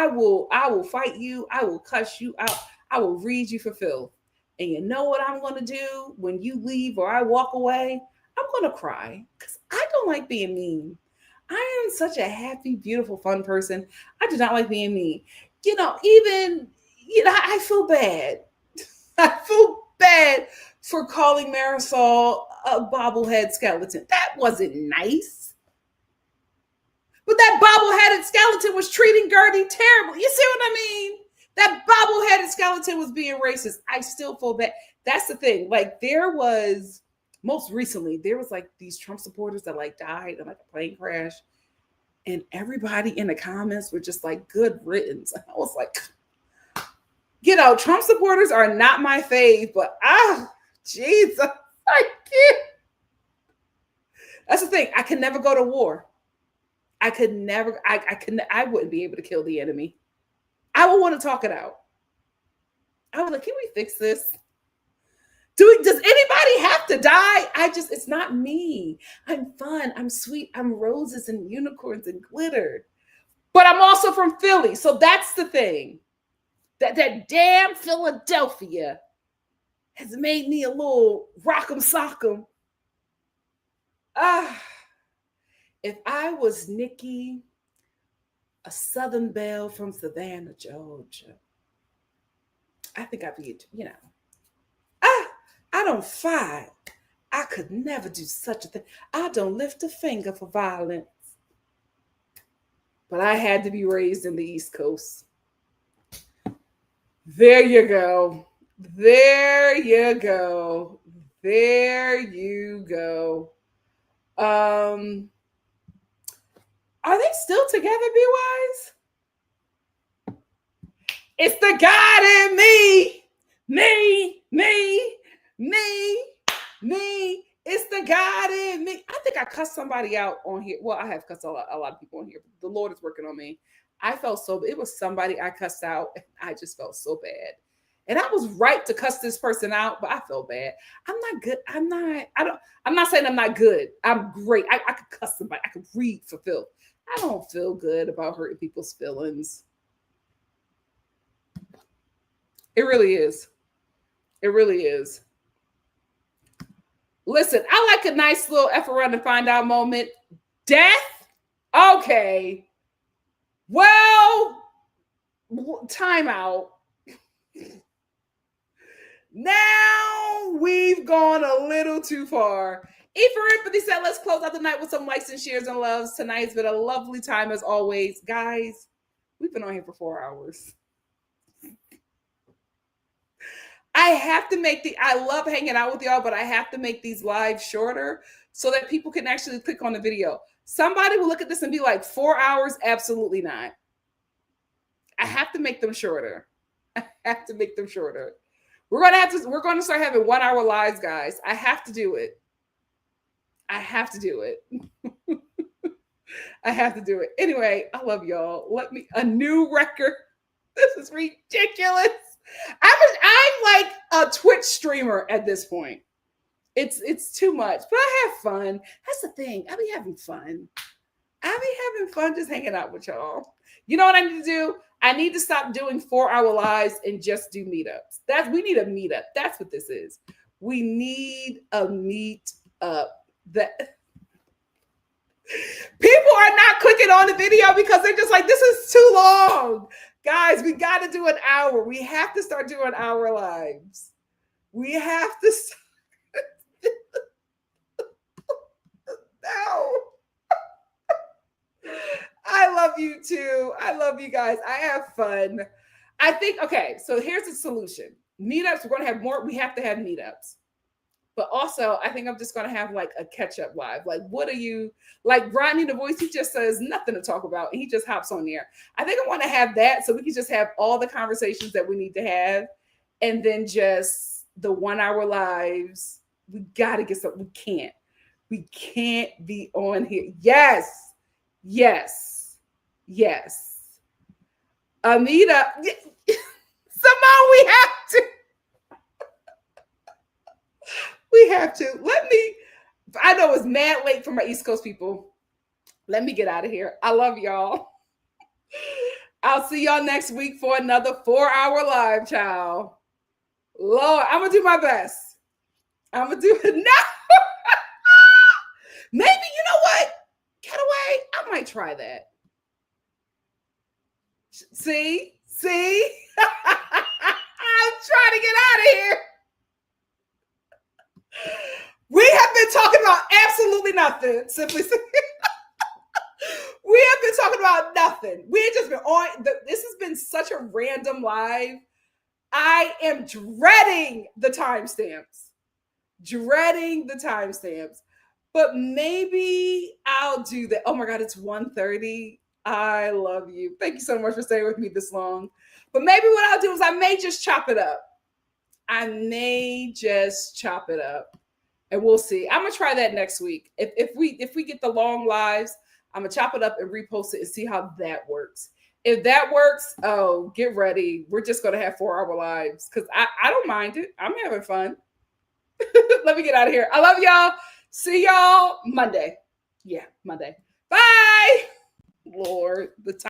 [SPEAKER 1] will fight you. I will cuss you out. I will read you for filth. And you know what I'm going to do when you leave or I walk away? I'm going to cry because I don't like being mean. I am such a happy, beautiful, fun person. I do not like being mean. Even, I feel bad. I feel bad for calling Marisol a bobblehead skeleton. That wasn't nice. But that bobbleheaded skeleton was treating Gertie terrible. You see what I mean? That bobbleheaded skeleton was being racist. I still feel bad. That's the thing. Like most recently, there was like these Trump supporters that like died in like a plane crash. And everybody in the comments were just like, good riddance. And I was like, Trump supporters are not my fave, but Jesus, I can't. That's the thing. I can never go to war. I wouldn't be able to kill the enemy. I would want to talk it out. I was like, can we fix this? Does anybody have to die? It's not me. I'm fun. I'm sweet. I'm roses and unicorns and glitter. But I'm also from Philly. So that's the thing. That damn Philadelphia has made me a little rock'em sock'em. If I was Nikki, a Southern belle from Savannah, Georgia, I think I'd be, I don't fight. I could never do such a thing. I don't lift a finger for violence. But I had to be raised in the East Coast. There you go. There you go. There you go. Are they still together, Be Wise? It's the God in me. Me. It's the God in me. I think I cussed somebody out on here. Well, I have cussed a lot of people on here. But the Lord is working on me. I felt it was somebody I cussed out. And I just felt so bad. And I was right to cuss this person out, but I felt bad. I'm not good. I'm not saying I'm not good. I'm great. I could cuss somebody. I could read for filth. I don't feel good about hurting people's feelings. It really is. It really is. Listen, I like a nice little F around and find out moment. Death? Okay. Well, time out. Now we've gone a little too far. E for Empathy said, let's close out the night with some likes and shares and loves. Tonight's been a lovely time as always. Guys, we've been on here for 4 hours. I love hanging out with y'all, but I have to make these lives shorter so that people can actually click on the video. Somebody will look at this and be like, 4 hours? Absolutely not. I have to make them shorter. We're going to start having 1 hour lives, guys. I have to do it. I have to do it. Anyway, I love y'all. Let me a new record. This is ridiculous. I'm like a Twitch streamer at this point. It's too much, but I have fun. That's the thing. I be having fun. I be having fun just hanging out with y'all. You know what I need to do? I need to stop doing 4-hour lives and just do meetups. We need a meetup. That's what this is. We need a meet up. That people are not clicking on the video because they're just like, this is too long. Guys, we got to do an hour. We have to start doing hour lives. We have to start. No. I love you too. I love you guys. I have fun. I think, okay, so here's the solution. Meetups, we're going to have more. We have to have meetups. But also, I think I'm just going to have like a catch-up live. Like, what are you, like Rodney the Voice, he just says nothing to talk about. And he just hops on there. I think I want to have that so we can just have all the conversations that we need to have. And then just the 1-hour lives. We got to get something. We can't be on here. Yes. Anita, Simone, we have to. I know it's mad late for my East Coast people. Let me get out of here. I love y'all. I'll see y'all next week for another 4-hour live, child. Lord, I'm going to do my best. I'm going to do it now. Maybe, you know what? Getaway, I might try that. See? I'm trying to get out of here. We have been talking about absolutely nothing. Simply we have been talking about nothing. We have just been on. This has been such a random live. I am dreading the timestamps. But maybe I'll do that. Oh my God, it's 1:30. I love you. Thank you so much for staying with me this long. But maybe what I'll do is I may just chop it up. And we'll see. I'm gonna try that next week. If we get the long lives, I'm gonna chop it up and repost it and see how that works. If that works, oh, get ready. We're just gonna have 4-hour lives because I don't mind it. I'm having fun. Let me get out of here. I love y'all. See y'all Monday. Yeah, Monday. Bye. Lord, the time.